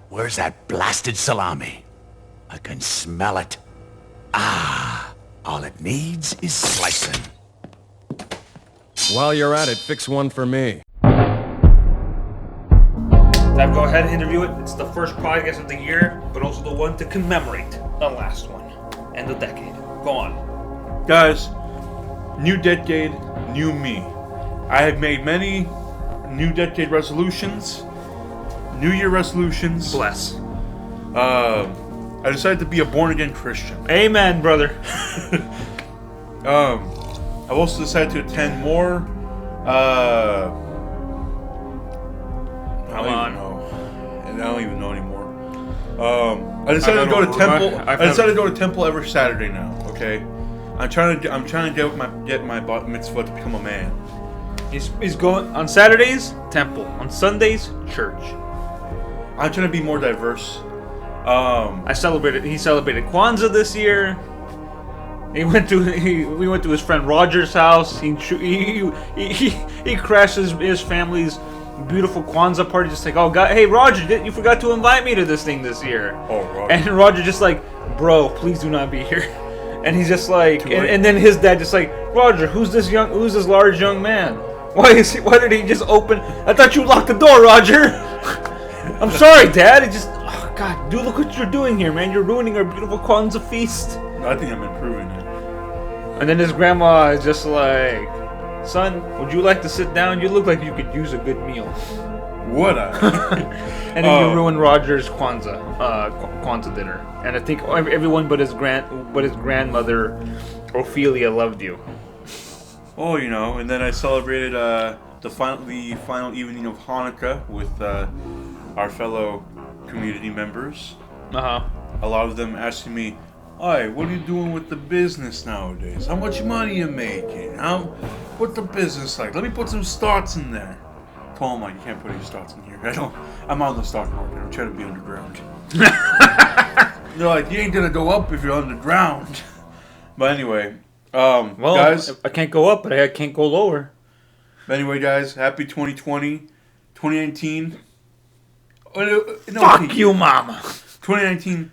Where's that blasted salami? I can smell it. All it needs is slicing. While you're at it, fix one for me. I'll go ahead and interview it. It's the first podcast of the year, but also the one to commemorate the last one and the decade. Go on. Guys, new decade, new me. I have made many new decade resolutions, New Year resolutions. Bless. I decided to be a born-again Christian. Amen, brother. I've also decided to attend more. I don't even know anymore. I decided to go to temple. I decided to go to temple every Saturday now. Okay, I'm trying to get my bat mitzvah to become a man. He's going on Saturdays, temple. On Sundays, church. I'm trying to be more diverse. He celebrated Kwanzaa this year. We went to his friend Roger's house. He crashed his family's beautiful Kwanzaa party. Just like, oh God, hey Roger, you forgot to invite me to this thing this year. Oh, Roger. And Roger just like, bro, please do not be here. And he's just like, and then his dad just like, Roger, who's this large young man? Why did he just open? I thought you locked the door, Roger. I'm sorry, Dad. It just, oh God, dude, look what you're doing here, man. You're ruining our beautiful Kwanzaa feast. I think I'm improving it. And then his grandma is just like, son, would you like to sit down? You look like you could use a good meal. Would I? And then you ruined Roger's Kwanzaa dinner. And I think everyone but his grandmother Ophelia loved you. Oh, and then I celebrated the final evening of Hanukkah with our fellow community members. Uh-huh. A lot of them asking me, "Hey, what are you doing with the business nowadays? How much money you making? What's the business like? Let me put some stocks in there." I told them, you can't put any stocks in here. I'm on the stock market. I'm trying to be underground. They're like, you ain't gonna go up if you're underground. But anyway, guys, I can't go up, but I can't go lower. Anyway, guys, happy 2020, 2019. Fuck you, mama. 2019,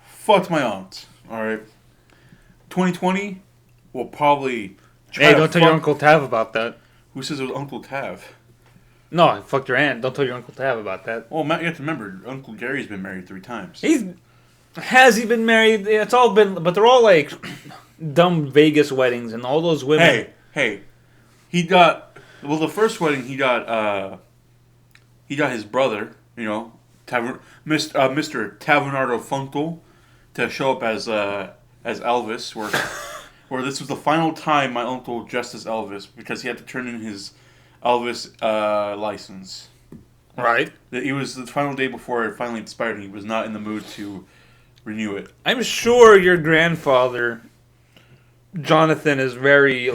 fucked my aunt. All right. 2020 will probably. Hey, don't tell your Uncle Tav about that. Who says it was Uncle Tav? No, I fucked your aunt. Don't tell your Uncle Tav about that. Well, Matt, you have to remember, Uncle Gary's been married 3 times. Has he been married? It's all been, but they're all like dumb Vegas weddings, and all those women. Hey, the first wedding he got his brother, Mr. Tavernardo Funkel, to show up as Elvis, where this was the final time my uncle dressed as Elvis because he had to turn in his Elvis license. Right. It was the final day before it finally expired, and he was not in the mood to renew it. I'm sure your grandfather, Jonathan, is very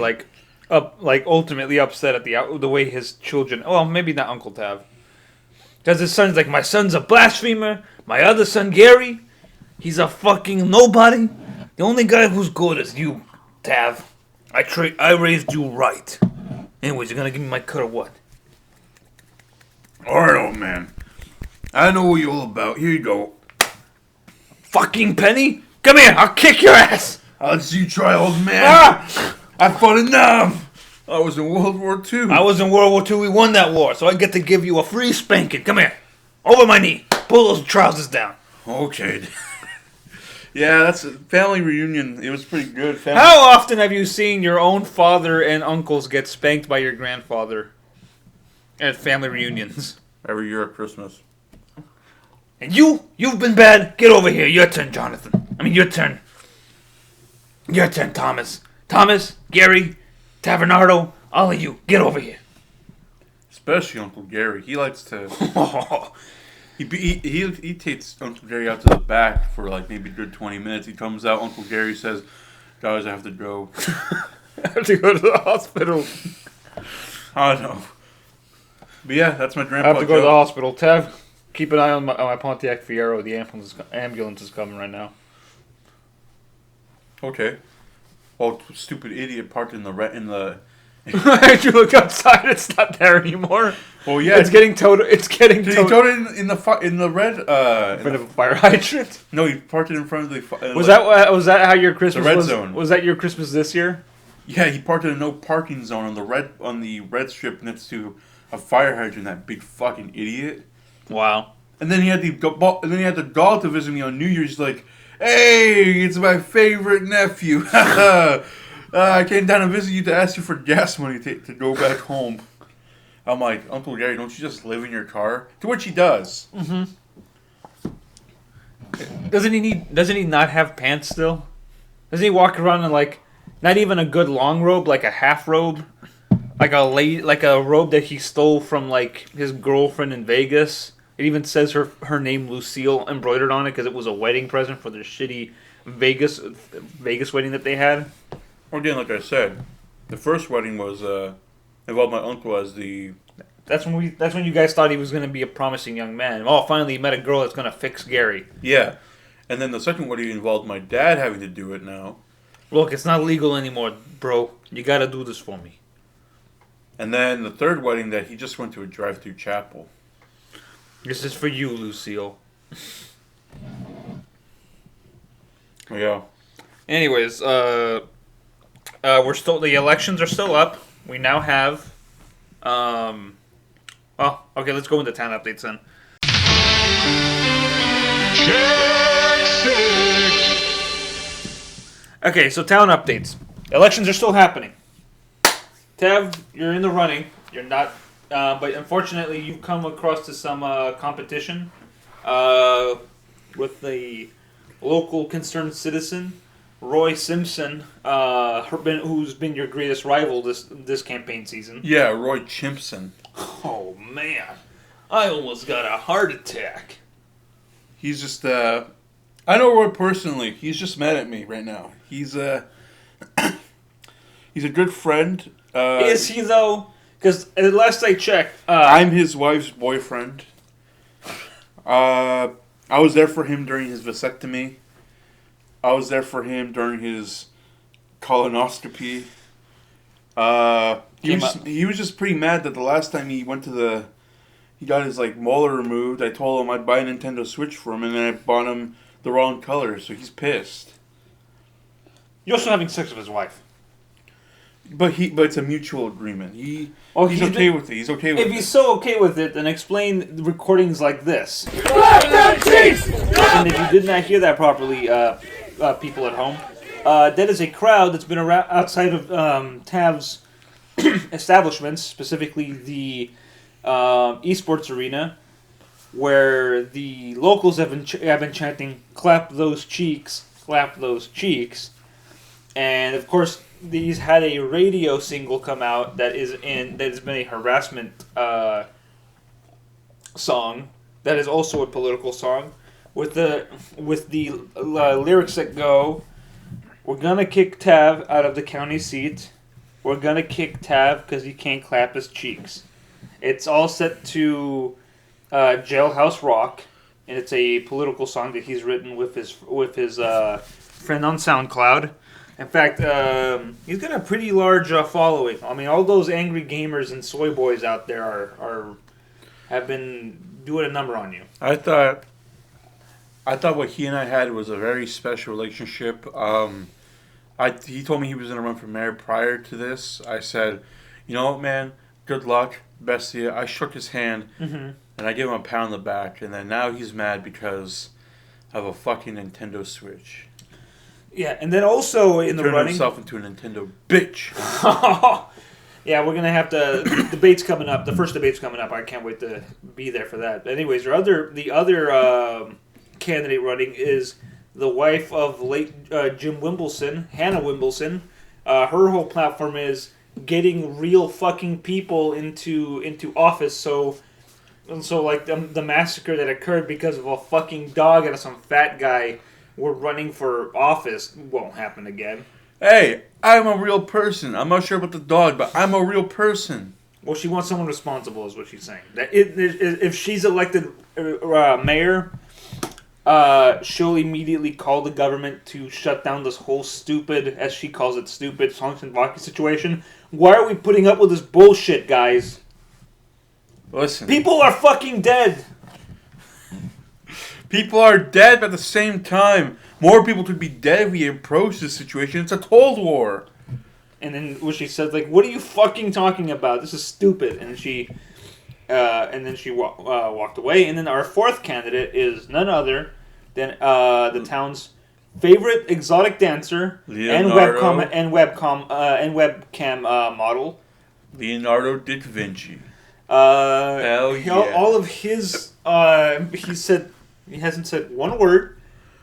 ultimately upset at the way his children. Well, maybe not Uncle Tav, because his son's like, my son's a blasphemer. My other son Gary, he's a fucking nobody. The only guy who's good is you, Tav. I raised you right. Anyways, you're gonna give me my cut or what? Alright, old man. I know what you're all about. Here you go. Fucking Penny? Come here, I'll kick your ass! I'll let you try, old man. I fought in Nam. I was in World War II. I was in World War II. We won that war, so I get to give you a free spanking. Come here. Over my knee. Pull those trousers down. Okay. Yeah, that's a family reunion. It was pretty good. How often have you seen your own father and uncles get spanked by your grandfather at family reunions? Every year at Christmas. And you've been bad. Get over here. Your turn, Jonathan. Your turn. Your turn, Thomas. Thomas, Gary, Tavernardo, all of you, get over here. Especially Uncle Gary. He likes to... He takes Uncle Gary out to the back for maybe a good 20 minutes. He comes out, Uncle Gary says, guys, I have to go. I have to go to the hospital. I know. But yeah, that's my grandpa. I have to go to the hospital. Tav, keep an eye on my Pontiac Fiero. The ambulance is coming right now. Okay. Well, stupid idiot parked in the If you look outside, it's not there anymore. Well, yeah, it's getting towed. It's getting Did towed. he tow it in the red? In front of a fire hydrant. No, he parked it in front of the. Was that how your Christmas the red was? zone? Was that your Christmas this year? Yeah, he parked it in a no parking zone on the red strip next to a fire hydrant. That big fucking idiot. Wow. And then he had the gall to visit me on New Year's. He's like, "Hey, it's my favorite nephew. I came down to visit you to ask you for gas money to go back home." I'm like, "Uncle Gary, don't you just live in your car?" To which he does. Mm-hmm. Doesn't he not have pants still? Doesn't he walk around in like not even a good long robe, like a half robe, like a robe that he stole from like his girlfriend in Vegas? It even says her name Lucille embroidered on it because it was a wedding present for their shitty Vegas wedding that they had. Or again, like I said, the first wedding was involved my uncle as the. That's when you guys thought he was going to be a promising young man. Oh, finally he met a girl that's going to fix Gary. Yeah, and then the second wedding involved my dad having to do it now. Look, it's not legal anymore, bro. You got to do this for me. And then the third wedding that he just went to a drive-through chapel. This is for you, Lucille. Yeah. Anyways, the elections are still up. We now have, okay, let's go into town updates then. Check 6. Okay, so town updates. Elections are still happening. Tav, you're in the running. You're not, but unfortunately, you've come across to some competition with the local concerned citizen, Roy Simpson, who's been your greatest rival this campaign season. Yeah, Roy Chimpson. Oh man, I almost got a heart attack. He's just I know Roy personally. He's just mad at me right now. He's he's a good friend. Is he though? Because last I checked, I'm his wife's boyfriend. I was there for him during his vasectomy. I was there for him during his colonoscopy. He was just pretty mad that the last time he got his molar removed. I told him I'd buy a Nintendo Switch for him, and then I bought him the wrong color, so he's pissed. You're also having sex with his wife. But it's a mutual agreement. He's okay with it. He's okay with it. If he's so okay with it, then explain recordings like this. And if you did not hear that properly, people at home, that is a crowd that's been around outside of Tav's establishments, specifically the esports arena, where the locals have been chanting "Clap those cheeks, clap those cheeks," and of course. These had a radio single come out that has been a harassment song that is also a political song with the lyrics that go, "We're gonna kick Tav out of the county seat. We're gonna kick Tav because he can't clap his cheeks." It's all set to Jailhouse Rock, and it's a political song that he's written with his friend on SoundCloud. In fact, he's got a pretty large following. I mean, all those angry gamers and soy boys out there have been doing a number on you. I thought what he and I had was a very special relationship. He told me he was going to run for mayor prior to this. I said, "You know what, man? Good luck, best of you." I shook his hand, and I gave him a pat on the back. And then now he's mad because of a fucking Nintendo Switch. Yeah, and then also in the running... Turned himself into a Nintendo bitch. Yeah, we're going to have to... debate's coming up. The first debate's coming up. I can't wait to be there for that. But anyways, the other candidate running is the wife of late Jim Wimbledon, Hannah Wimbledon. Her whole platform is getting real fucking people into office. So like the massacre that occurred because of a fucking dog and some fat guy... We're running for office won't happen again. Hey, I'm a real person. I'm not sure about the dog, but I'm a real person. Well, she wants someone responsible, is what she's saying. That if she's elected mayor, she'll immediately call the government to shut down this whole stupid, as she calls it, stupid Songtsen situation. Why are we putting up with this bullshit, guys? Listen. People are fucking dead. People are dead, but at the same time, more people could be dead if we approach this situation. It's a Cold War. And then when she said, like, what are you fucking talking about? This is stupid. And then she walked away. And then our fourth candidate is none other than the town's favorite exotic dancer Leonardo. and webcam model. Leonardo da Vinci. Hell yeah. All of his, he hasn't said one word,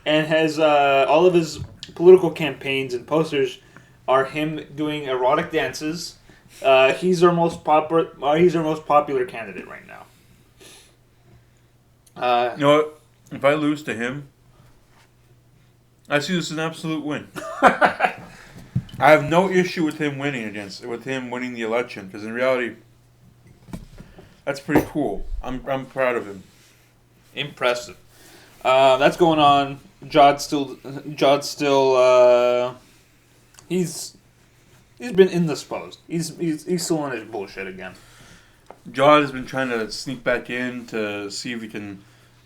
and has all of his political campaigns and posters are him doing erotic dances. He's our most popular candidate right now. You know what? If I lose to him, I see this as an absolute win. I have no issue with him winning the election, because in reality, that's pretty cool. I'm proud of him. Impressive. That's going on. Jod's still. He's been indisposed. He's still on his bullshit again. Jod has been trying to sneak back in to see if he can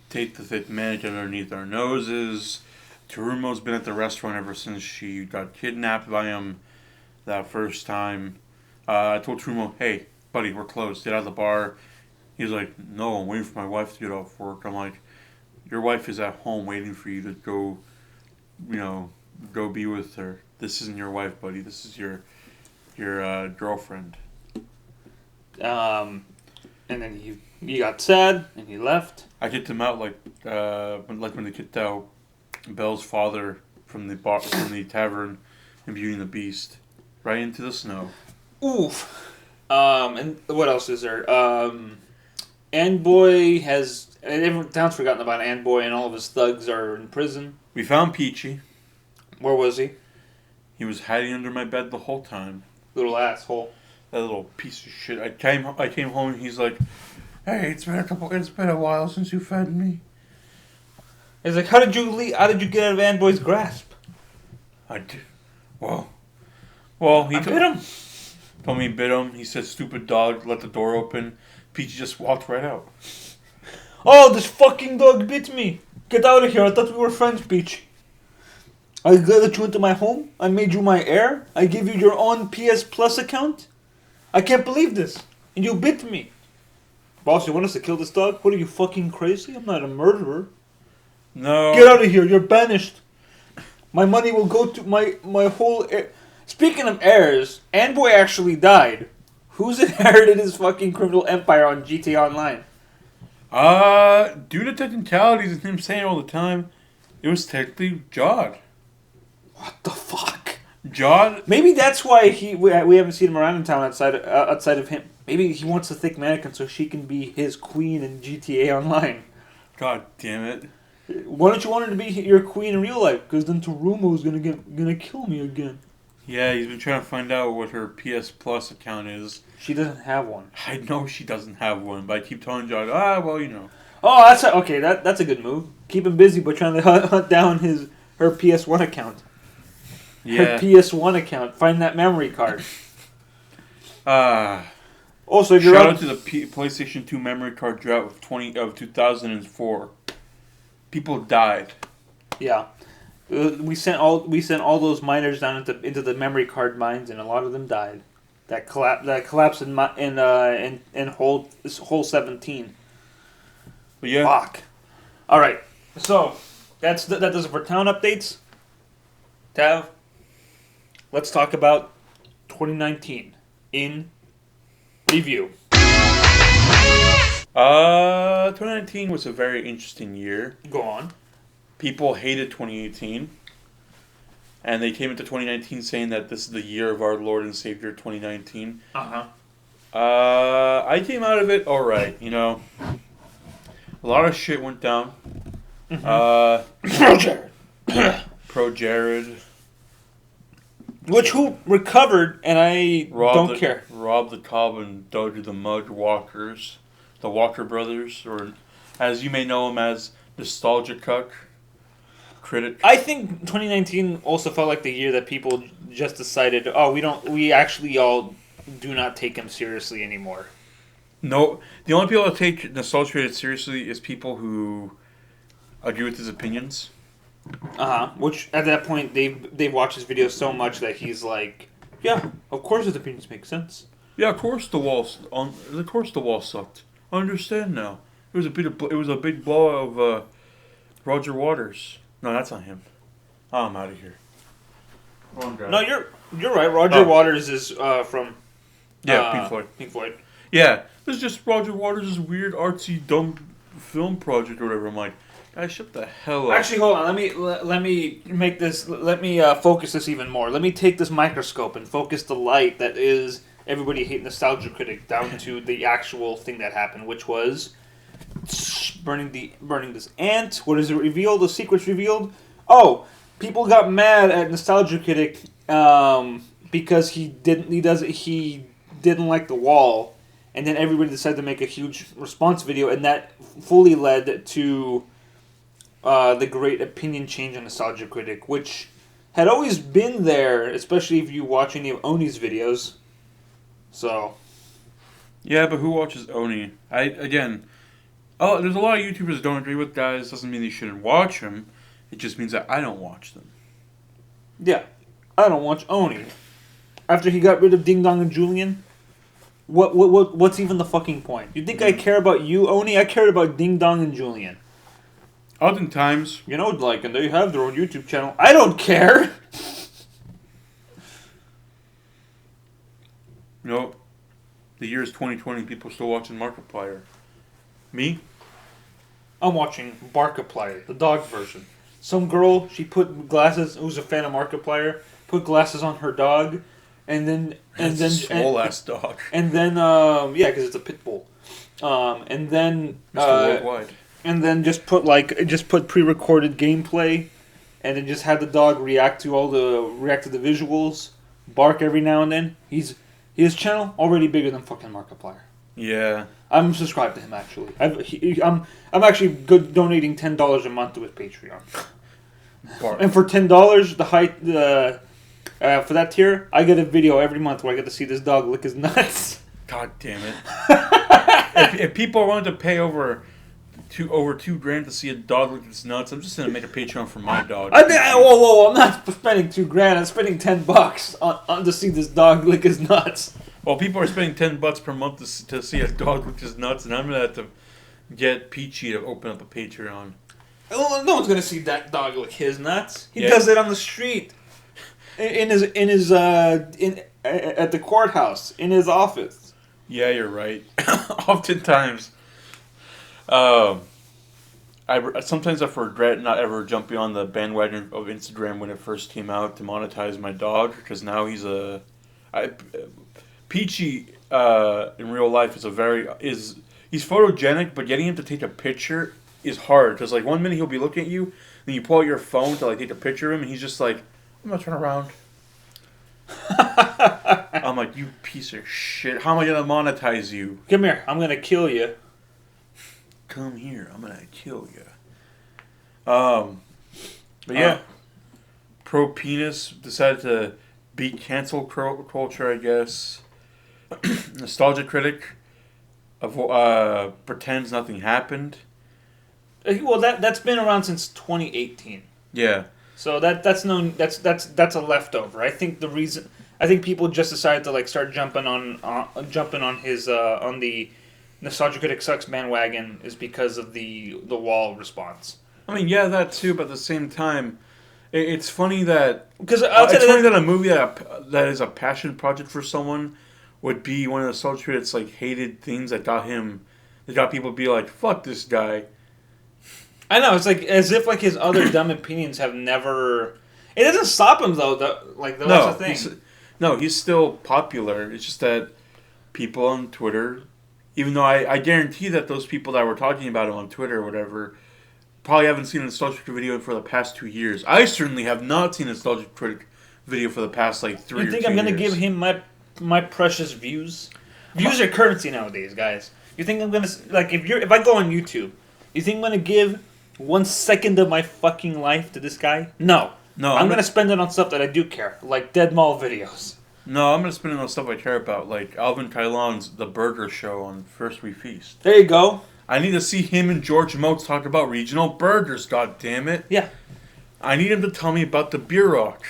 take the thick mannequin underneath our noses. Terumo's been at the restaurant ever since she got kidnapped by him that first time. I told Terumo, hey, buddy, we're closed. Get out of the bar. He's like, no, I'm waiting for my wife to get off work. I'm like, your wife is at home waiting for you to go, go be with her. This isn't your wife, buddy. This is your girlfriend. And then he got sad and he left. I kicked him out when they kicked out Belle's father from the tavern in Beauty and the Beast, right into the snow. Oof. And what else is there? Anboy has... Everyone town's forgotten about Anboy, and all of his thugs are in prison. We found Peachy. Where was he? He was hiding under my bed the whole time. Little asshole. That little piece of shit. I came home and he's like, "Hey, it's been a while since you fed me." He's like, "How did you leave? How did you get out of Anboy's grasp?" I did. Well, he bit him. Told me he bit him. He said, "Stupid dog, let the door open." Peachy just walked right out. Oh, this fucking dog bit me. Get out of here. I thought we were friends, Peach. I let you into my home. I made you my heir. I gave you your own PS Plus account. I can't believe this. And you bit me. Boss, you want us to kill this dog? What are you, fucking crazy? I'm not a murderer. No. Get out of here. You're banished. My money will go to my whole heir. Speaking of heirs, Anboy actually died. Who's inherited his fucking criminal empire on GTA Online? Due to technicalities and him saying all the time, it was technically Jod. What the fuck? Jod? Maybe that's why we haven't seen him around in town outside of him. Maybe he wants a thick mannequin so she can be his queen in GTA Online. God damn it. Why don't you want her to be your queen in real life? Because then Terumo's gonna kill me again. Yeah, he's been trying to find out what her PS Plus account is. She doesn't have one. I know she doesn't have one, but I keep telling Jod, Oh, that's a good move. Keep him busy by trying to hunt down her PS1 account. Yeah. Her PS1 account. Find that memory card. Also, if you're shout out to the PlayStation 2 memory card drought of 2004. People died. Yeah. We sent all those miners down into the memory card mines, and a lot of them died. That collapsed in hole 17. But yeah. Fuck. All right. So that does it for town updates. Tav, let's talk about 2019 in review. 2019 was a very interesting year. Go on. People hated 2018. And they came into 2019 saying that this is the year of our Lord and Savior 2019. Uh-huh. I came out of it alright, A lot of shit went down. Mm-hmm. Pro Jared. Who recovered, and I don't care. Robbed the cob and dug the Mud Walkers. The Walker Brothers, or as you may know them as nostalgia critic. I think 2019 also felt like the year that people just decided, oh, we actually all do not take him seriously anymore. No, the only people that take nostalgia critic seriously is people who agree with his opinions. Which at that point they've watched his videos so much that he's like, yeah, of course his opinions make sense. Yeah, of course the wall sucked. I understand now. It was a big blow of Roger Waters. No, that's not him. Oh, I'm out of here. Wrong guy. No, you're right. Roger Waters is from Pink Floyd. Pink Floyd. Yeah, this is just Roger Waters' weird artsy dumb film project or whatever. I'm like, guys, shut the hell up. Actually, hold on. Let me make this. Let me focus this even more. Let me take this microscope and focus the light that is everybody hate nostalgia critic down to the actual thing that happened, which was burning this ant. What is it revealed? The secret's revealed. Oh, people got mad at nostalgia critic because he didn't like the wall, and then everybody decided to make a huge response video, and that fully led to the great opinion change on nostalgia critic, which had always been there, especially if you watch any of Oni's videos. So, yeah, but who watches Oni? There's a lot of YouTubers that don't agree with guys. Doesn't mean they shouldn't watch them. It just means that I don't watch them. yeah, I don't watch Oni. After he got rid of Ding Dong and Julian, what's even the fucking point? You think I care about you, Oni? I cared about Ding Dong and Julian. Oftentimes, And they have their own YouTube channel. I don't care. The year is 2020. People still watching Markiplier. Me? I'm watching Barkiplier, the dog version. Some girl, she put glasses, who's a fan of Markiplier, put glasses on her dog, and then swole ass dog. And then because it's a pit bull. And then Mr. Worldwide. And then just put pre-recorded gameplay, and then just had the dog react to the visuals, bark every now and then. His channel already bigger than fucking Markiplier. Yeah. I'm subscribed to him actually. I'm actually donating $10 a month to his Patreon. Bark. And for $10, for that tier, I get a video every month where I get to see this dog lick his nuts. God damn it! if people are willing to pay over $2,000 to see a dog lick its nuts, I'm just gonna make a Patreon for my dog. Whoa! I'm not spending $2,000. I'm spending $10 on to see this dog lick his nuts. Well, people are spending $10 per month to see a dog lick his nuts, and I'm gonna have to get Peachy to open up a Patreon. Well, no one's gonna see that dog lick his nuts. He does it on the street, at the courthouse, in his office. Yeah, you're right. Oftentimes, sometimes I regret not ever jumping on the bandwagon of Instagram when it first came out to monetize my dog, because now Peachy in real life he's photogenic, but getting him to take a picture is hard, because 1 minute he'll be looking at you, then you pull out your phone to take a picture of him, and he's just like, I'm gonna turn around. I'm like, you piece of shit, how am I gonna monetize you? Come here, I'm gonna kill you. Come here, I'm gonna kill you. But yeah, Pro Penis decided to beat cancel culture, I guess. Nostalgia critic pretends nothing happened. Well, that's been around since 2018. Yeah. So that's a leftover. I think people just decided to start jumping on his on the nostalgia critic sucks bandwagon is because of the wall response. I mean, yeah, that too, but at the same time, it's funny that that a movie that is a passion project for someone would be one of the nostalgia critics hated things that got people to be like, fuck this guy. I know, it's as if his other dumb opinions have never. It doesn't stop him though. That's the thing. He's still popular. It's just that people on Twitter, even though I guarantee that those people that were talking about him on Twitter or whatever, probably haven't seen a nostalgia critic video for the past 2 years. I certainly have not seen a nostalgia critic video for the past 3 or 2 years. You think I'm gonna give him my precious views? Views are currency nowadays, guys. You think I'm gonna if I go on YouTube? You think I'm gonna give 1 second of my fucking life to this guy? No. No, I'm gonna spend it on stuff that I do care, like Dead Mall videos. No, I'm gonna spend it on stuff I care about, like Alvin Kailon's The Burger Show on First We Feast. There you go. I need to see him and George Motes talk about regional burgers, god damn it. Yeah. I need him to tell me about the Beer Rock.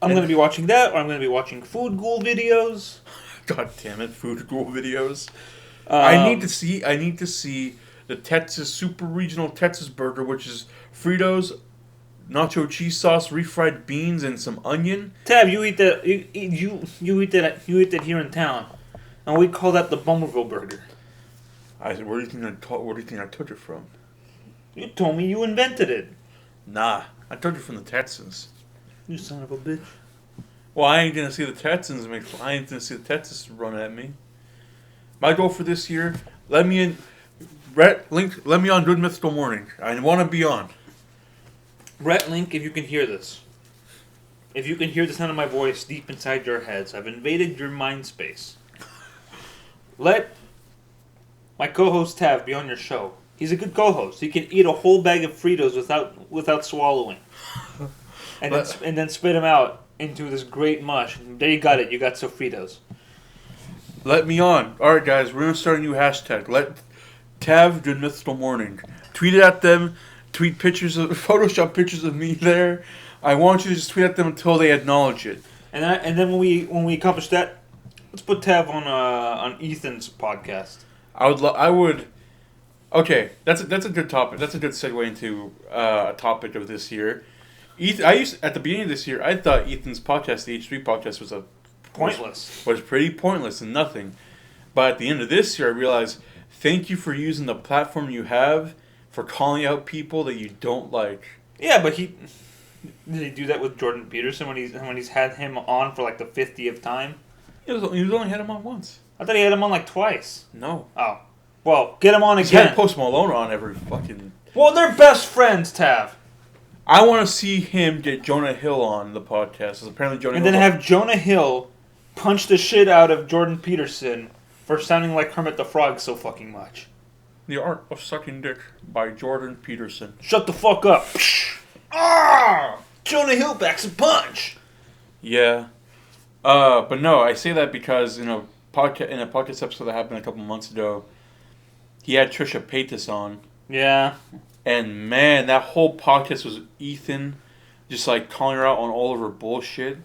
I'm gonna be watching that, or I'm gonna be watching Food Ghoul videos. God damn it, Food Ghoul videos. I need to see the Texas Super Regional Texas Burger, which is Fritos, nacho cheese sauce, refried beans, and some onion. Tab, you eat that. You eat that. You eat that here in town, and we call that the Bummerville Burger. I said, where do you think I took it from? You told me you invented it. Nah, I took it from the Texans. You son of a bitch. Well, I ain't gonna see the Texans run at me. My goal for this year, let me on Good Myth Till Morning. I want to be on. Rhett Link, if you can hear this. If you can hear the sound of my voice deep inside your heads, I've invaded your mind space. Let my co-host Tav be on your show. He's a good co-host. He can eat a whole bag of Fritos without swallowing. And then spit them out into this great mush. There you got it. You got Sofritos. Let me on. Alright, guys, we're going to start a new hashtag. Let Tav Good Myth Till Morning. Tweet it at them. Tweet Photoshop pictures of me there. I want you to just tweet at them until they acknowledge it. And then when we accomplish that, let's put Tav on Ethan's podcast. I would. Okay, that's a good topic. That's a good segue into a topic of this year. At the beginning of this year, I thought Ethan's podcast, the H3 podcast, was Pointless. Was pretty pointless and nothing. But at the end of this year, I realized, thank you for using the platform you have for calling out people that you don't like. Yeah, but did he do that with Jordan Peterson when he's had him on for like the 50th time? He only had him on once. I thought he had him on like twice. No. Oh. Well, get him on He's again. had Post Malone on every fucking... Well, they're best friends, Tav. I want to see him get Jonah Hill on the podcast. Because apparently Jonah Hill... And then have Jonah Hill punch the shit out of Jordan Peterson for sounding like Kermit the Frog so fucking much. The Art of Sucking Dick by Jordan Peterson. Shut the fuck up. Ah! Jonah Hill backs a punch. Yeah. But no, I say that because in a podcast episode that happened a couple months ago, he had Trisha Paytas on. Yeah. And man, that whole podcast was Ethan just like calling her out on all of her bullshit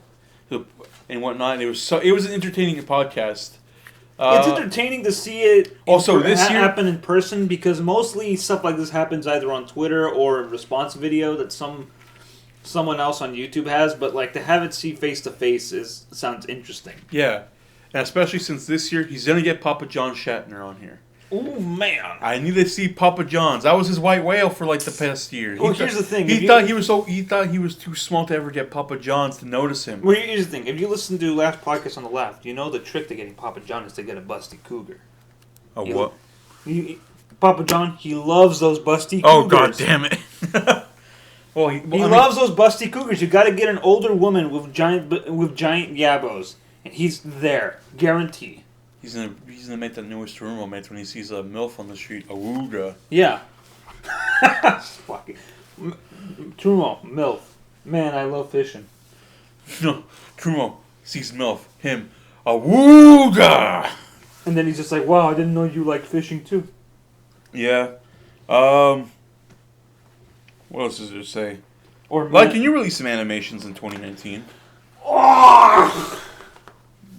and whatnot. And it was an entertaining podcast. It's entertaining to see it this year happen in person because mostly stuff like this happens either on Twitter or a response video that someone else on YouTube has. But like to have it see face to face sounds interesting. Yeah, and especially since this year he's gonna get Papa John Shatner on here. Oh man! I need to see Papa John's. That was his white whale for like the past year. Well, here's the thing. He thought he was too small to ever get Papa John's to notice him. Well, here's the thing. If you listen to last podcast on the left, you know the trick to getting Papa John is to get a busty cougar. Oh, what? Papa John, he loves those busty cougars. Oh, god damn it. He loves those busty cougars. You got to get an older woman with giant yabos, and he's there, guarantee. He's gonna make the newest Tarumo mates when he sees a MILF on the street. Awooga. Yeah. Fucking Trumo, MILF. Man, I love fishing. No, Tarumo sees MILF. Him. Awooga. And then he's just like, wow, I didn't know you liked fishing too. Yeah. What else does it say? Or can you release some animations in 2019? Oh!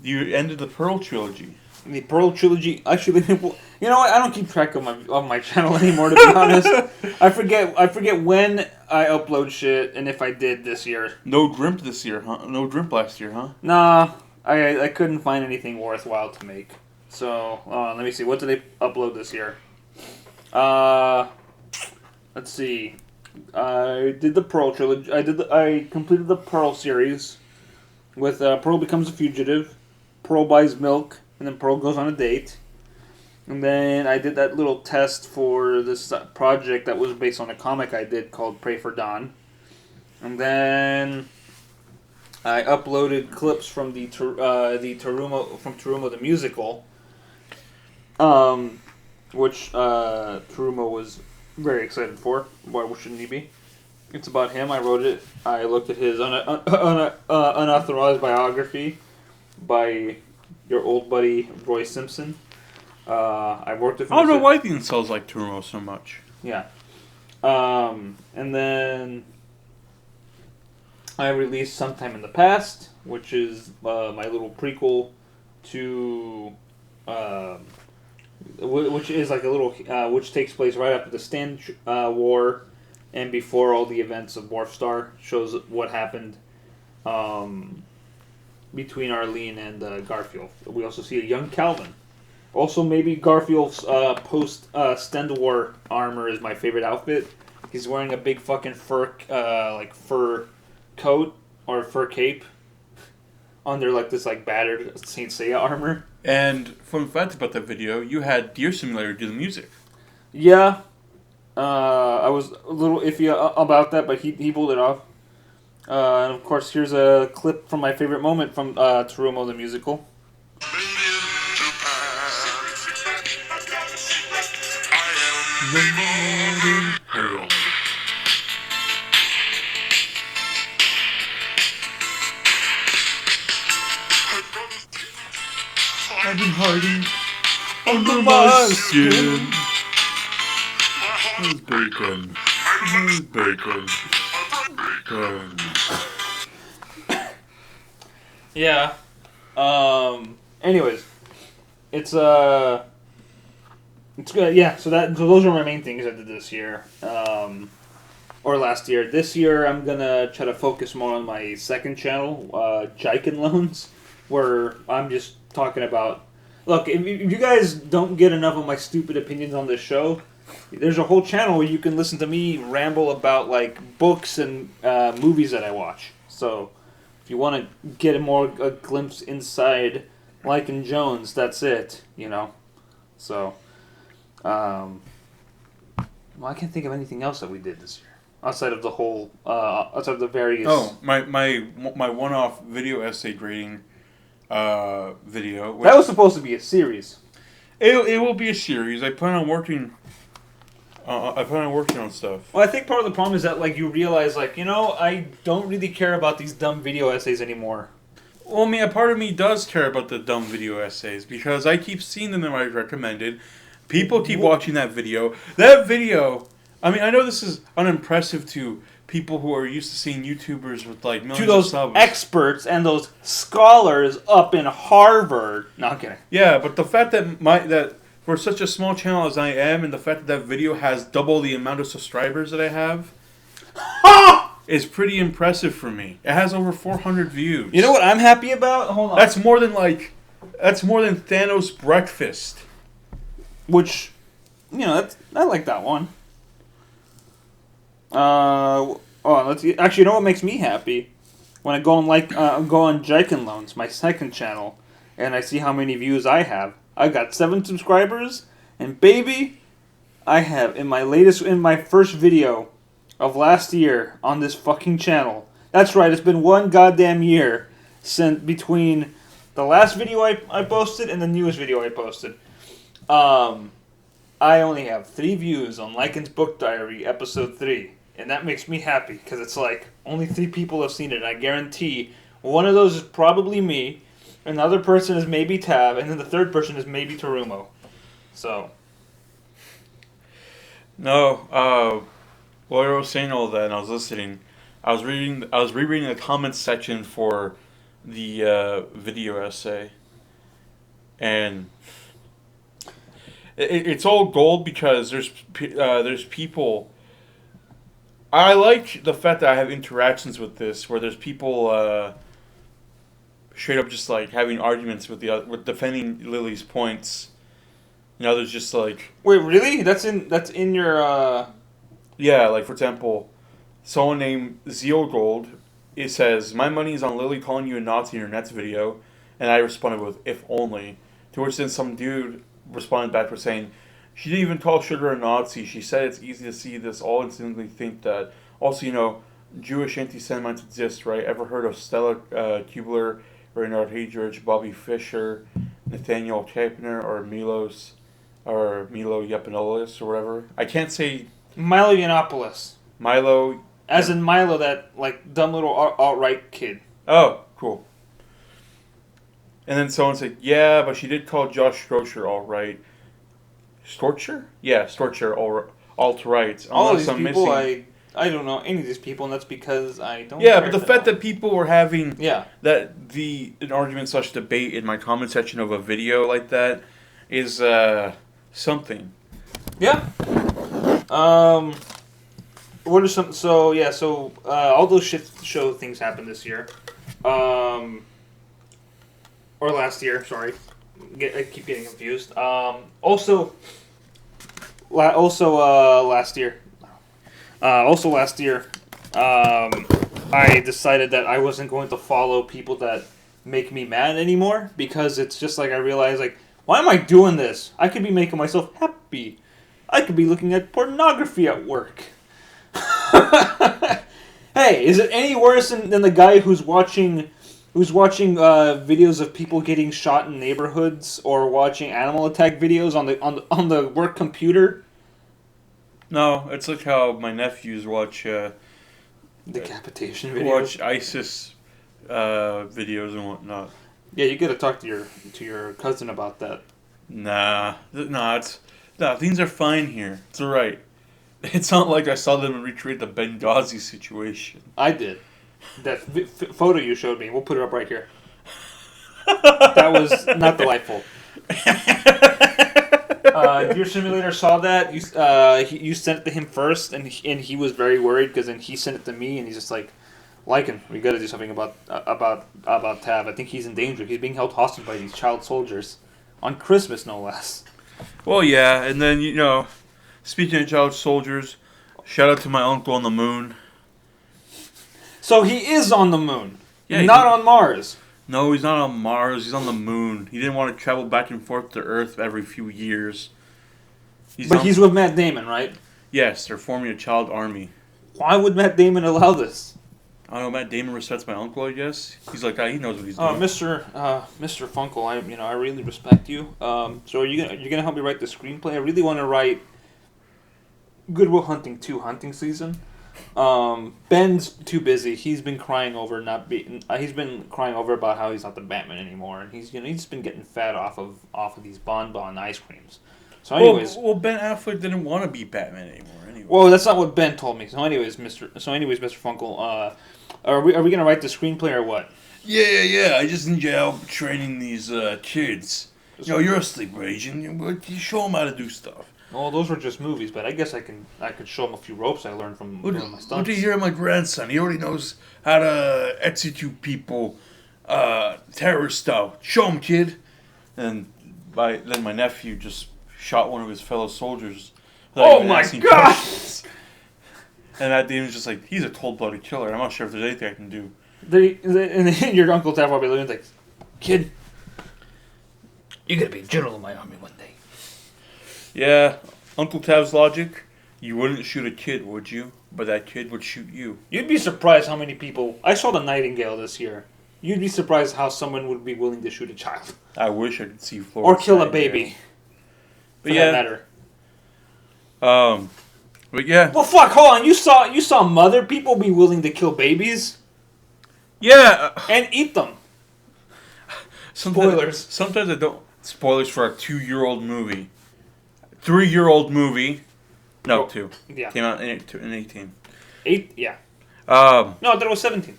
You ended the Pearl trilogy. The Pearl trilogy. Actually, you know what? I don't keep track of my channel anymore. To be honest, I forget when I upload shit and if I did this year. No Drimp this year, huh? No Drimp last year, huh? Nah, I couldn't find anything worthwhile to make. So let me see. What did they upload this year? Let's see. I did the Pearl trilogy. I completed the Pearl series with Pearl becomes a fugitive, Pearl buys milk, and then Pearl goes on a date. And then I did that little test for this project that was based on a comic I did called Pray for Dawn. And then I uploaded clips from the Tarumo the musical, which Tarumo was very excited for. Why shouldn't he be? It's about him. I wrote it. I looked at his unauthorized biography by your old buddy Roy Simpson. I worked with him. I don't know why the incels like Turo so much. Yeah. And then I released Sometime in the Past, which is my little prequel to, which is like a little, which takes place right after the Stand War and before all the events of Morphstar. Shows what happened between Arlene and Garfield. We also see a young Calvin. Also, maybe Garfield's post Stand War armor is my favorite outfit. He's wearing a big fucking fur coat or fur cape under like this like battered Saint Seiya armor. And fun fact about that video, you had Deer Simulator do the music. Yeah, I was a little iffy about that, but he pulled it off. And of course, here's a clip from my favorite moment from Terumo the Musical. I've been hiding under my skin. Where's bacon? Where's bacon? Bacon. Yeah. Anyways, it's good. Yeah. So those are my main things I did this year. Or last year. This year, I'm gonna try to focus more on my second channel, Jiken Loans, where I'm just talking about. Look, if you guys don't get enough of my stupid opinions on this show, there's a whole channel where you can listen to me ramble about like books and movies that I watch. So, if you want to get a glimpse inside Lycan Jones, that's it. You know. So, well, I can't think of anything else that we did this year outside of the whole, outside of the various. Oh, my one-off video essay grading video. That was supposed to be a series. It will be a series. I plan on working. On stuff. Well, I think part of the problem is that like you realize like I don't really care about these dumb video essays anymore. Well, I mean, a part of me does care about the dumb video essays because I keep seeing them that I recommended. People keep watching that video. That video. I mean, I know this is unimpressive to people who are used to seeing YouTubers with like millions To those of subs. experts and those scholars up in Harvard. No, I'm kidding. Yeah, but the fact that for such a small channel as I am, and the fact that video has double the amount of subscribers that I have, is pretty impressive for me. It has over 400 views. You know what I'm happy about? Hold on. That's more than Thanos' breakfast. Which, I like that one. Let's see. Actually, you know what makes me happy? When I go on go on Jiken Loans, my second channel, and I see how many views I have. I got 7 subscribers, and baby, I have in my first video of last year on this fucking channel. That's right, it's been one goddamn year since between the last video I posted and the newest video I posted. I only have 3 views on Lycan's Book Diary, episode 3. And that makes me happy, because it's like, only 3 people have seen it, and I guarantee one of those is probably me, another person is maybe Tav, and then the third person is maybe Terumo. So. No, while I was saying all that and I was listening, I was rereading the comments section for the video essay. And it's all gold because there's people. I like the fact that I have interactions with this, where there's people straight up just like having arguments with with defending Lily's points. And others just like. Wait, really? That's in your. Yeah, like for example, someone named Zeal Gold. It says, "My money is on Lily calling you a Nazi in her next video," and I responded with "if only." To which then some dude responded back with saying, "She didn't even call Sugar a Nazi. She said it's easy to see this all instantly think that. Also, Jewish anti-Semites exist, right? Ever heard of Stella Kubler, Reinhard Heydrich, Bobby Fischer, Nathaniel Kapner, or Milo Yiannopoulos or whatever? I can't say Milo Yiannopoulos. Milo. As in Milo, that, like, dumb little alt-right kid. Oh, cool. And then someone said, yeah, but she did call Josh Strocher alt-right. Storcher? Yeah, Storcher alt-right. All of these people, I don't know any of these people, and that's because I don't Yeah, care but the fact that people were having Yeah. an argument slash debate in my comment section of a video like that is something. Yeah. What are some... So, yeah, all those shit show things happened this year. Or last year, sorry. I keep getting confused. Also last year, I decided that I wasn't going to follow people that make me mad anymore, because it's just like I realized, like, why am I doing this? I could be making myself happy. I could be looking at pornography at work. Hey, is it any worse than the guy who's watching videos of people getting shot in neighborhoods, or watching animal attack videos on the work computer? No, it's like how my nephews watch Decapitation videos. watch ISIS videos and whatnot. Yeah, you gotta talk to your cousin about that. Nah, things are fine here. It's alright. It's not like I saw them recreate the Benghazi situation. I did. That photo you showed me, we'll put it up right here. That was not delightful. Your simulator saw that. You sent it to him first, and he was very worried, because then he sent it to me, and he's just like, Lycan, we got to do something about Tav. I think he's in danger. He's being held hostage by these child soldiers on Christmas, no less. Well, yeah, and then, speaking of child soldiers, shout out to my uncle on the moon. So he is on the moon, Yeah, not on Mars. No, he's not on Mars. He's on the moon. He didn't want to travel back and forth to Earth every few years. He's with Matt Damon, right? Yes, they're forming a child army. Why would Matt Damon allow this? I don't know. Matt Damon respects my uncle, I guess. He's like, he knows what he's doing. Mr. Funkel, I really respect you. So you're gonna help me write the screenplay? I really want to write Good Will Hunting 2 hunting season. Ben's too busy. He's been crying over about how he's not the Batman anymore, and he's been getting fat off of these bonbon ice creams. So anyways, well, Ben Affleck didn't want to be Batman anymore. Anyway. Well, that's not what Ben told me. So anyways, Mr. Funkel, are we gonna write the screenplay or what? Yeah. I just need your help training these kids. You're a sleeper agent. You show them how to do stuff. Well, those were just movies, but I guess I could show him a few ropes I learned from doing my stunts. What do you hear of my grandson? He already knows how to execute people, terrorist style. Show him, kid. And then my nephew just shot one of his fellow soldiers. Oh my god! And that dude was just like, he's a cold-blooded killer. I'm not sure if there's anything I can do. And your Uncle Tav probably looking like, kid, you're gonna be a general in my army one day. Yeah, Uncle Tav's logic, you wouldn't shoot a kid, would you? But that kid would shoot you. You'd be surprised how many people... I saw The Nightingale this year. You'd be surprised how someone would be willing to shoot a child. I wish I could see Florida. Or kill a baby. But for that matter. But yeah. Well, fuck, hold on. You saw mother people be willing to kill babies? Yeah. And eat them. Spoilers. Sometimes I don't... Spoilers for a 2-year-old movie. 3-year-old movie. No, 2. Yeah. Came out in 18. 8? Yeah. No, I thought it was 17.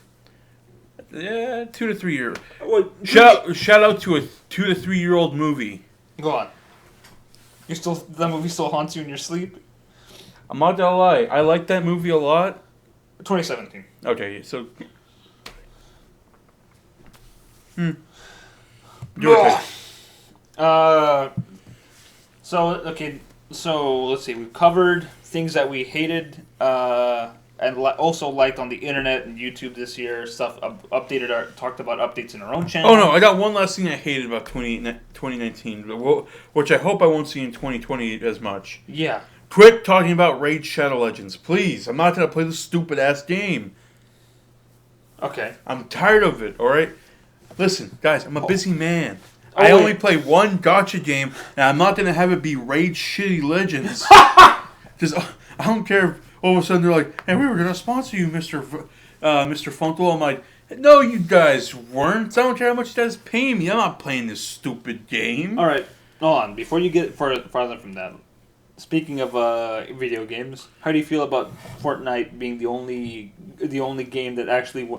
Yeah, 2 to 3 year. Well, Shout out to a 2 to 3 year old movie. Go on. That movie still haunts you in your sleep? I'm not gonna lie, I like that movie a lot. 2017. Okay, so. So let's see. We've covered things that we hated and also liked on the internet and YouTube this year. Talked about updates in our own channel. Oh no, I got one last thing I hated about 2019, which I hope I won't see in 2020 as much. Yeah. Quit talking about Raid Shadow Legends, please. I'm not gonna play this stupid ass game. Okay. I'm tired of it. All right. Listen, guys, I'm a busy man. I only play one gacha game, and I'm not gonna have it be Raid Shitty Legends. I don't care if all of a sudden they're like, "Hey, we were gonna sponsor you, Mr. Funkel." I'm like, "No, you guys weren't. I don't care how much you guys pay me. I'm not playing this stupid game." All right, hold on. Before you get farther from that, speaking of video games, how do you feel about Fortnite being the only game that actually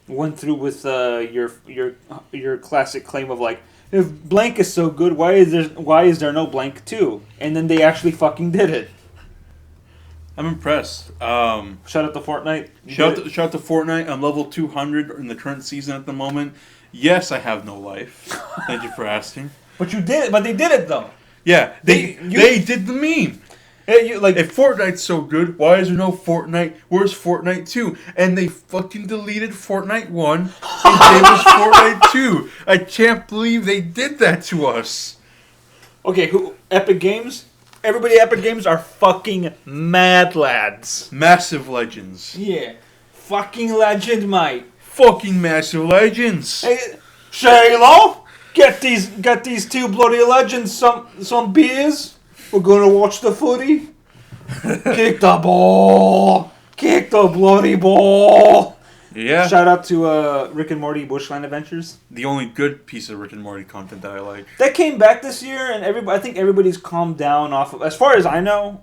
went through with your classic claim of like, if blank is so good, why is there no blank 2? And then they actually fucking did it. I'm impressed. Shout out to Fortnite. Shout out to Fortnite. I'm level 200 in the current season at the moment. Yes, I have no life. Thank you for asking. But you did it. But they did it though. Yeah, they did the meme. If Fortnite's so good, why is there no Fortnite? Where's Fortnite 2? And they fucking deleted Fortnite 1 and gave us Fortnite 2. I can't believe they did that to us. Okay, Epic Games? Everybody at Epic Games are fucking mad lads. Massive legends. Yeah. Fucking legend, mate. Fucking massive legends. Hey, Shaylo, get these two bloody legends some beers. We're gonna watch the footy. Kick the ball. Kick the bloody ball. Yeah. Shout out to Rick and Morty Bushland Adventures. The only good piece of Rick and Morty content that I like. That came back this year, and I think everybody's calmed down off of. As far as I know,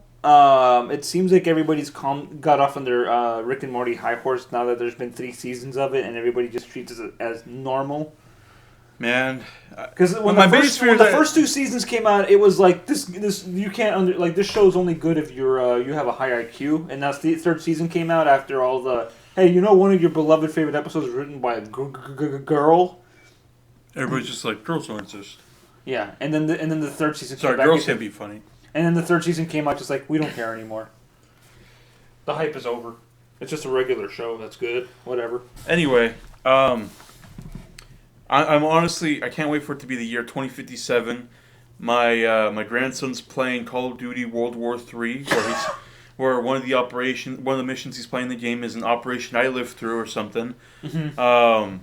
it seems like everybody's got off on their Rick and Morty high horse now that there's been 3 seasons of it, and everybody just treats it as normal. Man, because when the first 2 seasons came out, it was like this you can't this show's only good if you have a high IQ, and that's the 3rd season came out after all the one of your beloved favorite episodes was written by a girl. Everybody's just like, girls don't exist. Yeah, and then the 3rd season. Sorry, came back, girls can't be funny. And then the 3rd season came out just like, we don't care anymore. The hype is over. It's just a regular show that's good. Whatever. Anyway, I'm honestly, I can't wait for it to be the year 2057. My grandson's playing Call of Duty World War III, where one of the missions he's playing in the game is an operation I lived through or something. Mm-hmm.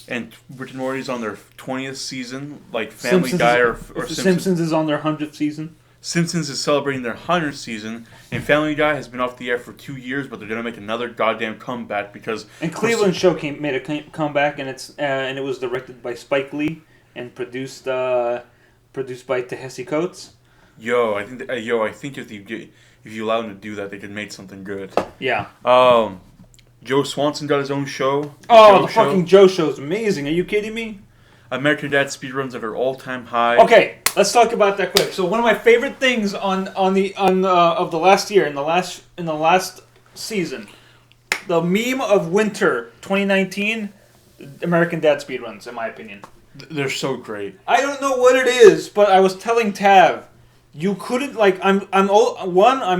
And Rick and Morty's on their 20th season, like Family Guy or Simpsons is on their 100th season. Simpsons is celebrating their 100th season, and Family Guy has been off the air for 2 years, but they're gonna make another goddamn comeback because. And Cleveland Show made a comeback, and it was directed by Spike Lee and produced by Ta-Nehisi Coates. I think if you allow them to do that, they could make something good. Yeah. Joe Swanson got his own show. Fucking Joe Show's amazing. Are you kidding me? American Dad speedruns at their all-time high. Okay, let's talk about that quick. So one of my favorite things of the last year in the last season, the meme of winter 2019, American Dad speedruns, in my opinion. They're so great. I don't know what it is, but I was telling Tav, you couldn't I'm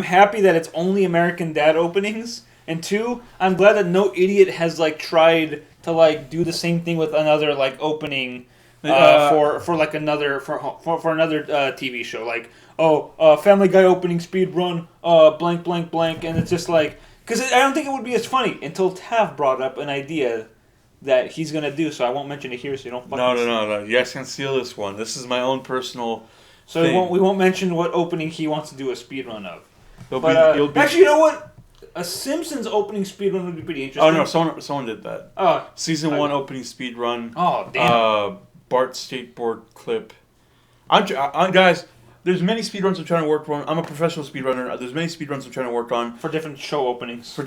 happy that it's only American Dad openings, and 2, I'm glad that no idiot has tried to do the same thing with another opening for another TV show, Family Guy opening speed run blank blank blank, and it's just because I don't think it would be as funny until Tav brought up an idea that he's gonna do, so I won't mention it here, so you don't. No. You guys can steal this one. This is my own personal. So thing. we won't mention what opening he wants to do a speed run of. Actually, you know what? A Simpsons opening speedrun would be pretty interesting. Oh no, someone did that. Season 1 opening speedrun. Oh damn. Bart skateboard clip. Guys, there's many speedruns I'm trying to work on. I'm a professional speedrunner. There's many speedruns I'm trying to work on for different show openings. In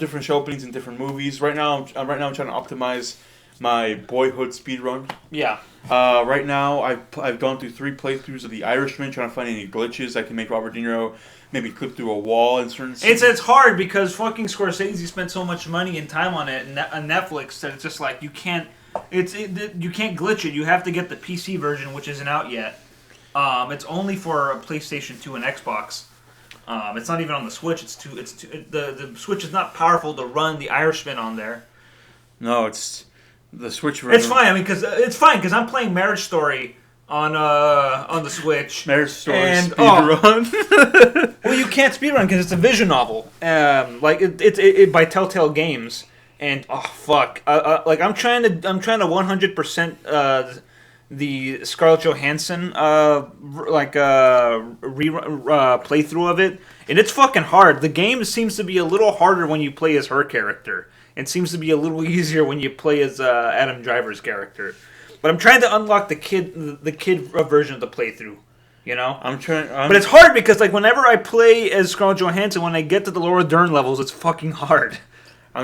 different movies. Right now, I'm trying to optimize my Boyhood speedrun. Yeah. Right now, I've gone through 3 playthroughs of The Irishman, trying to find any glitches that can make Robert De Niro maybe clip through a wall in certain scenes. It's hard because fucking Scorsese spent so much money and time on it on Netflix that it's just you can't you can't glitch it. You have to get the PC version, which isn't out yet. It's only for a PlayStation 2 and Xbox. It's not even on the Switch. The Switch is not powerful to run The Irishman on there. No, it's the Switch version. It's fine. I mean, because I'm playing Marriage Story on the Switch. Marriage Story speedrun. Well, you can't speedrun because it's a visual novel. It's by Telltale Games, and fuck, I'm trying to 100% the Scarlett Johansson playthrough of it, and it's fucking hard. The game seems to be a little harder when you play as her character. It seems to be a little easier when you play as Adam Driver's character. But I'm trying to unlock the kid version of the playthrough. You know, but it's hard because like whenever I play as Scarlett Johansson, when I get to the Laura Dern levels, it's fucking hard. I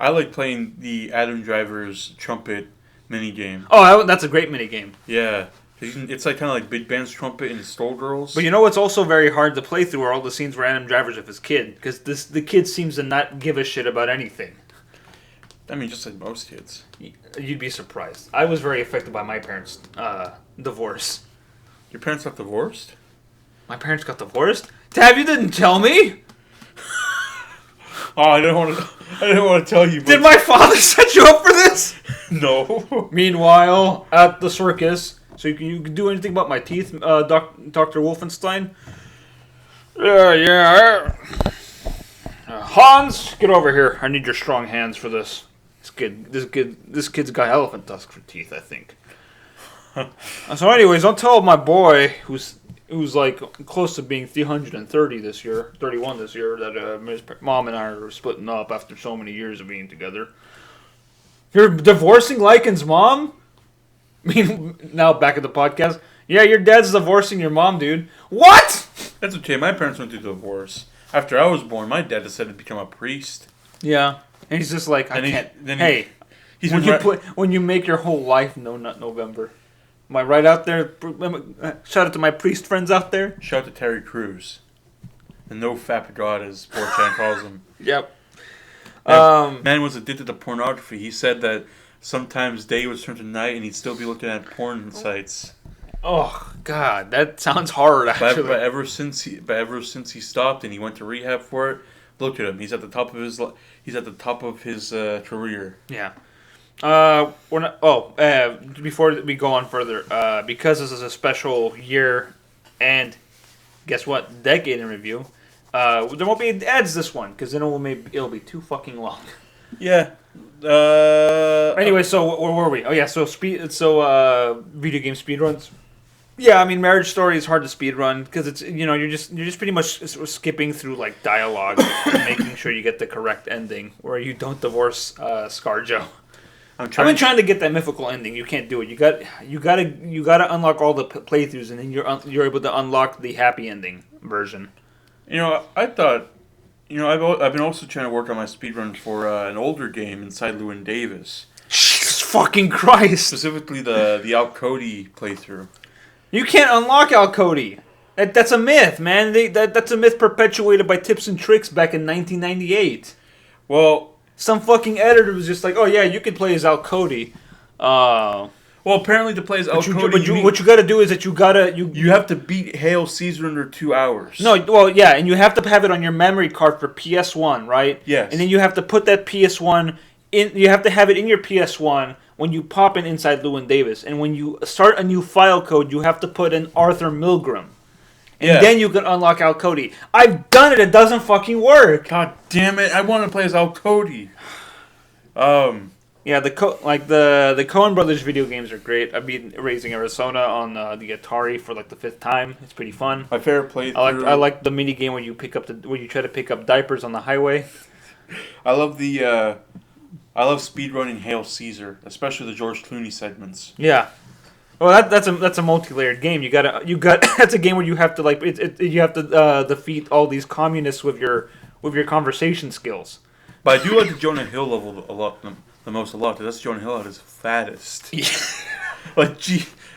like playing the Adam Driver's trumpet mini game. Oh, that's a great mini game. Yeah, it's like kind of like Big Band's trumpet in Skullgirls. But you know what's also very hard to play through are all the scenes where Adam Driver's with his kid, because the kid seems to not give a shit about anything. I mean, just like most kids. You'd be surprised. I was very affected by my parents' divorce. Your parents got divorced? My parents got divorced? Tav, you didn't tell me. Oh, I didn't want to tell you. But... Did my father set you up for this? No. Meanwhile, at the circus, so you can do anything about my teeth, Dr. Wolfenstein? Yeah. Hans, get over here. I need your strong hands for this. This kid's got elephant tusk for teeth, I think. So, anyways, don't tell my boy who's like close to being 31 this year, that his mom and I are splitting up after so many years of being together. You're divorcing Lycan's mom? I mean, now back at the podcast. Yeah, your dad's divorcing your mom, dude. What? That's okay. My parents went through divorce. After I was born, my dad decided to become a priest. Yeah, and he's just like, when you make your whole life no nut November. Am I right out there? Shout out to my priest friends out there. Shout out to Terry Crews. The no fap god, as 4chan calls him. Yep. Man was addicted to pornography. He said that sometimes day would turn to night and he'd still be looking at porn sites. Oh God, that sounds hard. Actually, but ever since he stopped and he went to rehab for it, look at him. He's at the top of his career. Yeah. Before we go on further, because this is a special year and guess what, decade in review, there won't be ads this one because then it'll be too fucking long. Yeah. Anyway, so where were we? Oh yeah, so video game speedruns. Yeah, I mean, Marriage Story is hard to speedrun because it's you're just pretty much skipping through like dialogue and making sure you get the correct ending where you don't divorce ScarJo. I've been trying to get that mythical ending. You can't do it. You got to unlock all the playthroughs, and then you're able to unlock the happy ending version. I thought, I've been also trying to work on my speedrun for an older game inside Llewyn Davis. Jesus fucking Christ! Specifically the Al Cody playthrough. You can't unlock Al Cody. That's a myth, man. That's a myth perpetuated by Tips and Tricks back in 1998. Well. Some fucking editor was just like, oh yeah, you can play as Al Cody. Well, apparently to play as Al Cody... what you gotta do is that you have to beat Hail Caesar under 2 hours. No, well, yeah, and you have to have it on your memory card for PS1, right? Yes. And then you have to put that PS1 in... You have to have it in your PS1 when you pop in inside Llewyn Davis. And when you start a new file code, you have to put in Arthur Milgram. And then you can unlock Al Cody. I've done it. It doesn't fucking work. God damn it! I want to play as Al Cody. Yeah, the Coen Brothers video games are great. I've been Raising Arizona on the Atari for like the 5th time. It's pretty fun. My favorite playthrough. I like the mini game where you try to pick up diapers on the highway. I love speedrunning Hail Caesar, especially the George Clooney segments. Yeah. Well, that's a multi-layered game. You got that's a game where you have to you have to defeat all these communists with your conversation skills. But I do like the Jonah Hill level the most because that's Jonah Hill at his fattest. Yeah.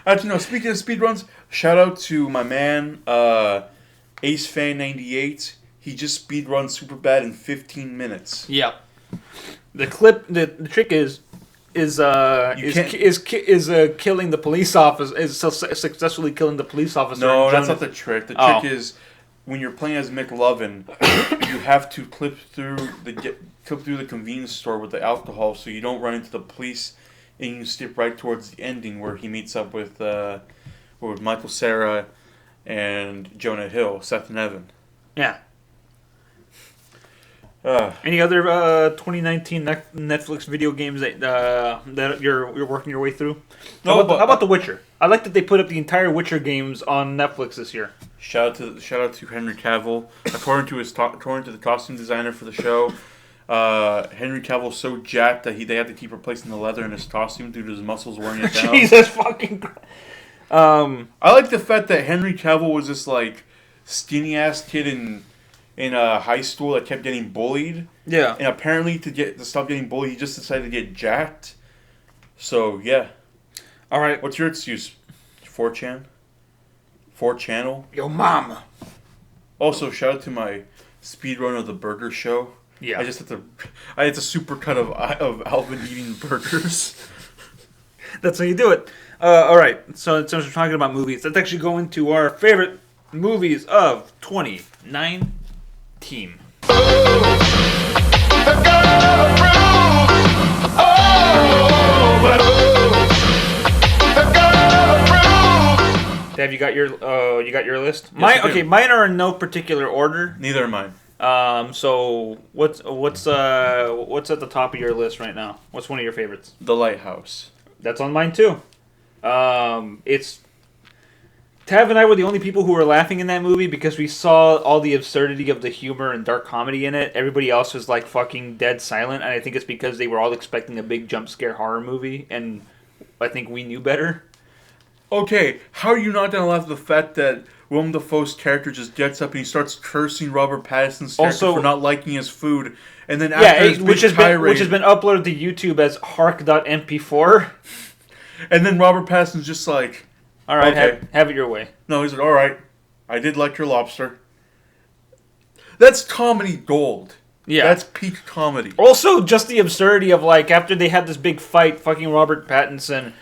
Actually, speaking of speedruns, shout out to my man AceFan98. He just speedrun Superbad in 15 minutes. Yeah. The trick is killing the police officer, is successfully killing the police officer. No, that's not the trick. The trick is when you're playing as McLovin, you have to clip through the convenience store with the alcohol so you don't run into the police, and you skip right towards the ending where he meets up with Michael Cera and Jonah Hill, Seth and Evan. Yeah. Any other 2019 Netflix video games that you're working your way through? How about The Witcher? I like that they put up the entire Witcher games on Netflix this year. Shout out to Henry Cavill. According to the costume designer for the show, Henry Cavill's so jacked that they had to keep replacing the leather in his costume due to his muscles wearing it down. Jesus fucking Christ. I like the fact that Henry Cavill was this like skinny ass kid in high school that kept getting bullied. Yeah. And apparently to stop getting bullied, he just decided to get jacked. So yeah. All right. What's your excuse? 4chan? 4channel? Yo, mama. Also, shout out to my speedrun of the burger show. Yeah. I had a super cut of Alvin eating burgers. That's how you do it. All right. So since we're talking about movies, let's actually go into our favorite movies of 2019. Dave, you got your list? Yes, Mine are in no particular order. Neither are mine. So what's at the top of your list right now? What's one of your favorites? The Lighthouse. That's on mine too. It's Tav and I were the only people who were laughing in that movie because we saw all the absurdity of the humor and dark comedy in it. Everybody else was like fucking dead silent, and I think it's because they were all expecting a big jump scare horror movie, and I think we knew better. Okay, how are you not gonna laugh at the fact that Willem Dafoe's character just gets up and he starts cursing Robert Pattinson's character for not liking his food, and then after his which has been uploaded to YouTube as hark.mp4. And then Robert Pattinson's just like, all right, okay. have it your way. No, he's like, all right, I did like your lobster. That's comedy gold. Yeah. That's peak comedy. Also, just the absurdity of, like, after they had this big fight, fucking Robert Pattinson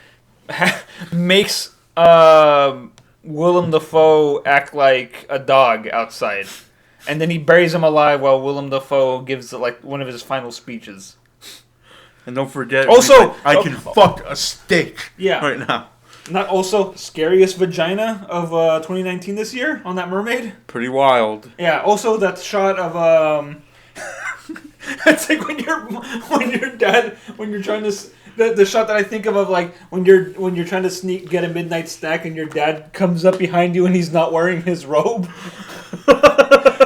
makes Willem Dafoe act like a dog outside. And then he buries him alive while Willem Dafoe gives, like, one of his final speeches. And don't forget, also, like, I can fuck a steak right now. Not also scariest vagina of 2019 this year on that mermaid. Pretty wild. Yeah. Also, that shot of it's like when you're trying to the shot that I think of like when you're trying to get a midnight snack and your dad comes up behind you and he's not wearing his robe.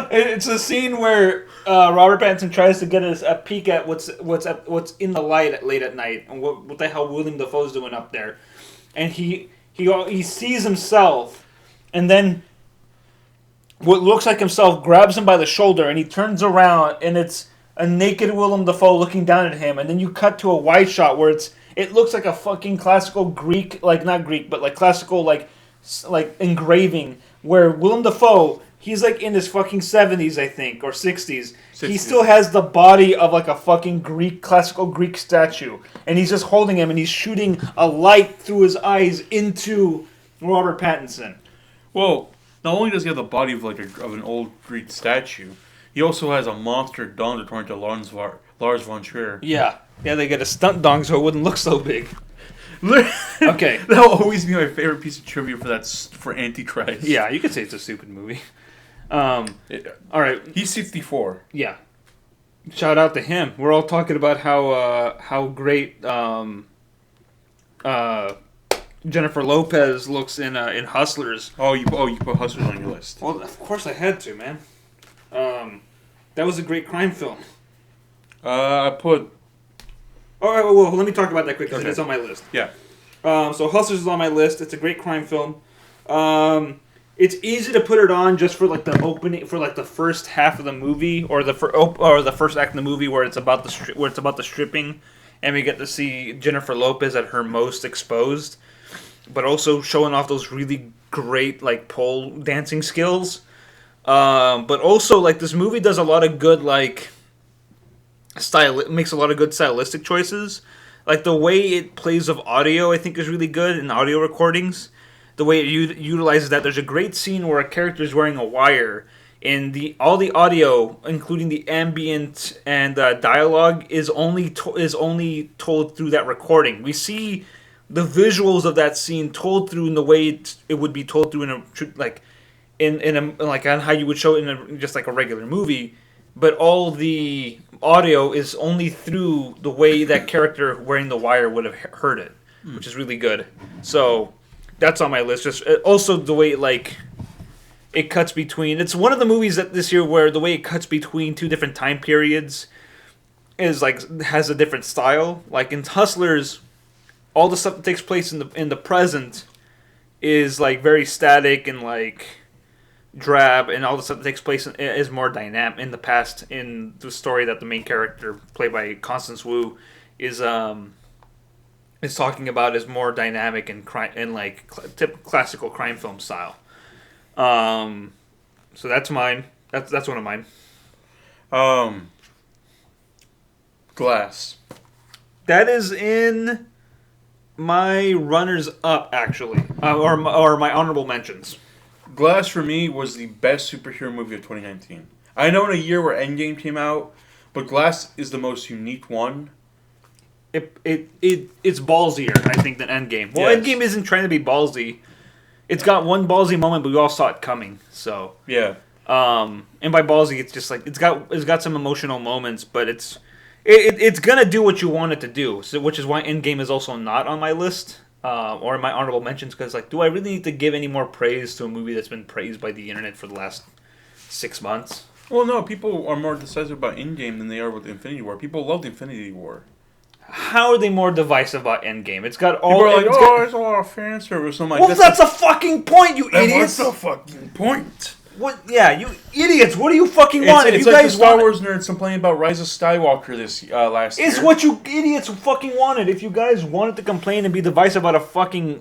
It's a scene where Robert Pattinson tries to get a peek at what's in the light late at night and what the hell Willem Dafoe's doing up there. And he sees himself, and then what looks like himself grabs him by the shoulder, and he turns around, and it's a naked Willem Dafoe looking down at him. And then you cut to a wide shot where it looks like a fucking classical Greek, like not Greek, but like classical like engraving where Willem Dafoe, he's like in his fucking 70s, I think, or 60s. He still has the body of like a fucking classical Greek statue. And he's just holding him and he's shooting a light through his eyes into Robert Pattinson. Well, not only does he have the body of an old Greek statue, he also has a monster dong according to Lars von Trier. Yeah, they get a stunt dong so it wouldn't look so big. Okay. That'll always be my favorite piece of trivia for Antichrist. Yeah, you could say it's a stupid movie. All right. He's 64. Yeah. Shout out to him. We're all talking about how great Jennifer Lopez looks in Hustlers. Oh, you put Hustlers on your list. Well, of course I had to, man. That was a great crime film. I put... All right, well, let me talk about that quick because it's on my list. Yeah. So Hustlers is on my list. It's a great crime film. It's easy to put it on just for like the opening, for like the first half of the movie, or the first act of the movie where it's about the stripping, and we get to see Jennifer Lopez at her most exposed, but also showing off those really great like pole dancing skills. But also like this movie does a lot of good like makes a lot of good stylistic choices. Like the way it plays of audio, I think is really good in audio recordings. The way it utilizes that, there's a great scene where a character is wearing a wire, and all the audio, including the ambient and dialogue, is only told through that recording. We see the visuals of that scene told through in the way it would be told through on how you would show it in just like a regular movie. but all the audio is only through the way that character wearing the wire would have heard it, which is really good. So that's on my list. Just also the way it cuts between. It's one of the movies that this year where the way it cuts between two different time periods is has a different style. Like in Hustlers, all the stuff that takes place in the present is very static and drab, and all the stuff that takes place is more dynamic in the past. In the story that the main character, played by Constance Wu, is talking about is more dynamic and classical crime film style. So that's mine. That's one of mine. Glass. That is in my runners up, actually, or my honorable mentions. Glass for me was the best superhero movie of 2019. I know in a year where Endgame came out, but Glass is the most unique one. It's ballsier, I think, than Endgame. Well, Yes. Endgame isn't trying to be ballsy. It's got one ballsy moment, but we all saw it coming. So Yeah. and by ballsy, it's just it's got some emotional moments, but it's gonna do what you want it to do. So which is why Endgame is also not on my list or in my honorable mentions, because do I really need to give any more praise to a movie that's been praised by the internet for the last 6 months? Well, no, people are more decisive about Endgame than they are with Infinity War. People loved Infinity War. How are they more divisive about Endgame? It's got all. People are like, it's oh, got- there's a lot of fan service. I'm like, well, that's a fucking point, you idiots. What's the fucking point? What? Yeah, you idiots. What do you fucking want? It's If you like the guys Star want Wars nerds complaining about Rise of Skywalker last year. it's what you idiots fucking wanted. If you guys wanted to complain and be divisive about a fucking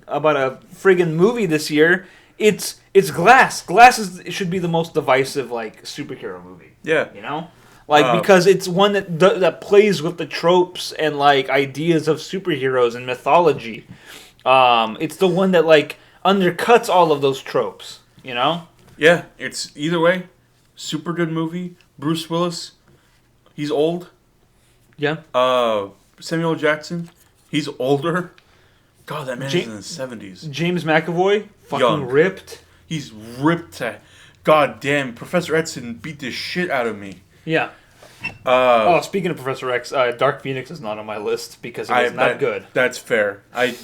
about a friggin' movie this year, it's Glass. Glass should be the most divisive superhero movie. Yeah. You know? Because it's one that plays with the tropes and ideas of superheroes and mythology. It's the one that undercuts all of those tropes. You know? Yeah, it's either way, super good movie. Bruce Willis, he's old. Yeah. Samuel Jackson, he's older. God, that man is in his 70s. James McAvoy, fucking Young. ripped. He's ripped to... God damn, Professor Edson beat the shit out of me. Yeah. Speaking of Professor X, Dark Phoenix is not on my list because it was not good. That's fair. I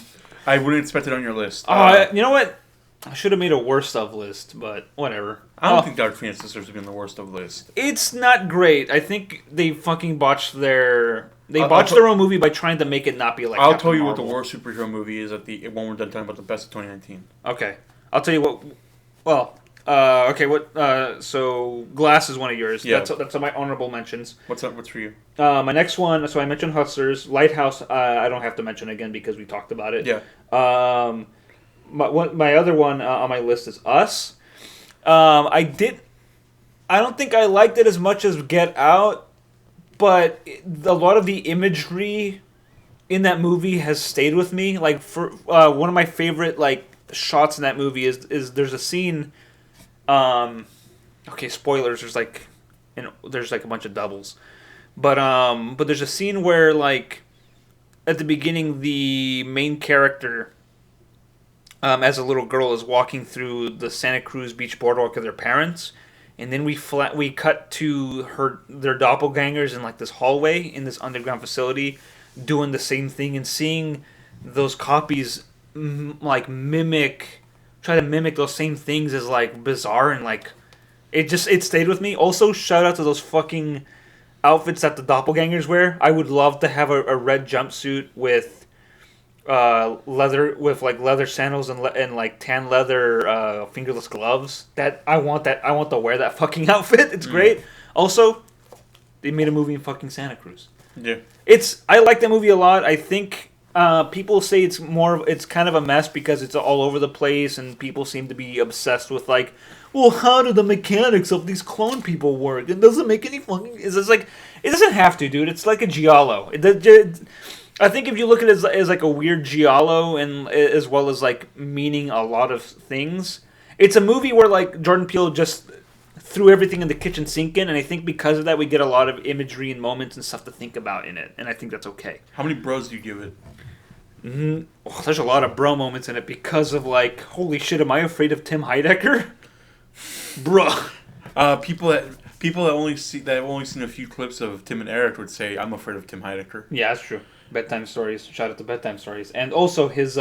wouldn't expect it on your list. You know what? I should have made a worst of list, but whatever. I don't think Dark Phoenix deserves to be on the worst of list. It's not great. I think they fucking botched their I'll their own movie by trying to make it not be like. I'll Captain tell you what Marvel. the worst superhero movie is when we're done talking about the best of 2019. Okay, I'll tell you what. Well, okay. What? So Glass is one of yours. Yeah. That's on my honorable mentions. What's for you? My next one. So I mentioned Hustlers, Lighthouse. I don't have to mention again because we talked about it. Yeah. My other one on my list is Us. I don't think I liked it as much as Get Out, but a lot of the imagery in that movie has stayed with me. For one of my favorite shots in that movie is there's a scene. Okay, spoilers. There's a bunch of doubles, but there's a scene where at the beginning the main character. As a little girl is walking through the Santa Cruz Beach boardwalk with her parents, and then we cut to their doppelgangers in this hallway in this underground facility, doing the same thing and seeing those copies try to mimic those same things is bizarre and it stayed with me. Also, shout out to those fucking outfits that the doppelgangers wear. I would love to have a red jumpsuit with. Leather sandals and tan leather fingerless gloves. I want to wear that fucking outfit. It's great. Also, they made a movie in fucking Santa Cruz. Yeah. I like that movie a lot. I think people say it's kind of a mess because it's all over the place and people seem to be obsessed with well, how do the mechanics of these clone people work? It doesn't make any fucking. It doesn't have to, dude. It's like a giallo. I think if you look at it as a weird giallo and as well as meaning a lot of things, it's a movie where Jordan Peele just threw everything in the kitchen sink in, and I think because of that we get a lot of imagery and moments and stuff to think about in it, and I think that's okay. How many bros do you give it? There's a lot of bro moments in it because of holy shit, am I afraid of Tim Heidecker? Bruh. People People that have only seen a few clips of Tim and Eric would say, "I'm afraid of Tim Heidecker." Yeah, that's true. Bedtime stories. Shout out to bedtime stories, and also his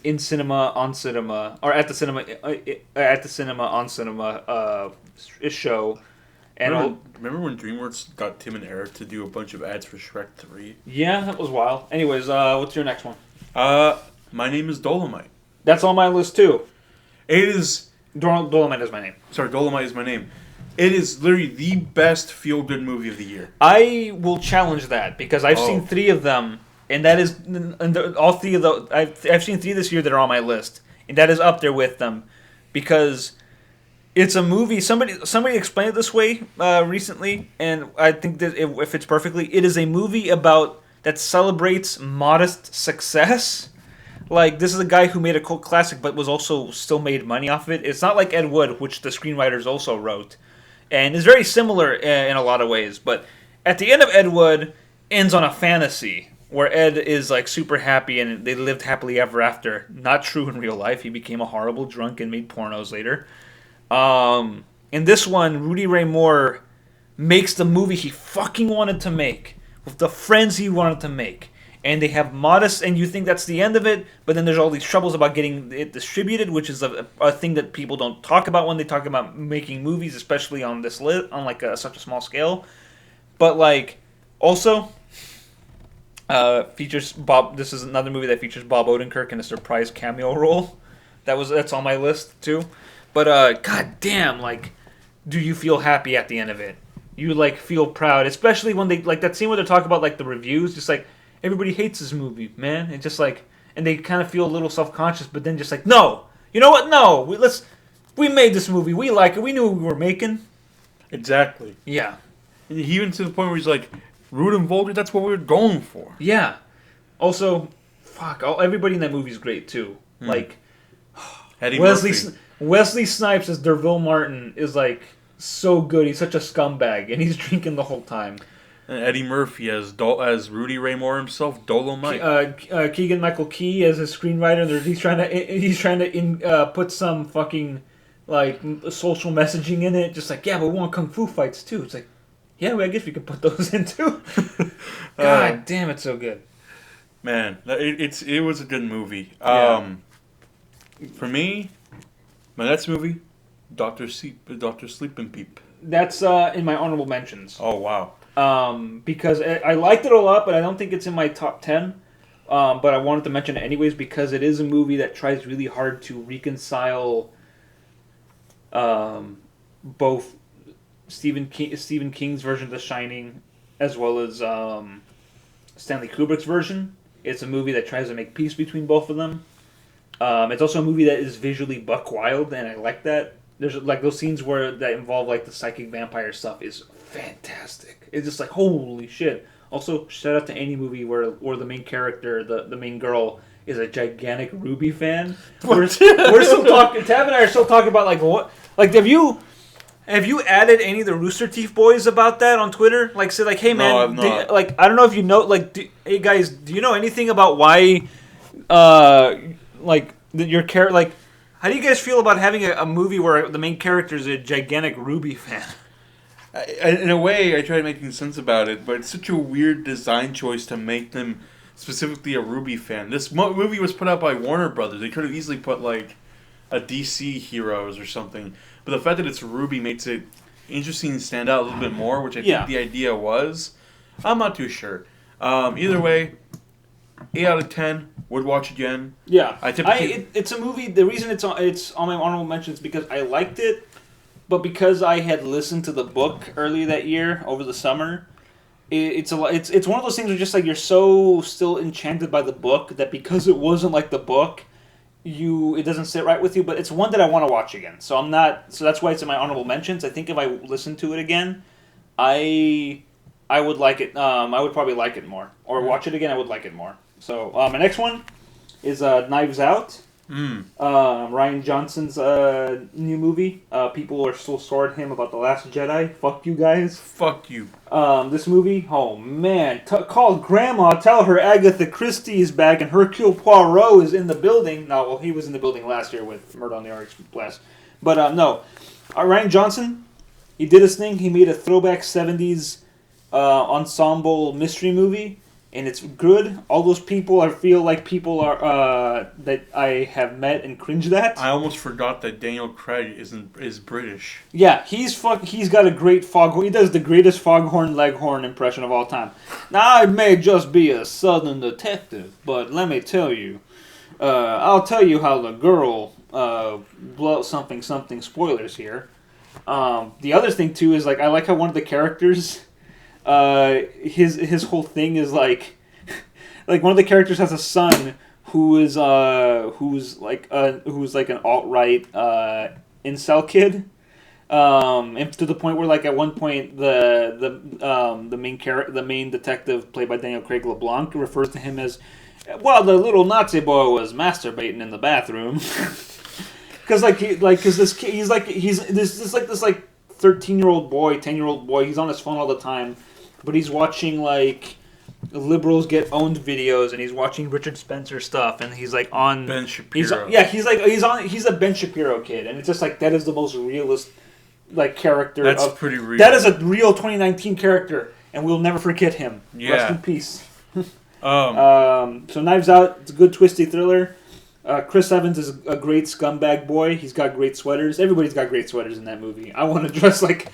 in cinema on cinema or at the cinema on cinema show. And remember when DreamWorks got Tim and Eric to do a bunch of ads for Shrek 3? Yeah, that was wild. Anyways, what's your next one? My name is Dolomite. That's on my list too. It is. Dolomite is my name. Sorry, Dolomite is my name. It is literally the best feel-good movie of the year. I will challenge that because I've seen 3 of them, and that is all 3 of the. I've seen 3 this year that are on my list, and that is up there with them, because it's a movie. Somebody explained it this way recently, and I think that it fits perfectly. It is a movie that celebrates modest success. Like, this is a guy who made a cult classic, but was also still made money off of it. It's not like Ed Wood, which the screenwriters also wrote. And it's very similar in a lot of ways. But at the end of Ed Wood ends on a fantasy where Ed is like super happy and they lived happily ever after. Not true in real life. He became a horrible drunk and made pornos later. In this one, Rudy Ray Moore makes the movie he fucking wanted to make with the friends he wanted to make. And they have modest, and you think that's the end of it, but then there's all these troubles about getting it distributed, which is a thing that people don't talk about when they talk about making movies, especially on this on like such a small scale. But like, also features Bob. This is another movie that features Bob Odenkirk in a surprise cameo role. That's on my list too. But goddamn, like, do you feel happy at the end of it? You like feel proud, especially when they like that scene where they talk about like the reviews, just like. Everybody hates this movie, man. It's just like, and they kind of feel a little self-conscious, but then just like, no, you know what? No, we made this movie. We like it. We knew what we were making. Exactly. Yeah. And he even to the point where he's like, rude and vulgar. That's what we were going for. Yeah. Also, everybody in that movie is great too. Like, Eddie Murphy. Wesley Snipes as Derville Martin is like so good. He's such a scumbag, and he's drinking the whole time. And Eddie Murphy as Rudy Ray Moore himself, Dolomite. Keegan Michael Key as his screenwriter. He's trying to put some fucking like social messaging in it. Just like, yeah, but we want kung fu fights too. It's like, yeah, I guess we could put those in too. God damn, it's so good. Man, it was a good movie. Yeah. For me, my next movie, Dr. Sleepin' Peep. That's in my honorable mentions. Oh wow. Because I liked it a lot, but I don't think it's in my top 10. But I wanted to mention it anyways because it is a movie that tries really hard to reconcile both Stephen King's version of The Shining as well as Stanley Kubrick's version. It's a movie that tries to make peace between both of them. It's also a movie that is visually buck wild, and I like that. There's like those scenes that involve like the psychic vampire stuff is fantastic. It's just like holy shit. Also, shout out to any movie where the main character, the main girl, is a gigantic Ruby fan. We're still talking. Tav and I are still talking about like what, like have you added any of the Rooster Teeth boys about that on Twitter? Like say like, hey man, no, I've not. Like I don't know if you know, like hey guys, do you know anything about why, like your character, like how do you guys feel about having a movie where the main character is a gigantic Ruby fan? In a way, I tried making sense about it, but it's such a weird design choice to make them specifically a Ruby fan. This movie was put out by Warner Brothers. They could have easily put like a DC Heroes or something, but the fact that it's Ruby makes it interesting and stand out a little bit more, which I think the idea was. I'm not too sure. Either way, 8 out of 10. Would watch again. Yeah, it's a movie. The reason it's on my honorable mentions is because I liked it. But because I had listened to the book earlier that year over the summer, it's one of those things where just like you're so still enchanted by the book that because it wasn't like the book, it doesn't sit right with you. But it's one that I want to watch again. So that's why it's in my honorable mentions. I think if I listen to it again, I would like it. I would probably like it more, or watch it again. I would like it more. So my next one is Knives Out. Rian Johnson's new movie. People are still sore at him about The Last Jedi. Fuck you guys. Fuck you. This movie, oh man. Call Grandma, tell her Agatha Christie is back and Hercule Poirot is in the building. No, well, he was in the building last year with Murder on the Orient Express. But no. Rian Johnson, He did his thing. He made a throwback 70s ensemble mystery movie, and it's good. All those people, I feel like people are that I have met and cringed at. I almost forgot that Daniel Craig is British. Yeah, he's got a great foghorn. He does the greatest foghorn leghorn impression of all time. Now, I may just be a southern detective, but let me tell you, I'll tell you how the girl something spoilers here. The other thing too is like I like how one of the characters, his whole thing is like one of the characters has a son who's like an alt-right incel kid, and to the point where like at one point the main detective played by Daniel Craig LeBlanc refers to him as, well, the little Nazi boy was masturbating in the bathroom. Because this 13-year-old boy, 10-year-old boy, he's on his phone all the time, but he's watching like liberals get owned videos, and he's watching Richard Spencer stuff, and he's like on Ben Shapiro. He's a Ben Shapiro kid, and it's just like that is the most realist like character. That's pretty real. That is a real 2019 character, and we'll never forget him. Yeah. Rest in peace. So Knives Out, it's a good twisty thriller. Chris Evans is a great scumbag boy. He's got great sweaters. Everybody's got great sweaters in that movie. I want to dress like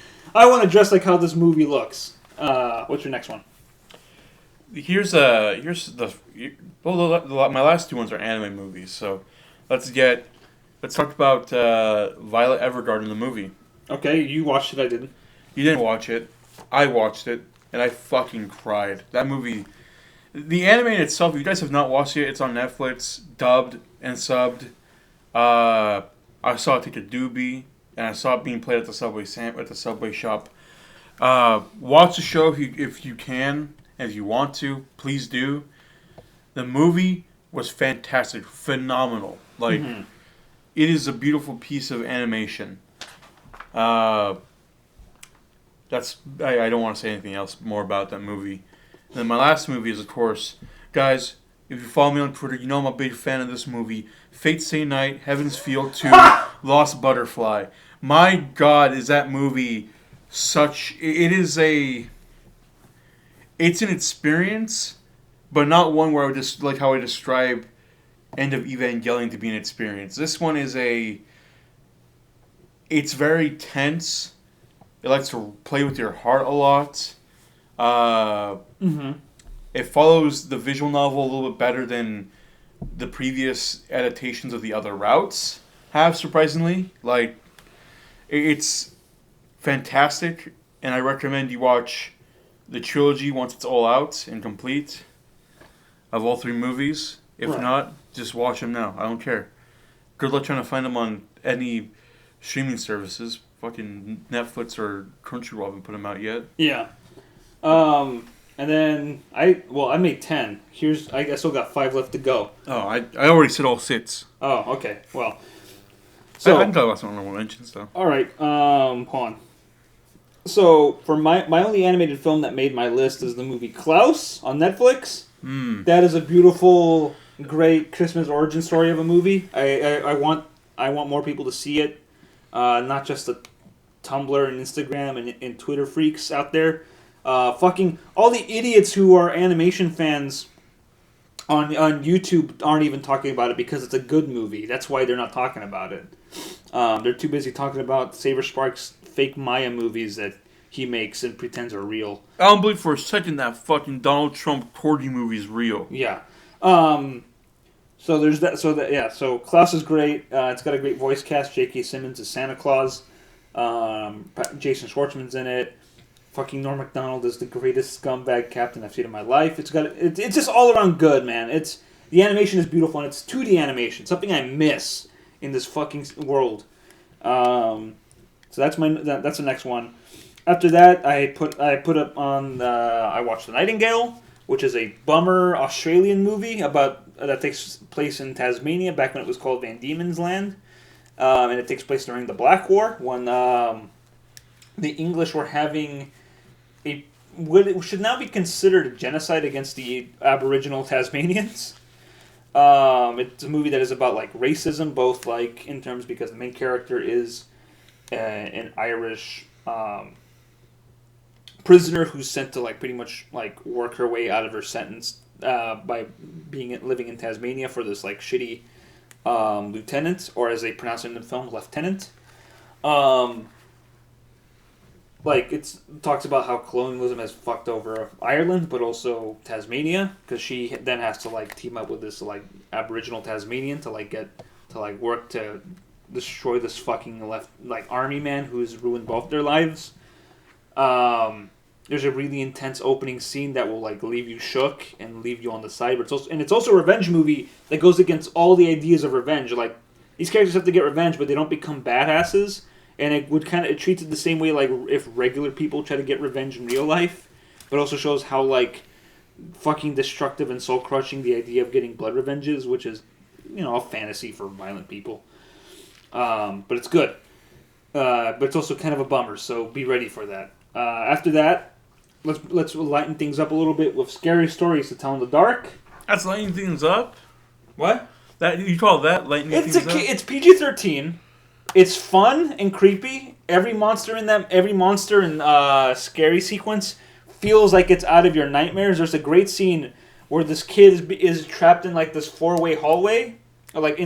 how this movie looks. What's your next one? My last two ones are anime movies. So let's talk about Violet Evergarden, the movie. Okay, you watched it. I didn't. You didn't watch it. I watched it, and I fucking cried. That movie. The anime itself, if you guys have not watched it, it's on Netflix, dubbed and subbed. I saw it take a doobie, and I saw it being played at the Subway shop. Watch the show if you can, and if you want to, please do. The movie was fantastic, phenomenal. Like, It is a beautiful piece of animation. I don't want to say anything else more about that movie. And then my last movie is, of course, guys, if you follow me on Twitter, you know I'm a big fan of this movie. Fate Stay Night, Heaven's Feel 2, Lost Butterfly. My God, is that movie it's an experience, but not one where I would just, like how I describe End of Evangelion to be an experience. This one is it's very tense. It likes to play with your heart a lot. It follows the visual novel a little bit better than the previous adaptations of the other routes have, surprisingly. Like, it's fantastic, and I recommend you watch the trilogy once it's all out and complete of all three movies. If not, just watch them now. I don't care. Good luck trying to find them on any streaming services. Fucking Netflix or Crunchyroll haven't put them out yet. Yeah. And then I made 10. I still got 5 left to go. Oh, I already said all 6. Oh, okay. Well, so I can talk about some honorable mentions though. All right. Hold on. So for my only animated film that made my list is the movie Klaus on Netflix. That is a beautiful, great Christmas origin story of a movie. I want more people to see it, not just the Tumblr and Instagram and Twitter freaks out there. Fucking all the idiots who are animation fans on YouTube aren't even talking about it because it's a good movie. That's why they're not talking about it. They're too busy talking about Saber Sparks' fake Maya movies that he makes and pretends are real. I don't believe for a second that fucking Donald Trump Corgi movie is real. Yeah. So there's that. So Klaus is great. It's got a great voice cast. J.K. Simmons is Santa Claus. Jason Schwartzman's in it. Fucking Norm Macdonald is the greatest scumbag captain I've seen in my life. It's just all around good, man. The animation is beautiful, and it's 2D animation, something I miss in this fucking world. So that's the next one. After that, I put up on I watched The Nightingale, which is a bummer Australian movie that takes place in Tasmania back when it was called Van Diemen's Land, and it takes place during the Black War when the English were having what should now be considered a genocide against the Aboriginal Tasmanians. It's a movie that is about like racism, both like in terms because the main character is an Irish prisoner who's sent to like pretty much like work her way out of her sentence by living in Tasmania for this like shitty lieutenant, or as they pronounce it in the film, lieutenant. Like it talks about how colonialism has fucked over Ireland, but also Tasmania, because she then has to like team up with this like Aboriginal Tasmanian to like work to destroy this fucking army man who's ruined both their lives. There's a really intense opening scene that will like leave you shook and leave you on the side, but it's also a revenge movie that goes against all the ideas of revenge. Like these characters have to get revenge, but they don't become badasses. And it treats it the same way like if regular people try to get revenge in real life, but also shows how like fucking destructive and soul crushing the idea of getting blood revenge is, which is, a fantasy for violent people. But it's good. But it's also kind of a bummer, so be ready for that. After that, let's lighten things up a little bit with scary stories to tell in the dark. That's lighting things up? What? That you call that lighting things up? It's PG-13. It's fun and creepy. Every monster in scary sequence feels like it's out of your nightmares. There's a great scene where this kid is trapped in like this four-way hallway, or like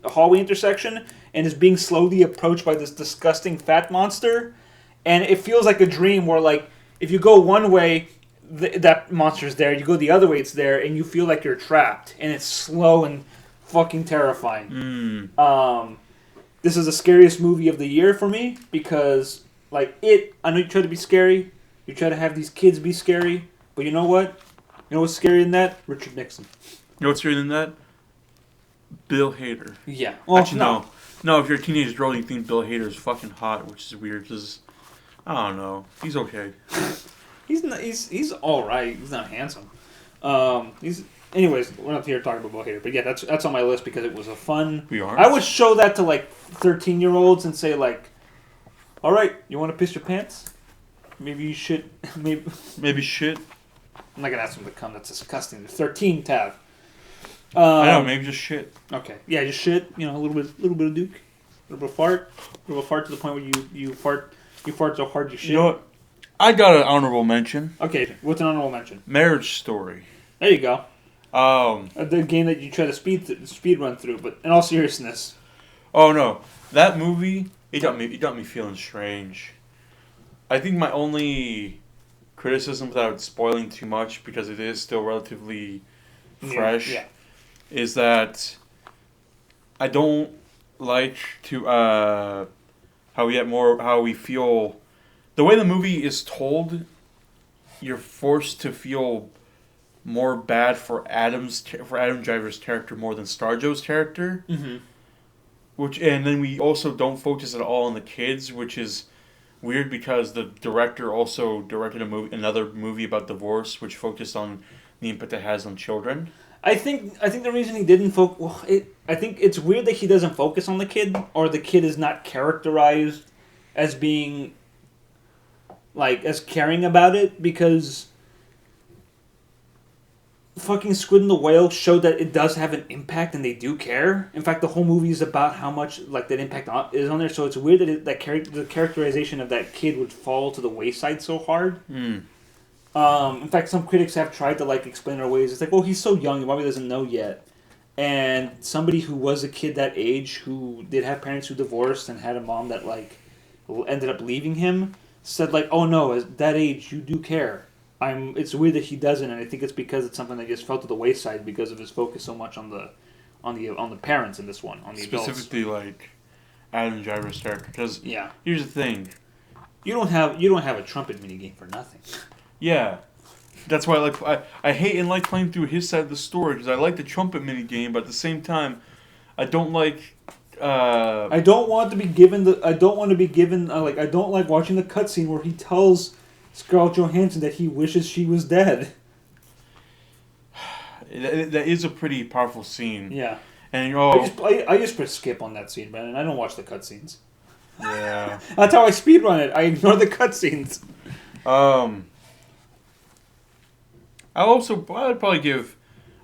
hallway intersection, and is being slowly approached by this disgusting fat monster. And it feels like a dream where like if you go one way, that monster's there. You go the other way, it's there, and you feel like you're trapped. And it's slow and fucking terrifying. This is the scariest movie of the year for me because, I know you try to be scary. You try to have these kids be scary. But you know what? You know what's scarier than that? Richard Nixon. You know what's scarier than that? Bill Hader. Yeah. Well, actually, no. No, if you're a teenage girl, you think Bill Hader is fucking hot, which is weird because, I don't know. He's okay. He's all right. He's not handsome. Anyways, we're not here talking about Bill Hader, but yeah, that's on my list because it was a fun. We are. I would show that to 13-year-olds and say all right, you want to piss your pants? Maybe you should. Maybe shit. I'm not gonna ask them to come. That's disgusting. They're 13, Tav. I know. Maybe just shit. Okay. Yeah, just shit. A little bit of duke, a little bit of fart, to the point where you fart so hard you shit. You know what? I got an honorable mention. Okay, what's an honorable mention? Marriage Story. There you go. The game that you try to speed run through, but in all seriousness. Oh no, that movie it got me feeling strange. I think my only criticism, without spoiling too much, because it is still relatively fresh, is that I don't like to how we feel. The way the movie is told, you're forced to feel more bad for Adam Driver's character more than ScarJo's character. Mm-hmm. And then we also don't focus at all on the kids, which is weird because the director also directed another movie about divorce, which focused on the impact it has on children. I think the reason he didn't focus. Well, I think it's weird that he doesn't focus on the kid, or the kid is not characterized as being as caring about it, because fucking Squid and the Whale showed that it does have an impact and they do care. In fact, the whole movie is about how much that impact is on there. So it's weird that the characterization of that kid would fall to the wayside so hard. In fact, some critics have tried to explain their ways. It's like, well, he's so young, he probably doesn't know yet. And somebody who was a kid that age, who did have parents who divorced and had a mom that ended up leaving him, said oh no, at that age you do care. It's weird that he doesn't, and I think it's because it's something that just fell to the wayside because of his focus so much on the parents in this one, on the specifically adults. Adam Driver's character. Because here's the thing, you don't have a trumpet minigame for nothing. Yeah, that's why I hate and like playing through his side of the story, because I like the trumpet minigame, but at the same time, I don't like. I don't want to be given I don't like watching the cutscene where he tells Scarlett Johansson that he wishes she was dead. That is a pretty powerful scene. Yeah. And I just press skip on that scene, Brandon. I don't watch the cutscenes. Yeah. That's how I speedrun it. I ignore the cutscenes. I'd probably give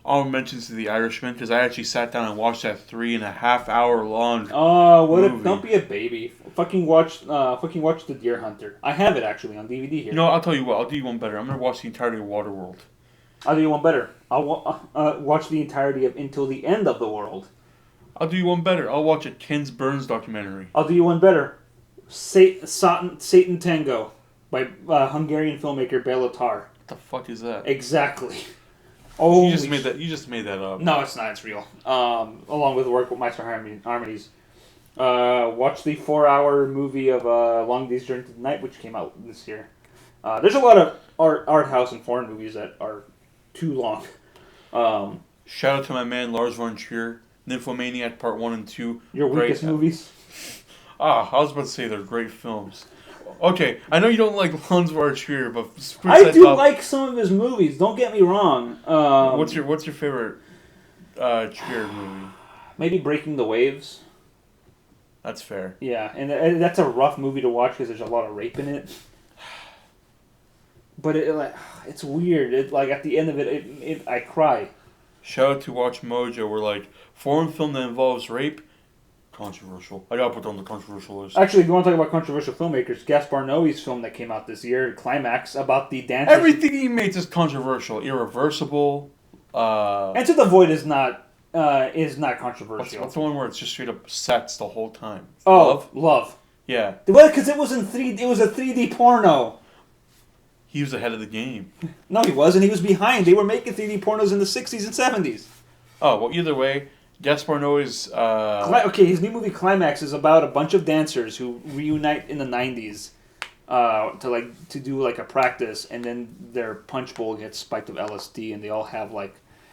I'll mention to The Irishman because I actually sat down and watched that 3.5 hour long. Oh, what? Movie. Don't be a baby. Fucking watch The Deer Hunter. I have it actually on DVD here. You know, I'll tell you what. I'll do you one better. I'm gonna watch the entirety of Waterworld. I'll do you one better. I'll watch the entirety of Until the End of the World. I'll do you one better. I'll watch a Ken Burns documentary. I'll do you one better. Satan Tango by Hungarian filmmaker Bela Tar. What the fuck is that? Exactly. Oh, You just made that up. No, it's not. It's real. Along with work with Meister Harmonies. Watch the 4-hour movie of Long Day's Journey to the Night, which came out this year. There's a lot of art house and foreign movies that are too long. Shout out to my man Lars von Trier. Nymphomaniac Part 1 and 2. Your weakest movies? I was about to say they're great films. Okay, I know you don't like Lars von Trier, but I do like some of his movies. Don't get me wrong. What's your favorite Trier movie? Maybe Breaking the Waves. That's fair. Yeah, and that's a rough movie to watch because there's a lot of rape in it. But it's weird. At the end of it, I cry. Shout out to Watch Mojo. We're like, foreign film that involves rape, controversial. I gotta put that on the controversial list. Actually, if you want to talk about controversial filmmakers, Gaspar Noé's film that came out this year, Climax, about the dancers. Everything he makes is controversial. Irreversible. Enter the Void is not controversial. What's the one where it's just straight up sex the whole time? Oh, Love. Yeah. Well, because it was in 3D. It was a 3D porno. He was ahead of the game. No, he wasn't. He was behind. They were making 3D pornos in the 60s and 70s. Oh, well, either way, Gaspar Noé's... Okay, his new movie Climax is about a bunch of dancers who reunite in the 90s to do like a practice, and then their punch bowl gets spiked with LSD, and they all have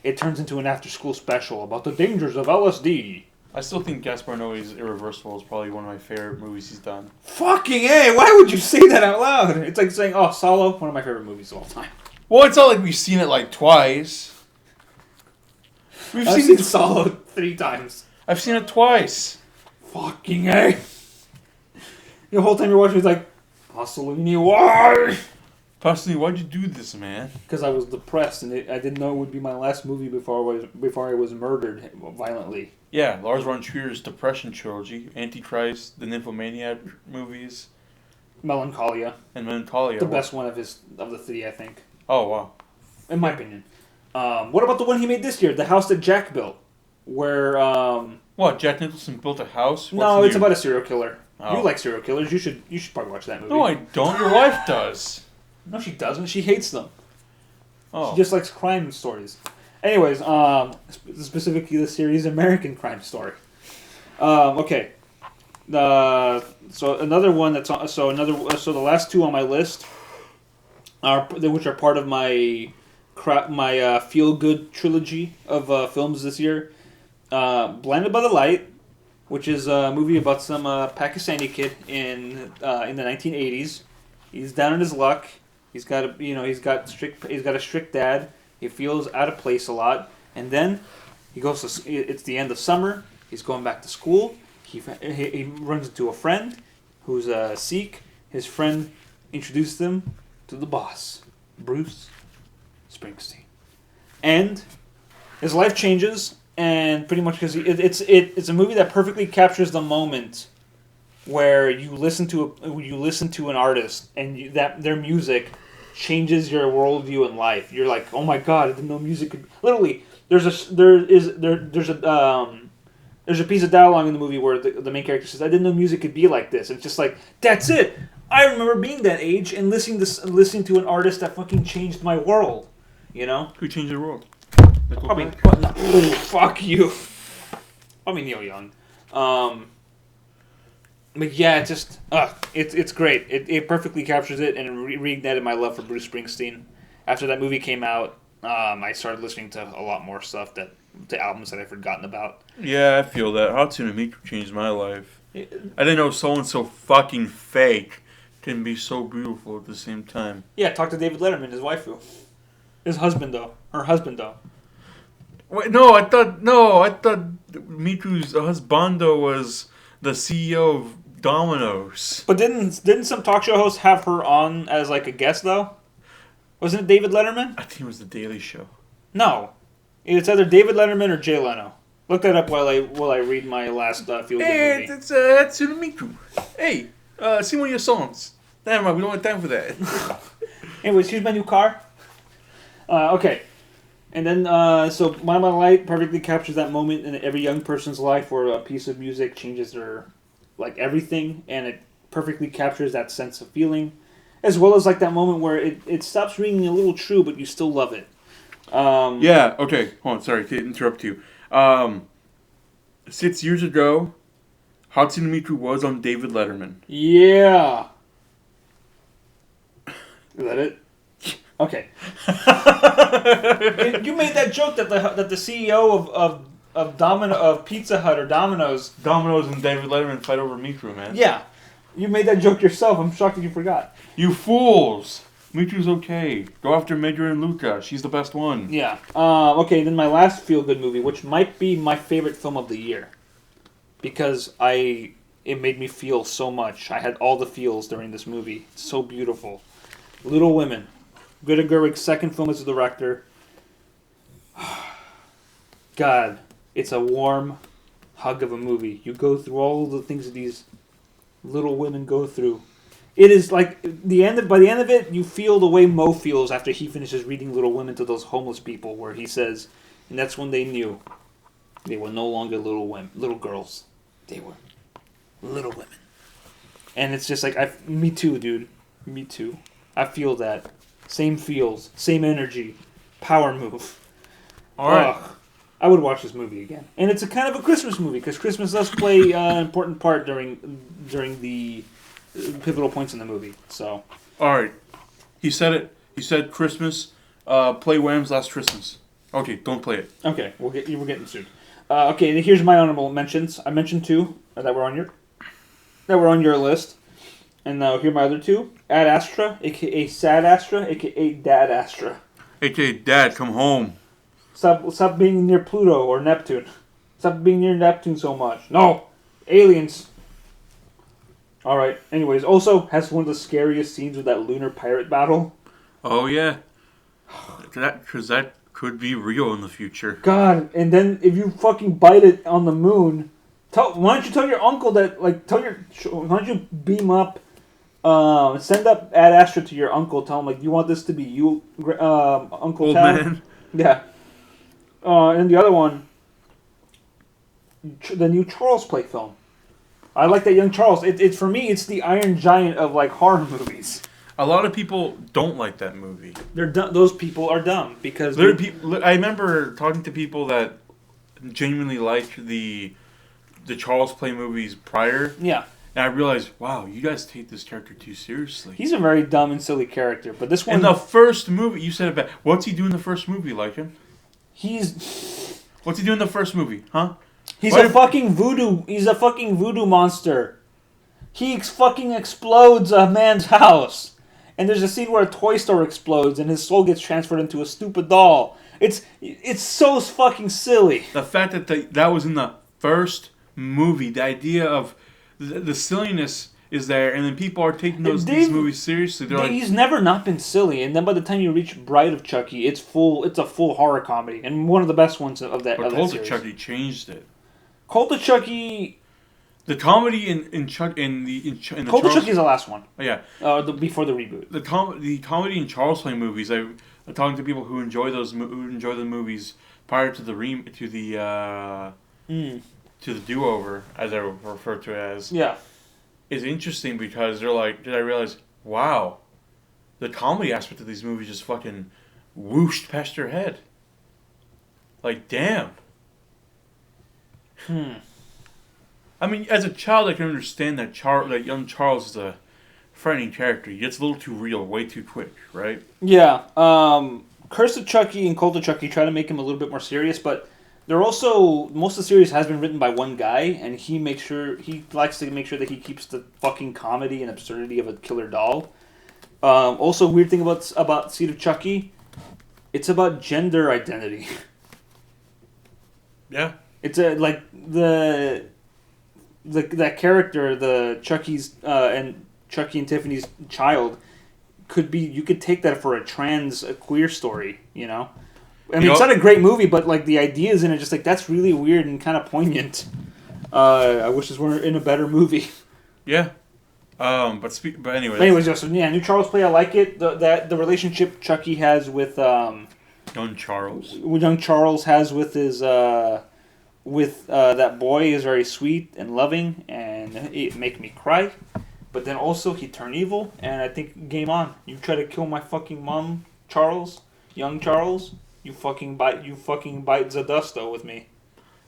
it turns into an after-school special about the dangers of LSD. I still think Gaspar Noé's Irreversible is probably one of my favorite movies he's done. Fucking A! Why would you say that out loud? It's like saying, oh, Solo, one of my favorite movies of all time. Well, it's not like we've seen it twice. I've seen Solo 3 times. I've seen it twice. Fucking A! The whole time you're watching, it's like, Pasolini, why? Personally, why'd you do this, man? Because I was depressed, and I didn't know it would be my last movie before I was murdered violently. Yeah, Lars von Trier's Depression trilogy, Antichrist, the Nymphomaniac movies, Melancholia. and Melancholia. The best one of the 3, I think. Oh, wow. In my opinion. What about the one he made this year, The House That Jack Built? Where, What, Jack Nicholson built a house? No, it's about a serial killer. Oh. You like serial killers. You should probably watch that movie. No, I don't. Your wife does. No, she doesn't. She hates them. Oh. She just likes crime stories. Anyways, specifically the series American Crime Story. Okay. So another one that's on, so the last 2 on my list which are part of my feel good trilogy of films this year. Blinded by the Light, which is a movie about some Pakistani kid in the 1980s. He's down on his luck. He's got a strict dad. He feels out of place a lot, and then he goes to. It's the end of summer. He's going back to school. He runs into a friend who's a Sikh. His friend introduced him to the boss, Bruce Springsteen, and his life changes. And pretty much because it's a movie that perfectly captures the moment where you listen to an artist and their music changes your worldview in life. You're like, oh my god, I didn't know music could. Literally, there's a piece of dialogue in the movie where the main character says, "I didn't know music could be like this." It's just like, that's it. I remember being that age and listening to an artist that fucking changed my world. You know? Who changed the world? Probably. Fuck you. Probably Neil Young. But yeah, it's great. It perfectly captures it, and it reignited my love for Bruce Springsteen. After that movie came out, I started listening to a lot more stuff to albums that I'd forgotten about. Yeah, I feel that. Hatsune Miku changed my life. I didn't know someone so fucking fake can be so beautiful at the same time. Yeah, talk to David Letterman, his waifu. Her husband though. Wait, I thought Miku's husbando was the CEO of Domino's. But didn't some talk show hosts have her on as like a guest though? Wasn't it David Letterman? I think it was the Daily Show. No. It's either David Letterman or Jay Leno. Look that up while I read my last feel good Hey, movie. it's Tsunamiku. Hey, sing one of your songs. Damn right, we don't have time for that. Anyways, here's my new car. Okay. And then, so Mile by Light perfectly captures that moment in every young person's life where a piece of music changes their, like, everything, and it perfectly captures that sense of feeling, as well as, like, that moment where it stops ringing a little true, but you still love it. Yeah, okay, hold on, sorry to interrupt you. 6 years ago, Hatsune Miku was on David Letterman. Yeah. Is that it? Okay. You made that joke that the CEO of Pizza Hut or Domino's. Domino's and David Letterman fight over Miku, man. Yeah. You made that joke yourself. I'm shocked that you forgot. You fools! Miku's okay. Go after Major and Luca. She's the best one. Yeah. Okay, then my last feel-good movie, which might be my favorite film of the year. Because it made me feel so much. I had all the feels during this movie. It's so beautiful. Little Women. Greta Gerwig's second film as a director. God, it's a warm hug of a movie. You go through all the things that these little women go through. It is like by the end of it, you feel the way Mo feels after he finishes reading Little Women to those homeless people, where he says, and that's when they knew they were no longer little girls. They were little women. And it's just like, me too, dude. Me too. I feel that. Same feels, same energy, power move. All right. Ugh. I would watch this movie again. And it's a kind of a Christmas movie, because Christmas does play an important part during the pivotal points in the movie. So, All right. He said it. He said Christmas. Play Wham's Last Christmas. Okay, don't play it. okay, we're getting sued. Okay, and here's my honorable mentions. I mentioned two that were on your list. And now here are my other two. Ad Astra, a.k.a. Sad Astra, a.k.a. Dad Astra. AKA Dad, come home. Stop being near Pluto or Neptune. Stop being near Neptune so much. No! Aliens! Alright, anyways, also has one of the scariest scenes with that lunar pirate battle. Oh, yeah. Because that could be real in the future. God, and then if you fucking bite it on the moon, why don't you tell your uncle that, like, why don't you beam up, send up Ad Astra to your uncle, tell him, like, you want this to be you, Uncle Old Tad? man. Yeah. And the other one, the new Charles Play film. I like that young Charles. It's for me, it's the Iron Giant of, like, horror movies. A lot of people don't like that movie. They're dumb. Those people are dumb because I remember talking to people that genuinely liked the Charles Play movies prior. Yeah. And I realized, wow, you guys take this character too seriously. He's a very dumb and silly character, but this one... In the first movie, you said about... What's he do in the first movie, Lycan? What's he do in the first movie, huh? He's a fucking voodoo monster. He fucking explodes a man's house. And there's a scene where a toy store explodes and his soul gets transferred into a stupid doll. It's so fucking silly. The fact that that was in the first movie, the idea of the silliness is there, and then people are taking these movies seriously. He's never not been silly, and then by the time you reach Bride of Chucky, it's a full horror comedy, and one of the best ones of that. But of Cult that of series. Chucky changed it. Cult of Chucky. The comedy in the Cult of Chucky is the last one. Oh, yeah. Before the reboot. The comedy in Charles Play movies. I'm talking to people who enjoy the movies prior to the do-over, as I refer to it as. Yeah. Is interesting because they're like, did I realize, wow, the comedy aspect of these movies just fucking whooshed past your head. Like, damn. I mean, as a child, I can understand that young Charles is a frightening character. He gets a little too real, way too quick, right? Yeah. Curse of Chucky and Cult of Chucky try to make him a little bit more serious, but they're also, most of the series has been written by one guy, and he likes to make sure that he keeps the fucking comedy and absurdity of a killer doll. Also, weird thing about Seed of Chucky, it's about gender identity. Yeah. It's like that character, the Chucky's and Chucky and Tiffany's child, you could take that for a queer story, you know. I mean, it's not a great movie, but like the ideas in it, just like that's really weird and kind of poignant. I wish this were in a better movie. Yeah. But anyways. Anyways, yes, yeah, New Charles Play. I like it. The relationship Chucky has with Young Charles. What young Charles has with his that boy is very sweet and loving, and it make me cry. But then also he turned evil, and I think game on. You try to kill my fucking mom, Charles, young Charles. You fucking bite the dust though with me.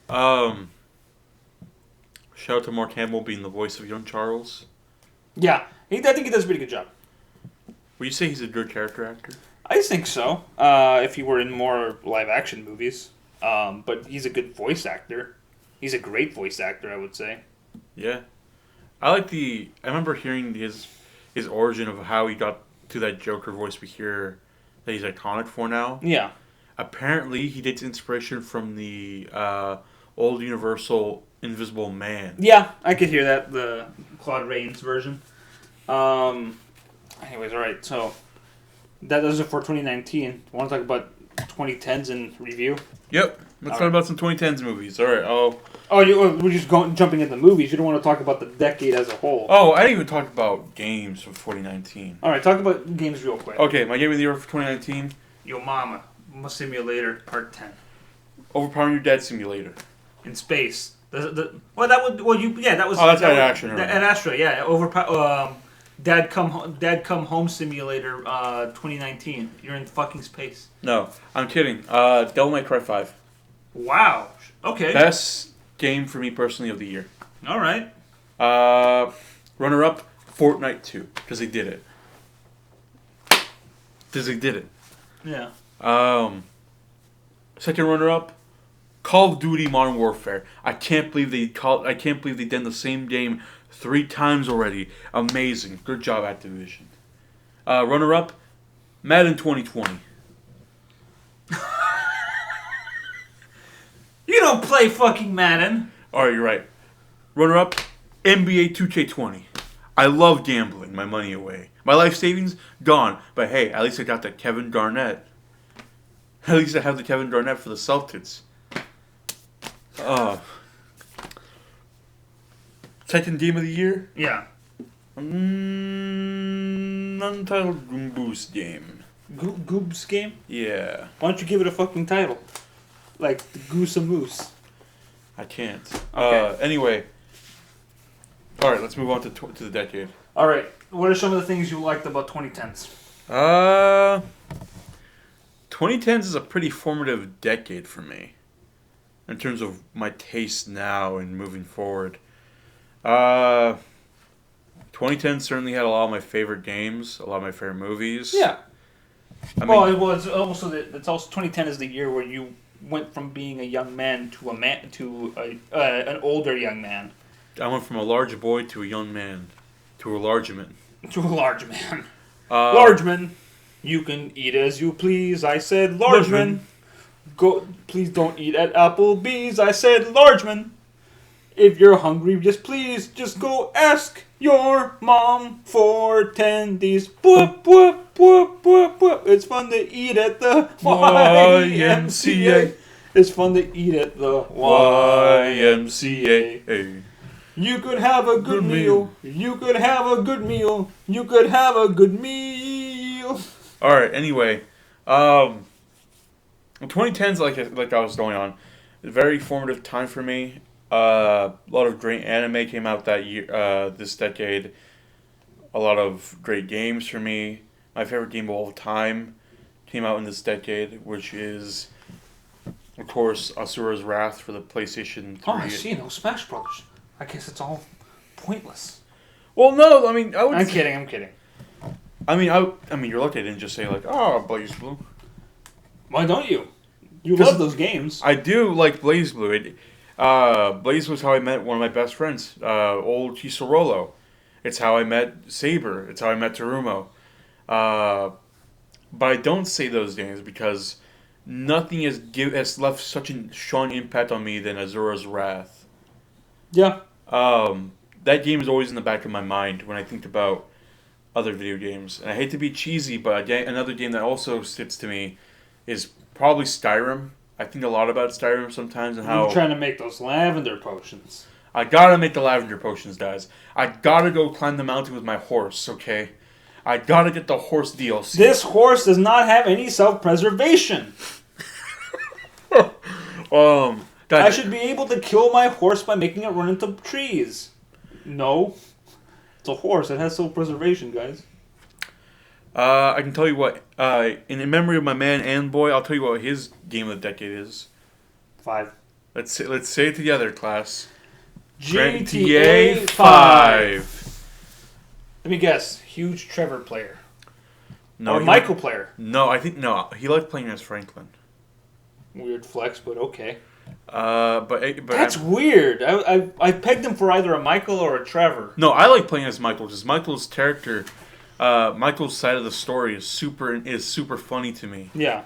Shout out to Mark Hamill being the voice of young Charles. Yeah, I think he does a pretty good job. Would you say he's a good character actor? I think so. If he were in more live action movies, but he's a good voice actor. He's a great voice actor, I would say. Yeah. I remember hearing his origin of how he got to that Joker voice we hear that he's iconic for now. Yeah. Apparently, he takes inspiration from the old Universal Invisible Man. Yeah, I could hear that, the Claude Rains version. Anyways, alright, so that does it for 2019. Want to talk about 2010s in review? Yep. Let's talk about some 2010s movies. Alright, we're just jumping into movies. You don't want to talk about the decade as a whole. I didn't even talk about games for 2019. Alright, talk about games real quick. Okay, my game of the year for 2019. Yo Mama, Simulator Part 10. Overpowering Your Dad Simulator. In space. That was. Oh, that's Ad Astra. Ad Astra, yeah. Dad Come Home Simulator 2019. You're in fucking space. No, I'm kidding. Devil May Cry 5. Wow. Okay. Best game for me personally of the year. All right. Runner up, Fortnite 2, because they did it. Yeah. Second runner up, Call of Duty Modern Warfare. I can't believe they done the same game 3 times already. Amazing. Good job, Activision. Runner up, Madden 2020. You don't play fucking Madden. Alright, you're right. Runner up, NBA 2K20. I love gambling my money away. My life savings, gone. But hey, at least I got that Kevin Garnett. At least I have the Kevin Garnett for the Celtics. Second game of the year? Yeah. Untitled Boost game. Goobs game? Yeah. Why don't you give it a fucking title? Like the Goose and Moose. I can't. Okay. Anyway. Alright, let's move on to the decade. Alright, what are some of the things you liked about 2010s? 2010s is a pretty formative decade for me. In terms of my taste now and moving forward. 2010 certainly had a lot of my favorite games, a lot of my favorite movies. Yeah. I mean, It's also 2010 is the year where you went from being a young man to an older young man. I went from a large boy to a young man to a large man. To a large man. Large man. You can eat as you please. I said large man. Go. Please don't eat at Applebee's. I said large man. If you're hungry, just go ask your mom for tendies. Whoop, whoop, whoop, whoop, whoop. It's fun to eat at the YMCA. It's fun to eat at the YMCA. You could have a good meal. You could have a good meal. You could have a good meal. Alright, anyway. 2010's like I was going on. A very formative time for me. A lot of great anime came out that year, this decade. A lot of great games for me. My favorite game of all time came out in this decade, which is, of course, Asura's Wrath for the PlayStation 3. Oh, I see. No Smash Brothers. I guess it's all pointless. Well, no, I mean, I'm kidding. I mean, you're lucky I didn't just say like, oh, Blaze Blue. Why don't you? You love those games. I do like Blaze Blue. Blaze was how I met one of my best friends, old Chisorolo. It's how I met Saber. It's how I met Terumo. But I don't say those names because nothing has left such a strong impact on me than Azura's Wrath. Yeah. That game is always in the back of my mind when I think about other video games. And I hate to be cheesy, but another game that also sits to me is probably Skyrim. I think a lot about Skyrim sometimes and how You're trying to make those lavender potions. I gotta make the lavender potions, guys. I gotta go climb the mountain with my horse, okay? I gotta get the horse DLC. This horse does not have any self-preservation. Guys, I should be able to kill my horse by making it run into trees. No. It's a horse. It has self-preservation, guys. I can tell you what, in memory of my man and boy, I'll tell you what his game of the decade is. 5. Let's say it together, class. GTA 5. Let me guess. Huge Trevor player. No, or he Michael player. No, I think no. He liked playing as Franklin. Weird flex, but okay. But That's weird. I pegged him for either a Michael or a Trevor. No, I like playing as Michael because Michael's character, Michael's side of the story is super funny to me. Yeah.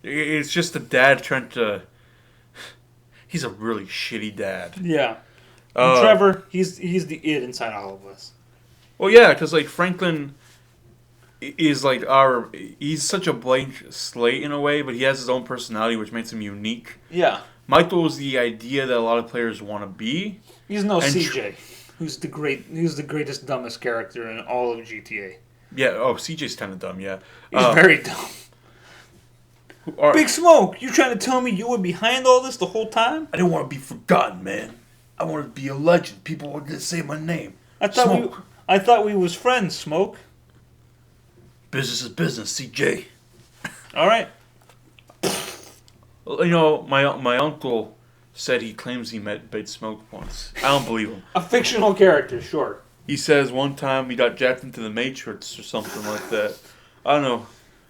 It's just a dad trying to. He's a really shitty dad. Yeah. And Trevor, he's the id inside all of us. Well, yeah, because like Franklin is like he's such a blank slate in a way, but he has his own personality, which makes him unique. Yeah. Michael is the idea that a lot of players want to be. He's no CJ, who's the greatest dumbest character in all of GTA. Yeah. Oh, CJ's kind of dumb. Yeah. He's very dumb. Big Smoke, you trying to tell me you were behind all this the whole time? I didn't want to be forgotten, man. I wanted to be a legend. People wanted to say my name. I thought we was friends, Smoke. Business is business, CJ. All right. You know, my uncle said he claims he met Big Smoke once. I don't believe him. A fictional character, sure. He says one time he got jacked into the Matrix or something like that. I don't know.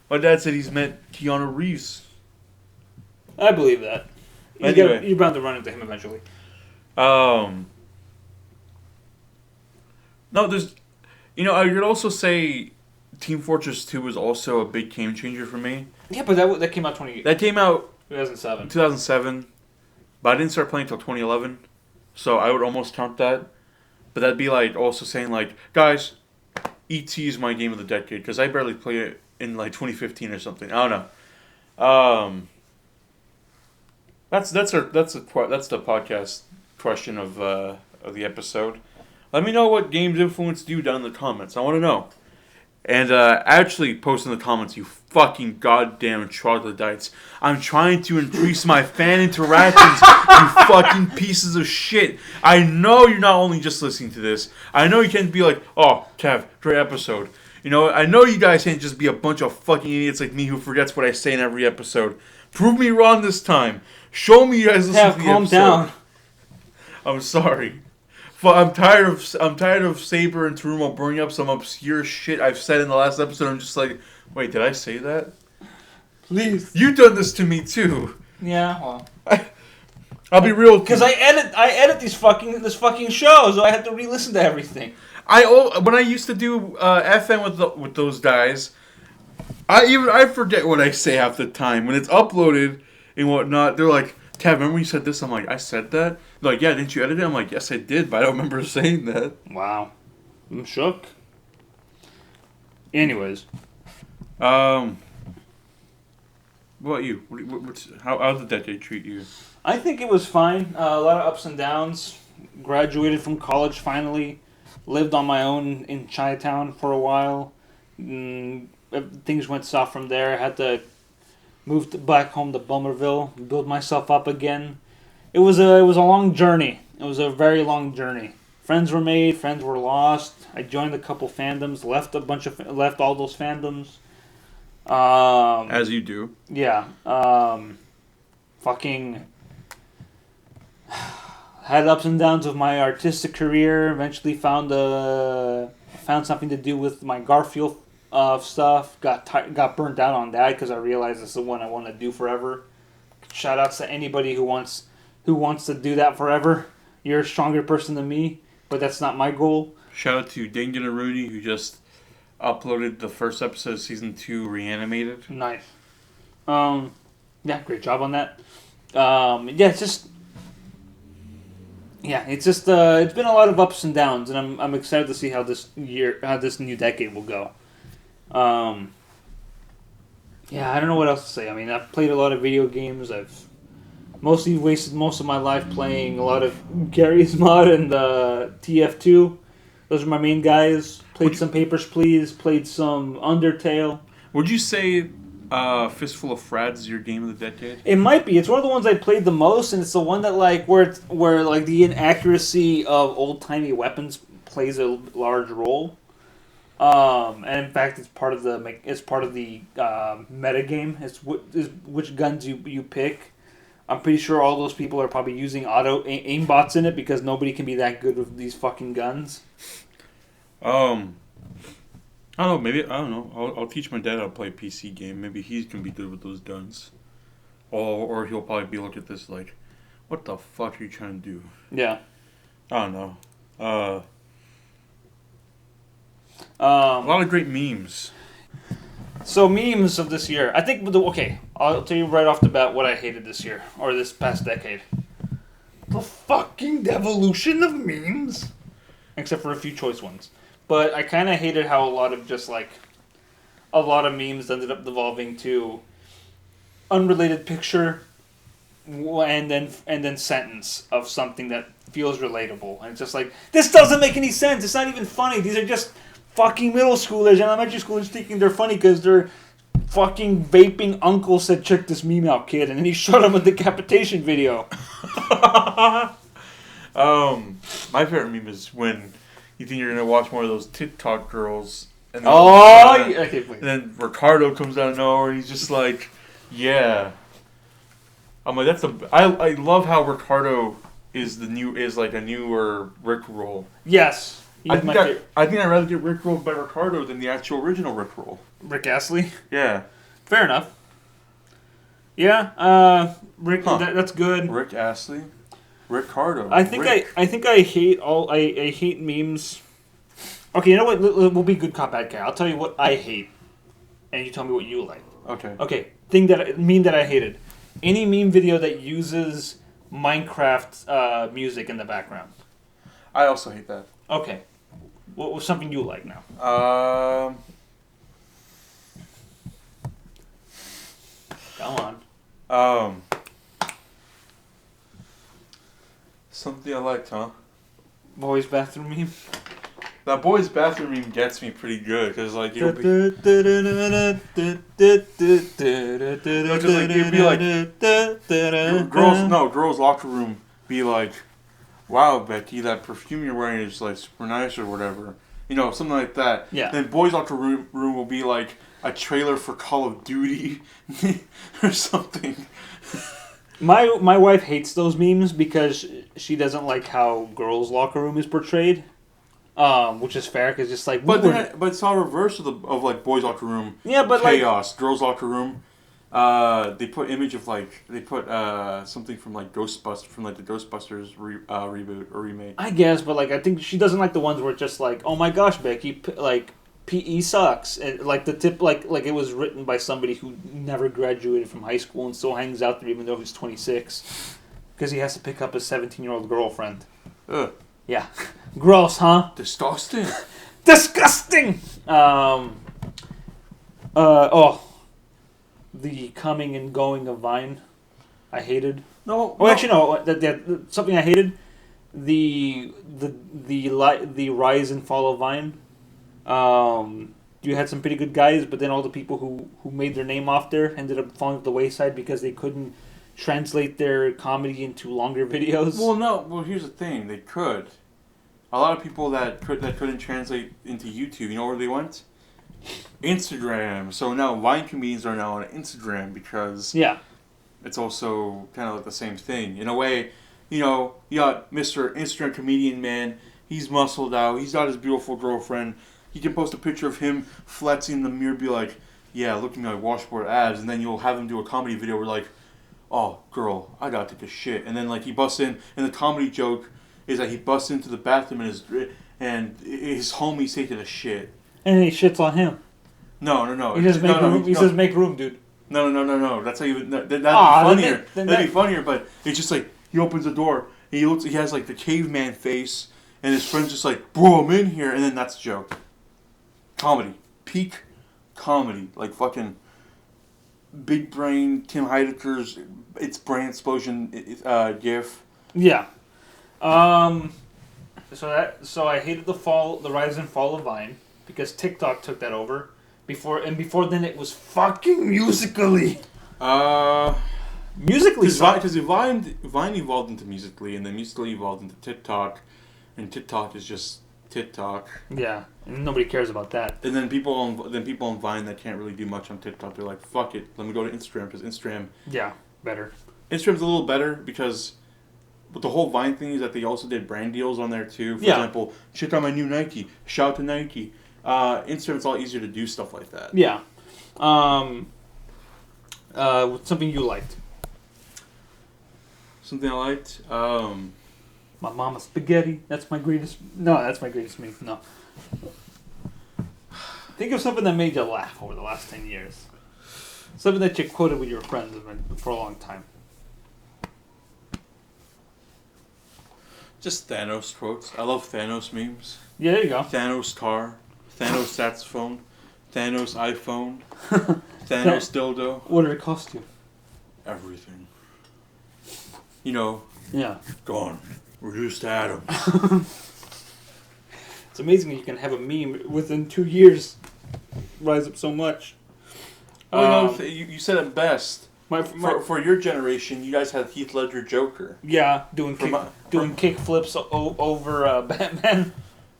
My dad said he's met Keanu Reeves. I believe that. Anyway. You're bound to run into him eventually. No, there's... You know, I could also say Team Fortress 2 was also a big game changer for me. Yeah, but that came out 2007, but I didn't start playing until 2011, so I would almost count that. But that'd be like also saying like, guys, E.T. is my game of the decade because I barely played it in like 2015 or something. I don't know. That's the podcast question of the episode. Let me know what games influenced you down in the comments. I want to know. And actually post in the comments, you fucking goddamn troglodytes. I'm trying to increase my fan interactions, you fucking pieces of shit. I know you're not only just listening to this. I know you can't be like, oh, Tav, great episode. You know, I know you guys can't just be a bunch of fucking idiots like me who forgets what I say in every episode. Prove me wrong this time. Show me you guys listen to the calm episode. down. I'm sorry. But I'm tired of Saber and Terumo bringing up some obscure shit I've said in the last episode. I'm just like, wait, did I say that? Please. You've done this to me too. Yeah, well. I'll be real. Because I edit this fucking show, so I have to re-listen to everything. When I used to do FM with those guys, I forget what I say half the time. When it's uploaded and whatnot, they're like, Tav, remember you said this? I'm like, I said that? They're like, yeah, didn't you edit it? I'm like, yes, I did, but I don't remember saying that. Wow. I'm shook. Anyways. What about you? How did the decade treat you? I think it was fine. A lot of ups and downs. Graduated from college finally. Lived on my own in Chinatown for a while. Things went south from there. Had to move back home to Bummerville. Build myself up again. It was a long journey. It was a very long journey. Friends were made. Friends were lost. I joined a couple fandoms. Left all those fandoms. As you do. Yeah. Fucking had ups and downs of my artistic career. Eventually found something to do with my Garfield stuff. Got burnt out on that because I realized this is the one I want to do forever. Shout outs to anybody who wants to do that forever. You're a stronger person than me, but that's not my goal. Shout out to Dane Rooney who just uploaded the first episode of season 2 Reanimated. Nice. Yeah, great job on that. It's been a lot of ups and downs, and I'm excited to see how this new decade will go. Yeah, I don't know what else to say. I mean, I've played a lot of video games. I've mostly wasted most of my life playing a lot of Gary's Mod and TF2. Those are my main guys. Played some Papers, Please. Played some Undertale. Would you say Fistful of Frads is your game of the decade? It might be. It's one of the ones I played the most, and it's the one that where like the inaccuracy of old timey weapons plays a large role. And in fact, it's part of the meta game. It's which guns you pick. I'm pretty sure all those people are probably using auto aim bots in it because nobody can be that good with these fucking guns. I don't know. Maybe I don't know. I'll teach my dad how to play a PC game. Maybe he can be good with those guns, or he'll probably be look at this like, what the fuck are you trying to do? Yeah. I don't know. A lot of great memes. So memes of this year. I think I'll tell you right off the bat what I hated this year or this past decade. The fucking devolution of memes, except for a few choice ones. But I kind of hated how a lot of memes ended up devolving to unrelated picture and then sentence of something that feels relatable. And it's just like, this doesn't make any sense. It's not even funny. These are just fucking middle schoolers and elementary schoolers thinking they're funny because their fucking vaping uncle said, check this meme out, kid. And then he shot him a decapitation video. My favorite meme is when you think you're gonna watch more of those TikTok girls, and then Ricardo comes out of nowhere, and he's just like, "Yeah." I'm like, I love how Ricardo is like a newer Rickroll. Yes, I think I'd rather get Rickrolled by Ricardo than the actual original Rickroll. Rick Astley. Yeah. Fair enough. Yeah, Rick. Huh. That's good. Rick Astley. Ricardo. I think I hate memes. Okay, you know what? We'll be good cop bad guy. I'll tell you what I hate, and you tell me what you like. Okay. Okay, meme that I hated. Any meme video that uses Minecraft music in the background. I also hate that. Okay, what was something you like now? Come on. Something I liked, huh? Boys bathroom meme. That boys' bathroom meme gets me pretty good because like it'll be girls locker room be like, wow, Becky, that perfume you're wearing is like super nice or whatever, something like that. Yeah. Then boys' locker room will be like a trailer for Call of Duty or something. My wife hates those memes because she doesn't like how girls' locker room is portrayed, which is fair because just like. But it's all reverse of like boys' locker room. Yeah, but chaos. Girls' locker room. They put image of something from like the Ghostbusters reboot or remake. I guess, but like I think she doesn't like the ones where it's just like, oh my gosh, Becky, like PE sucks, and like the tip like it was written by somebody who never graduated from high school and still hangs out there even though he's 26 because he has to pick up his 17-year-old girlfriend. Ugh. Yeah, gross, huh? Disgusting. Disgusting. The coming and going of Vine, I hated. Actually, no. Something I hated. The rise and fall of Vine. You had some pretty good guys, but then all the people who made their name off there ended up falling to the wayside because they couldn't translate their comedy into longer videos. Well, here's the thing. They could. A lot of people that couldn't translate into YouTube, you know where they went? Instagram. So now Vine comedians are now on Instagram because it's also kind of like the same thing. In a way, you got Mr. Instagram comedian man. He's muscled out. He's got his beautiful girlfriend. He can post a picture of him flexing in the mirror, be like, yeah, look at me like washboard abs, and then you'll have him do a comedy video where like, oh, girl, I gotta take a shit. And then like he busts in, and the comedy joke is that he busts into the bathroom and his homies take a shit. And he shits on him. No. He just says make room, dude. No. That's how you. That'd be funnier. That'd be funnier. But it's just like he opens the door. And he has like the caveman face, and his friend's just like, bro, I'm in here, and then that's a joke. Comedy, peak comedy, like fucking. big brain Tim Heidecker's It's Brain Explosion gif. Yeah. So I hated the rise and fall of Vine because TikTok took that over. Before then, it was fucking Musical.ly. Musical.ly. Because Vine evolved into Musical.ly, and then Musical.ly evolved into TikTok, and TikTok is just TikTok. Yeah, and nobody cares about that. And then people on Vine that can't really do much on TikTok, they're like, fuck it, let me go to Instagram, because Instagram... Yeah, better. Instagram's a little better, because... But the whole Vine thing is that they also did brand deals on there, too. For example, check out my new Nike. Shout out to Nike. Instagram's a lot easier to do stuff like that. Yeah. Something you liked. Something I liked? My mama's spaghetti. That's my greatest... No, that's my greatest meme. No. Think of something that made you laugh over the last 10 years. Something that you quoted with your friends for a long time. Just Thanos quotes. I love Thanos memes. Yeah, there you go. Thanos car. Thanos saxophone. Thanos iPhone. Thanos dildo. What did it cost you? Everything. You know. Yeah. Gone. Reduced to atoms. It's amazing you can have a meme within 2 years rise up so much. Well, you said it best. For your generation, you guys had Heath Ledger Joker. Yeah, doing kick flips over Batman.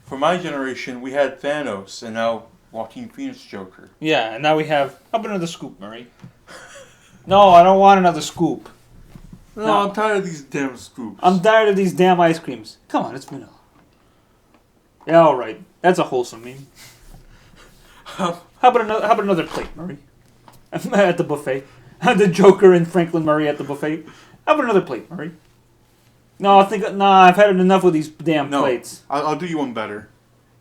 For my generation, we had Thanos, and now Joaquin Phoenix Joker. Yeah, and now we have... How about another scoop, Murray? No, I don't want another scoop. No, I'm tired of these damn scoops. I'm tired of these damn ice creams. Come on, it's vanilla. Yeah, all right. That's a wholesome meme. How about another plate, Murray? At the buffet. The Joker and Franklin Murray at the buffet. How about another plate, Murray? No, I've had enough with these damn plates. I'll do you one better.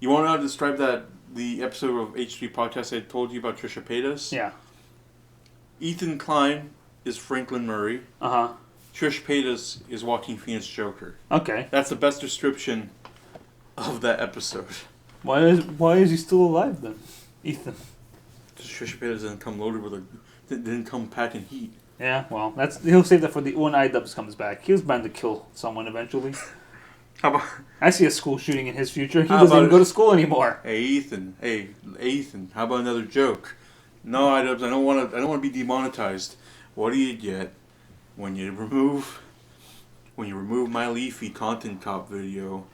You want to describe the episode of H3 podcast I told you about Trisha Paytas? Yeah. Ethan Klein is Franklin Murray. Uh-huh. Trish Paytas is Joaquin Phoenix Joker. Okay. That's the best description of that episode. Why is he still alive then, Ethan? Because Trish Paytas didn't come packing heat. Yeah, well, he'll save that for when iDubbbz comes back. He was bound to kill someone eventually. How about? I see a school shooting in his future. He doesn't even go to school anymore. Hey Ethan, how about another joke? No, iDubbbz, I don't want to be demonetized. What do you get when you remove my Leafy Content Cop video,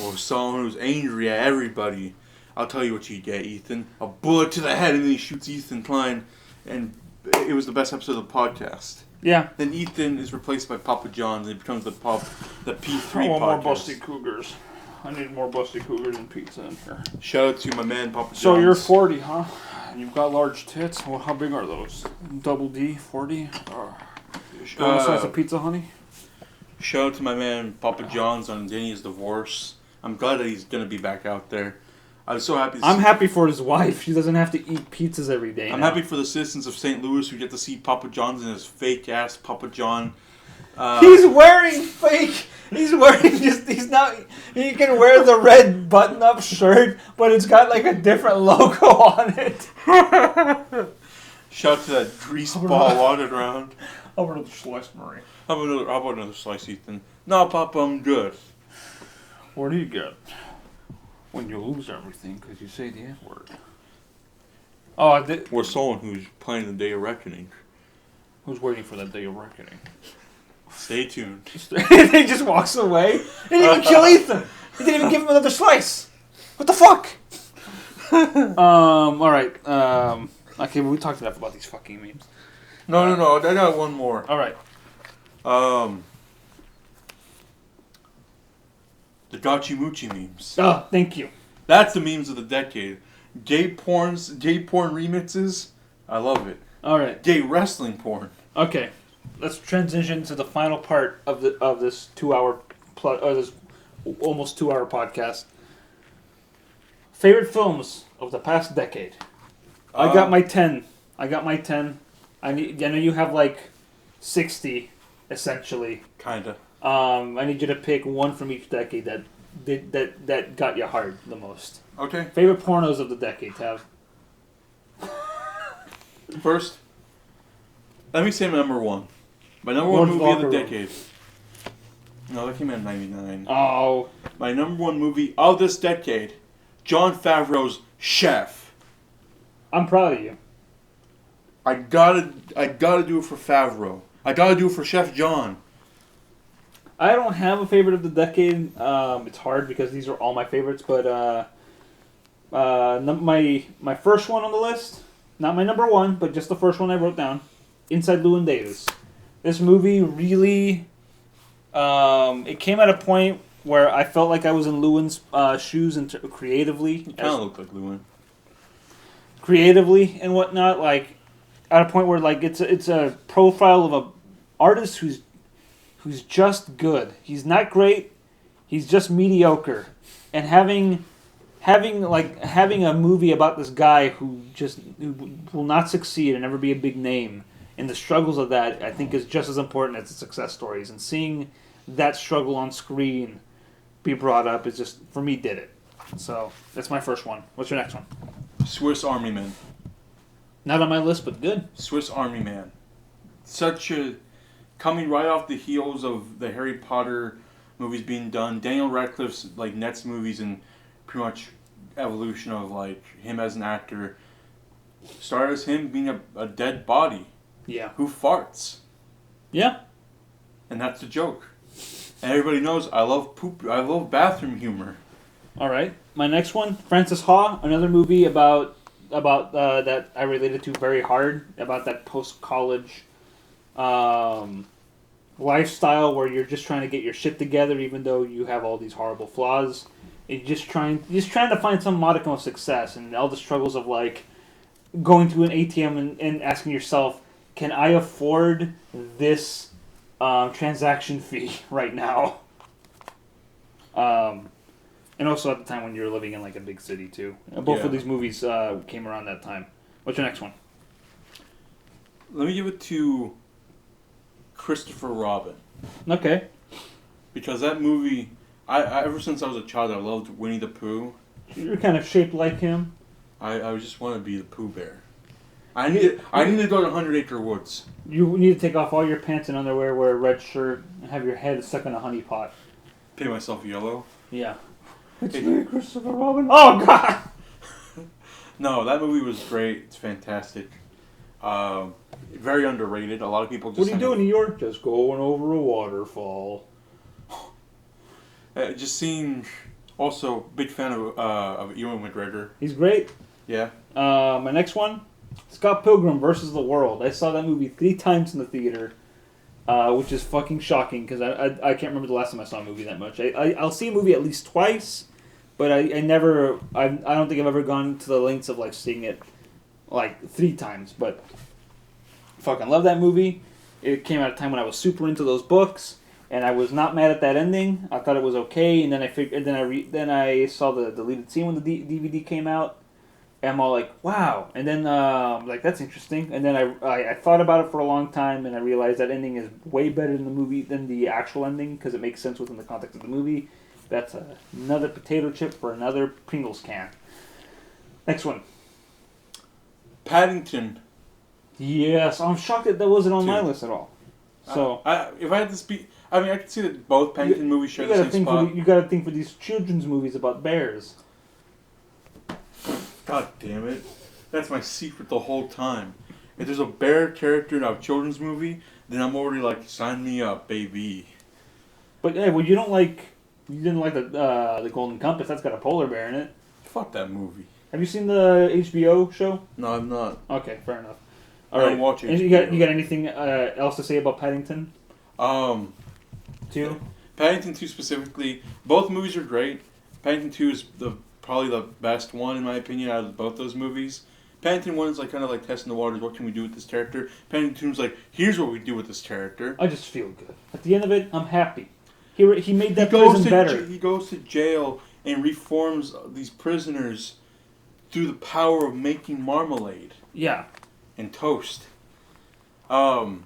or someone who's angry at everybody? I'll tell you what you get, Ethan. A bullet to the head, and then he shoots Ethan Klein, and it was the best episode of the podcast. Yeah. Then Ethan is replaced by Papa John's, and it becomes the P3 podcast. I want more Busty Cougars. I need more Busty Cougars and pizza in here. Shout out to my man, Papa John's. So you're 40, huh? You've got large tits. Well, how big are those? Double D, 40? What size of pizza, honey? Shout out to my man, Papa John's, on Denny's divorce. I'm glad that he's going to be back out there. I'm so happy. I'm happy for his wife. She doesn't have to eat pizzas every day. I'm happy for the citizens of St. Louis who get to see Papa John's in his fake ass Papa John. He's wearing fake. He's wearing just. He's not. He can wear the red button-up shirt, but it's got like a different logo on it. Shout out to that grease ball walking around. How about another slice, Murray? How about another slice, Ethan? No, Papa, I'm good. What do you get when you lose everything because you say the N-word? Oh, We're someone who's playing the Day of Reckoning. Who's waiting for that Day of Reckoning? Stay tuned. He just walks away. He didn't even kill Ethan. He didn't even give him another slice. What the fuck? All right. Okay, we talked enough about these fucking memes. No. I got one more. All right. The Gotchi Moochie memes. Oh, thank you. That's the memes of the decade. Gay porn remixes. I love it. All right. Gay wrestling porn. Okay. Let's transition to the final part of this 2-hour plus, this almost 2-hour podcast. Favorite films of the past decade. I got my 10. I know you have like 60, essentially. Kinda. I need you to pick one from each decade that got you hard the most. Okay. Favorite pornos of the decade, Tav. First, Let me say my number one. My number one movie of the decade. No, that came out in 99. Oh. My number one movie of this decade, Jon Favreau's Chef. I'm proud of you. I gotta do it for Favreau. I gotta do it for Chef John. I don't have a favorite of the decade. It's hard because these are all my favorites, but my first one on the list, not my number one, but just the first one I wrote down, Inside Llewyn Davis. This movie really, it came at a point where I felt like I was in Llewyn's shoes and creatively. You kind of look like Llewyn. Creatively and whatnot, like at a point where like it's a profile of a artist who's just good. He's not great. He's just mediocre. And having a movie about this guy who will not succeed and never be a big name, and the struggles of that, I think, is just as important as the success stories. And seeing that struggle on screen be brought up is just, for me, did it. So that's my first one. What's your next one? Swiss Army Man. Not on my list, but good. Swiss Army Man. Such a... Coming right off the heels of the Harry Potter movies being done, Daniel Radcliffe's like next movies and pretty much evolution of like him as an actor started as him being a dead body. Yeah. Who farts. Yeah. And that's the joke. And everybody knows I love bathroom humor. All right. My next one, Frances Ha, another movie about that I related to very hard, about that post-college lifestyle where you're just trying to get your shit together even though you have all these horrible flaws. You're just trying to find some modicum of success, and all the struggles of like going to an ATM and asking yourself, can I afford this transaction fee right now? And also at the time when you were living in like a big city too. Both of these movies came around that time. What's your next one? Let me give it to Christopher Robin. Okay. Because that movie, I ever since I was a child, I loved Winnie the Pooh. You're kind of shaped like him. I just want to be the Pooh Bear. I need to go to 100 Acre Woods. You need to take off all your pants and underwear, wear a red shirt, and have your head stuck in a honey pot. Paint myself yellow. Yeah. It's me, Christopher Robin. Oh, God! No, that movie was great. It's fantastic. Very underrated. A lot of people just... What do you do in New York? Just going over a waterfall. Just seeing... Also, big fan of Ewan McGregor. He's great. Yeah. My next one, Scott Pilgrim versus the World. I saw that movie 3 times in the theater, which is fucking shocking because I can't remember the last time I saw a movie that much. I'll see a movie at least twice, but I don't think I've ever gone to the lengths of like seeing it like 3 times. But fucking love that movie. It came at a time when I was super into those books. And I was not mad at that ending. I thought it was okay. And then I saw the deleted scene when the DVD came out. And I'm all like, wow. And then like that's interesting. And then I thought about it for a long time, and I realized that ending is way better in the movie than the actual ending because it makes sense within the context of the movie. That's another potato chip for another Pringles can. Next one. Paddington. Yes, I'm shocked that wasn't on my list at all. So if I had to speak, I mean, I could see that both Paddington movies share the same spot. You got to think for these children's movies about bears. God damn it! That's my secret the whole time. If there's a bear character in a children's movie, then I'm already like, sign me up, baby. But hey, well, you didn't like the Golden Compass. That's got a polar bear in it. Fuck that movie. Have you seen the HBO show? No, I'm not. Okay, fair enough. All right. Watching. And you got anything else to say about Paddington? 2? Paddington 2 specifically. Both movies are great. Paddington 2 is probably the best one in my opinion out of both those movies. Paddington 1 is like kind of like testing the waters. What can we do with this character? Paddington 2 is like, here's what we do with this character. I just feel good. At the end of it, I'm happy. He made that prison better. He goes to jail and reforms these prisoners through the power of making marmalade. Yeah. And toast. But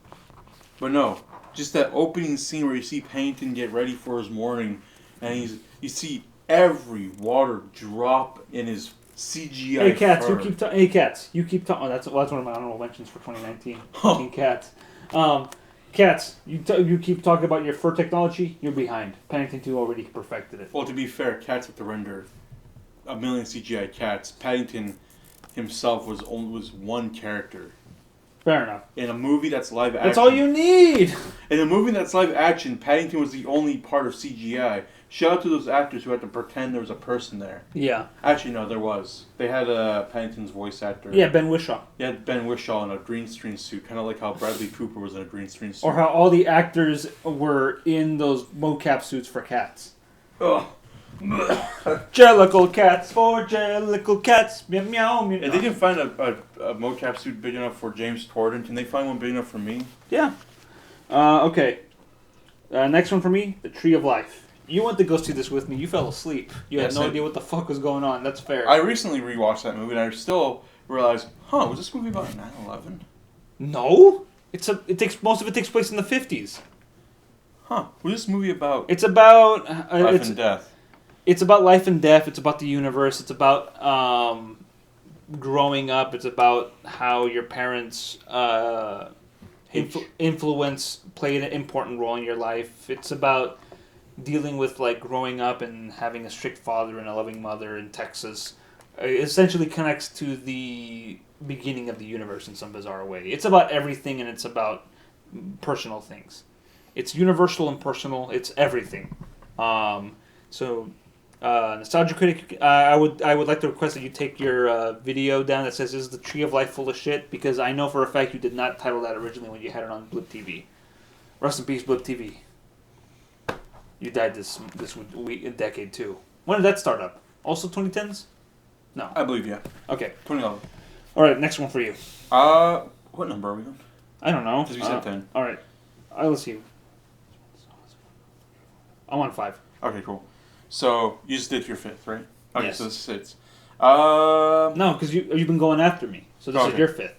no, just that opening scene where you see Paddington get ready for his morning, and you see every water drop in his CGI. Hey cats, fur. you keep talking. Oh, that's one of my honorable mentions for 2019. Fucking cats. Cats, you keep talking about your fur technology. You're behind. Paddington 2 already perfected it. Well, to be fair, cats have to render a million CGI cats. Paddington himself was one character. Fair enough. In a movie that's live action. That's all you need. In a movie that's live action, Paddington was the only part of CGI. Shout out to those actors who had to pretend there was a person there. Yeah. Actually, no, there was. They had Paddington's voice actor. Yeah, Ben Whishaw. They had Ben Whishaw in a green screen suit, kind of like how Bradley Cooper was in a green screen suit. Or how all the actors were in those mocap suits for cats. Ugh. Jellicle cats for jellicle cats. Meow meow meow. If they can find a mocap suit big enough for James Corden, can they find one big enough for me? Yeah. Okay. Next one for me, The Tree of Life. You went to go see this with me. You fell asleep. You had no idea what the fuck was going on. That's fair. I recently rewatched that movie, and I still realized, was this movie about 9/11? No. Most of it takes place in the 50s. Was this movie about It's about life and death? It's about life and death. It's about the universe. It's about growing up. It's about how your parents influence played an important role in your life. It's about dealing with like growing up and having a strict father and a loving mother in Texas. It essentially connects to the beginning of the universe in some bizarre way. It's about everything, and it's about personal things. It's universal and personal. It's everything. Nostalgia Critic, I would like to request that you take your video down that says, "Is the Tree of Life full of shit?" Because I know for a fact you did not title that originally when you had it on Blip TV. Rest in peace, Blip TV. You died this decade too. When did that start up? Also 2010s? No. I believe, yeah. Okay. 2011. All right, next one for you. What number are we on? I don't know. Because we said 10. All right. Let's see. I'm on 5. Okay, cool. So, you just did your 5th, right? Okay, Yes. so this is 6. No, because you've been going after me. So this is your 5th.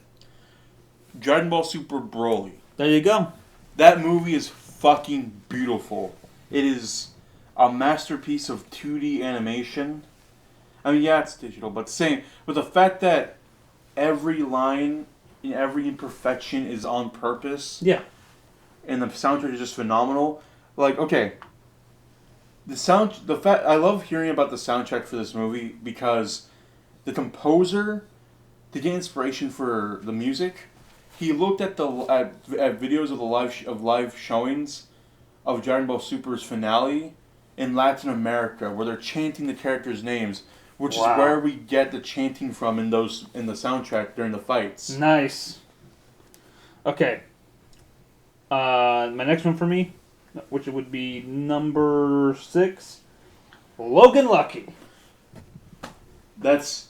Dragon Ball Super Broly. There you go. That movie is fucking beautiful. It is a masterpiece of 2D animation. I mean, yeah, it's digital, but same. But the fact that every line and every imperfection is on purpose. Yeah. And the soundtrack is just phenomenal. Like, okay. I love hearing about the soundtrack for this movie because the composer, to get inspiration for the music, he looked at videos of live showings of Dragon Ball Super's finale in Latin America, where they're chanting the characters' names, which is where we get the chanting from in the soundtrack during the fights. Nice. Okay. My next one for me, which would be number 6, Logan Lucky. That's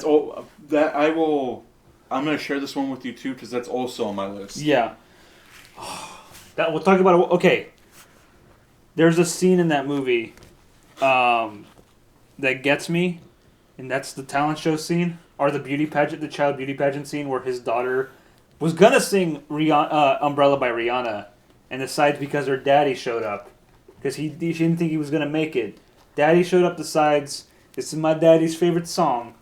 all. I'm gonna share this one with you too because that's also on my list. Yeah. That we'll talk about it. Okay. There's a scene in that movie that gets me, and that's the talent show scene, or the child beauty pageant scene where his daughter was gonna sing Umbrella by Rihanna, and decides because her daddy showed up, because she didn't think he was gonna make it. Daddy showed up, decides this is my daddy's favorite song,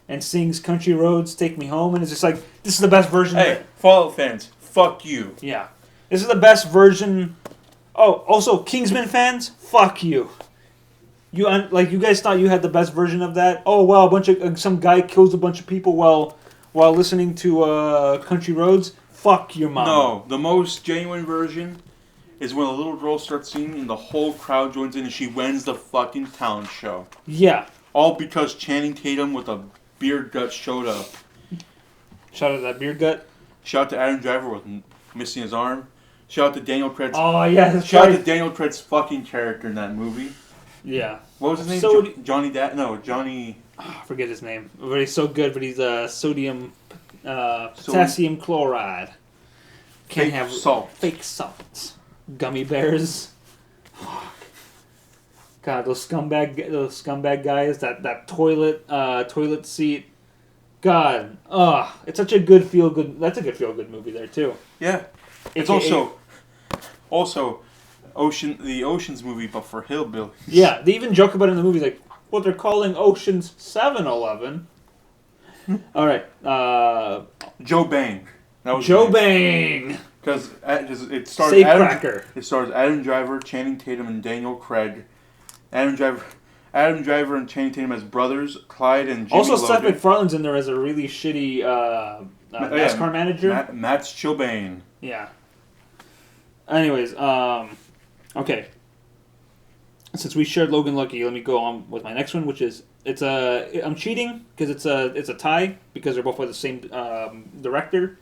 and sings Country Roads, Take Me Home, and it's just like, this is the best version. Hey, Fallout fans, fuck you. Yeah. This is the best version. Oh, also, Kingsman fans, fuck you. You guys thought you had the best version of that? Oh, wow, some guy kills a bunch of people while listening to Country Roads? Fuck your mom. No, the most genuine version is when a little girl starts singing and the whole crowd joins in and she wins the fucking talent show. Yeah. All because Channing Tatum with a beard gut showed up. Shout out to that beard gut. Shout out to Adam Driver with missing his arm. Shout out to Daniel Craig's. Oh, yeah, that's Shout right. out to Daniel Craig's fucking character in that movie. Yeah. What was his name? Johnny. I forget his name. But he's so good, but he's potassium chloride. Can't Fake have salt. Fake salt. Gummy bears. God, those scumbag guys. That toilet seat. God, it's such a good feel good. That's a good feel good movie there too. Yeah, it's also the Ocean's movie, but for hillbillies. Yeah, they even joke about it in the movie, like what they're calling Ocean's 7-Eleven. All right. Joe Bang. That was Joe Bang. Because it stars Safecracker. It stars Adam Driver, Channing Tatum, and Daniel Craig. Adam Driver and Channing Tatum as brothers, Clyde and Jimmy Also, Logan. Seth MacFarlane's in there as a really shitty NASCAR manager. Matt's Chilbane. Yeah. Anyways, okay. Since we shared Logan Lucky, let me go on with my next one, which is I'm cheating because it's a tie because they're both by the same director.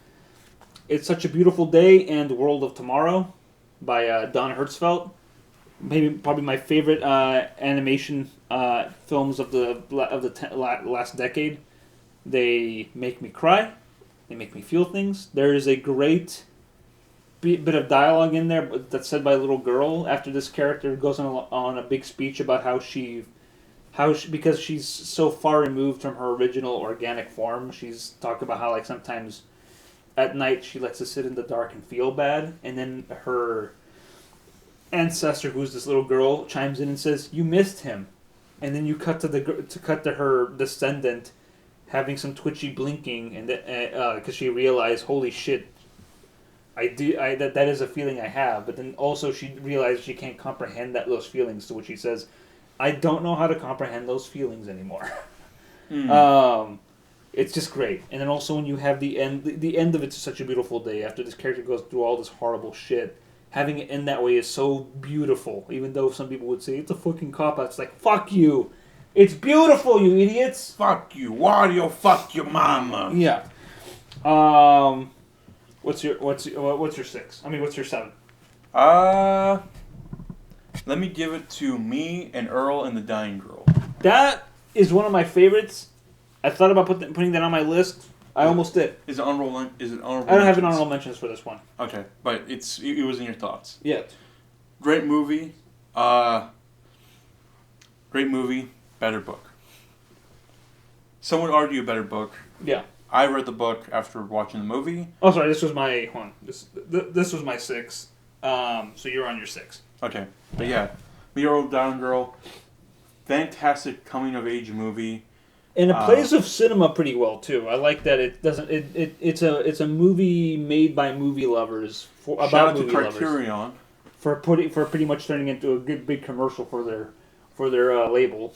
It's Such a Beautiful Day and World of Tomorrow by Don Hertzfeldt. Probably my favorite animation films of the last decade. They make me cry. They make me feel things. There is a great bit of dialogue in there that's said by a little girl after this character goes on a big speech about how she because she's so far removed from her original organic form. She's talked about how like sometimes at night she lets us sit in the dark and feel bad, and then her ancestor, who's this little girl, chimes in and says, "You missed him," and then you cut to her descendant having some twitchy blinking, and because she realized, holy shit, that is a feeling I have. But then also she realized she can't comprehend those feelings, to which she says, "I don't know how to comprehend those feelings anymore." It's just great. And then also when you have the end of It's Such a Beautiful Day, after this character goes through all this horrible shit, having it end that way is so beautiful. Even though some people would say it's a fucking cop-out, it's like, fuck you. It's beautiful, you idiots. Fuck you. Wario, fuck your mama. Yeah. What's your 6? I mean, what's your 7? Let me give it to Me and Earl and the Dying Girl. That is one of my favorites. I thought about putting that on my list. I almost did. Is it honorable? I don't have an honorable mentions for this one. Okay, but it was in your thoughts. Yeah. Great movie. Great movie. Better book. Some would argue better book. Yeah. I read the book after watching the movie. Oh, sorry. This was my This was my 6. So you're on your 6. Okay, but yeah, Me and Earl, Dying Girl. Fantastic coming of age movie. And it plays with cinema pretty well too. I like that it doesn't. It's a movie made by movie lovers Shout out to Criterion for pretty much turning into a good big commercial for their label.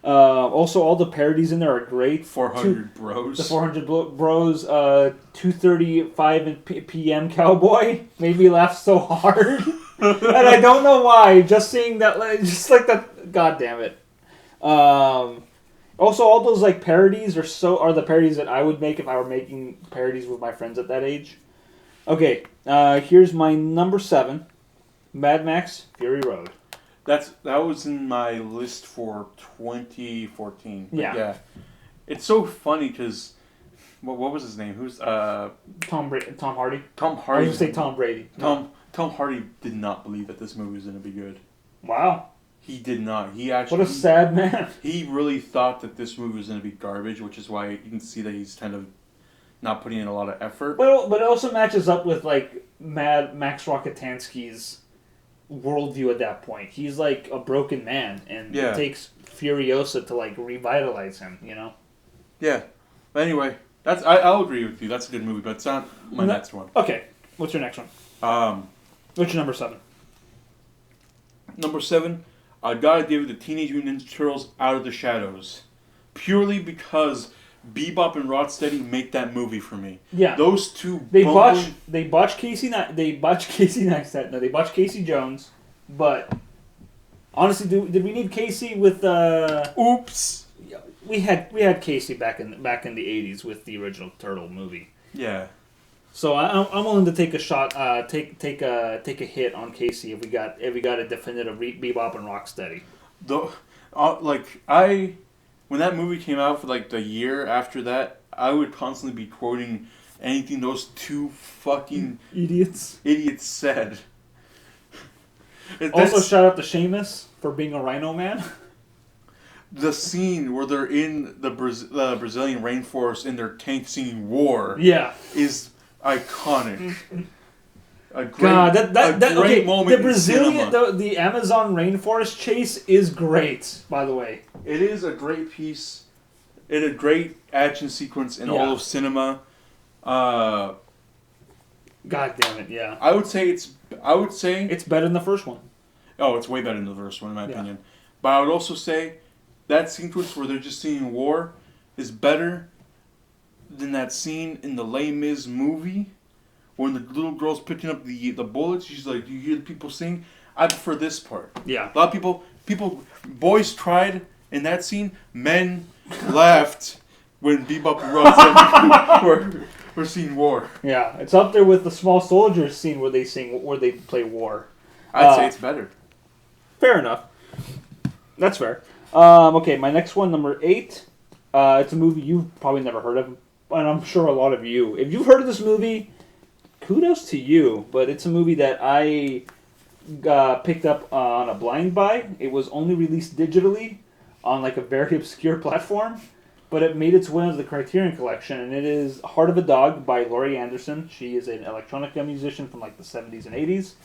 Also, all the parodies in there are great. 400 Bros. The 400 Bros. 2:35 p.m. Cowboy made me laugh so hard, and I don't know why. Just seeing that, just like that. God damn it. Also, all those like parodies are the parodies that I would make if I were making parodies with my friends at that age. Okay, here's my number 7, Mad Max Fury Road. That was in my list for 2014. Yeah. It's so funny because what was his name? Who's Tom Hardy. Tom Hardy. I was going to say Tom Brady. Tom Hardy did not believe that this movie was going to be good. Wow. He did not. He actually. What a sad man. He really thought that this movie was going to be garbage, which is why you can see that he's kind of not putting in a lot of effort. But it also matches up with like Max Rokitansky's worldview at that point. He's like a broken man, and it takes Furiosa to like revitalize him. You know. Yeah. But anyway, I'll agree with you. That's a good movie, but it's not my next one. Okay. What's your next one? What's your number 7? Number 7. I gotta give the Teenage Mutant Ninja Turtles Out of the Shadows. Purely because Bebop and Rocksteady make that movie for me. Yeah. Those two They botched Casey Neistat. No, they botched Casey Jones. But honestly, did we need Casey with Oops. We had Casey back in the 80s with the original Turtle movie. Yeah. So I'm willing to take a shot, take a hit on Casey if we got a definitive Bebop and Rocksteady. When that movie came out for like the year after that, I would constantly be quoting anything those two fucking idiots said. Also, shout out to Seamus for being a Rhino Man. The scene where they're in the Brazilian rainforest in their tank singing "War" Yeah. is iconic. A great, God, that great okay. moment The in Brazilian, cinema. the Amazon rainforest chase is great. By the way, It is a great piece. It's a great action sequence in all of cinema. God damn it, yeah. I would say it's Better than the first one. oh, it's way better than the first one in my Yeah. opinion. But I would also say that sequence where they're just seeing war is better than that scene in the Les Mis movie when the little girl's picking up the bullets. She's like, "Do you hear the people sing?" I prefer this part. Yeah. A lot of boys cried in that scene. Men laughed when Bebop and Rocksteady were seeing war. Yeah, it's up there with the Small Soldiers scene where they play war. I'd say it's better. Fair enough. That's fair. Okay, my next one, number 8. It's a movie you've probably never heard of, and I'm sure a lot of you. If you've heard of this movie, kudos to you. But it's a movie that I picked up on a blind buy. It was only released digitally on like a very obscure platform, but it made its way into the Criterion Collection, and it is Heart of a Dog by Laurie Anderson. She is an electronica musician from like the 70s and 80s.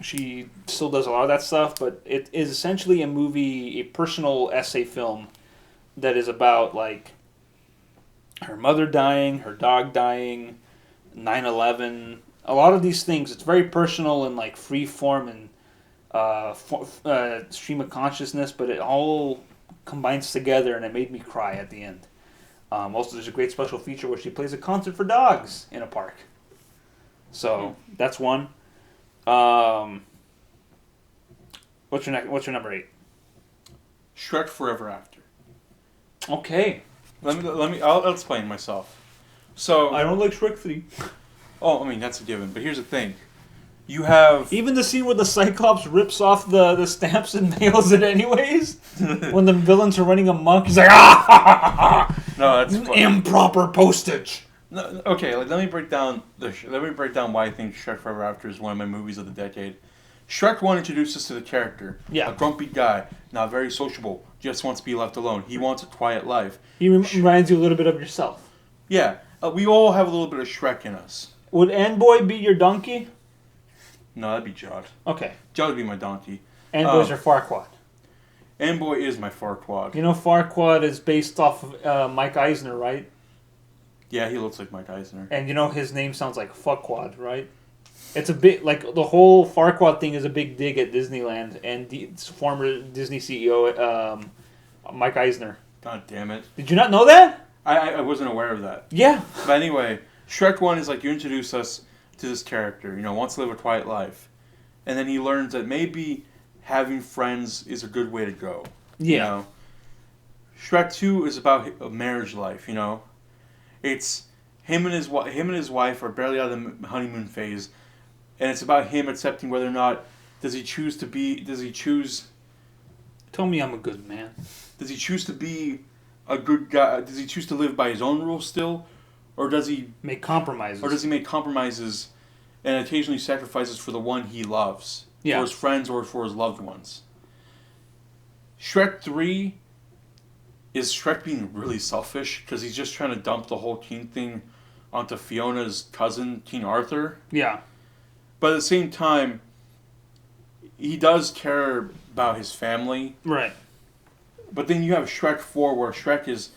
She still does a lot of that stuff, but it is essentially a personal essay film that is about like her mother dying, her dog dying, 9/11, a lot of these things. It's very personal and like free form and stream of consciousness, but it all combines together, and it made me cry at the end. Also, there's a great special feature where she plays a concert for dogs in a park. So that's one. What's your number 8? Shrek Forever After. Okay. I'll explain myself. So I don't like Shrek 3. I mean that's a given. But here's the thing: you have Even the scene where the Cyclops rips off the stamps and mails it anyways. When the villains are running amok, he's like, ah! no, that's Improper postage. No, okay, let me break down why I think Shrek Forever After is one of my movies of the decade. Shrek 1 introduces us to the character. Yeah. A grumpy guy, not very sociable, just wants to be left alone. He wants a quiet life. He reminds you a little bit of yourself. Yeah, we all have a little bit of Shrek in us. Would Boy be your donkey? No, that'd be Jod. Okay. Jod would be my donkey. Boys are Farquaad. Boy is my Farquaad. You know Farquaad is based off of Mike Eisner, right? Yeah, he looks like Mike Eisner. And you know his name sounds like Fuckwad, right? It's a bit like the whole Farquaad thing is a big dig at Disneyland and former Disney CEO Mike Eisner. God damn it! Did you not know that? I wasn't aware of that. Yeah. But anyway, Shrek 1 is like you introduce us to this character. Wants to live a quiet life, and then he learns that maybe having friends is a good way to go. Yeah. Shrek 2 is about a marriage life. It's him and his wife are barely out of the honeymoon phase, and it's about him accepting whether or not does he choose. Tell me I'm a good man. Does he choose to be a good guy? Does he choose to live by his own rules still, or does he Make compromises. Or does he make compromises and occasionally sacrifices for the one he loves, Yeah. for his friends or for his loved ones? Shrek 3 is Shrek being really selfish because he's just trying to dump the whole king thing onto Fiona's cousin, King Arthur. Yeah. But at the same time, he does care about his family. Right. But then you have Shrek 4 where Shrek has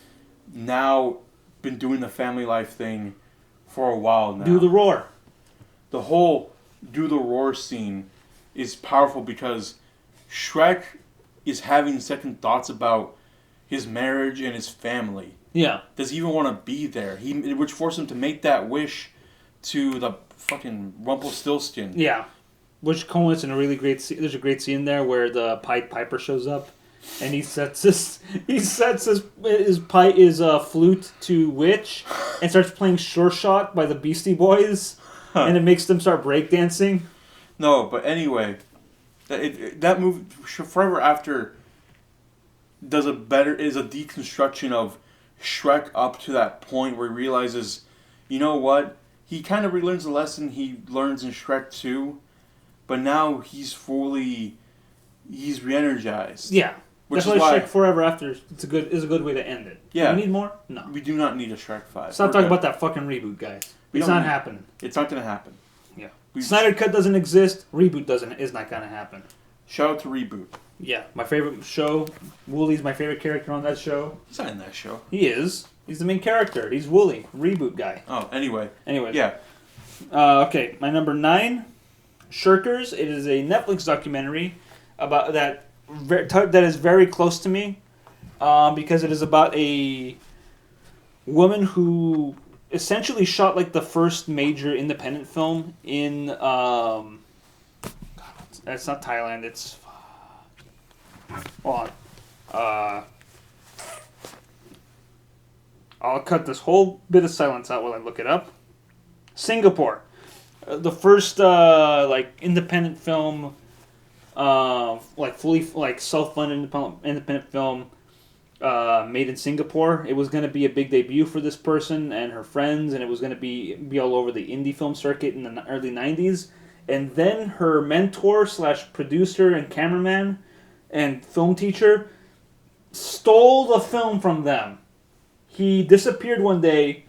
now been doing the family life thing for a while now. Do the roar. The whole do the roar scene is powerful because Shrek is having second thoughts about his marriage and his family. Yeah. Does he even want to be there? Which forced him to make that wish to the fucking Rumpelstiltskin. Yeah. Which culminates in a really great scene. There's a great scene there where the Pied Piper shows up, and he sets his flute to Witch, and starts playing Sure Shot by the Beastie Boys, and it makes them start breakdancing. No, but anyway, that movie Forever After is a deconstruction of Shrek up to that point where he realizes, you know what? He kind of relearns the lesson he learns in Shrek 2, but now he's re-energized. Yeah. Which That's is why why Shrek Forever After is a good way to end it. Yeah. Do we need more? No. we do not need a Shrek 5. Stop We're talking good. about that fucking reboot, guys. We It's don't not need- happening. It's not going to happen. Snyder Cut doesn't exist. Reboot is not gonna happen. Shout out to Reboot. Yeah, my favorite show. Wooly's my favorite character on that show. He's not in that show. He is. He's the main character. He's Wooly, Reboot guy. Oh, anyway. Anyways. Yeah. Okay, my number 9, Shirkers. It is a Netflix documentary about that is very close to me because it is about a woman who essentially shot like the first major independent film in it's not Thailand, it's hold on. I'll cut this whole bit of silence out while I look it up. Singapore. The first like independent film like fully like self-funded independent film made in Singapore. It was going to be a big debut for this person and her friends, and it was going to be all over the indie film circuit in the early 90s. And then her mentor / producer and cameraman and film teacher stole the film from them. He disappeared one day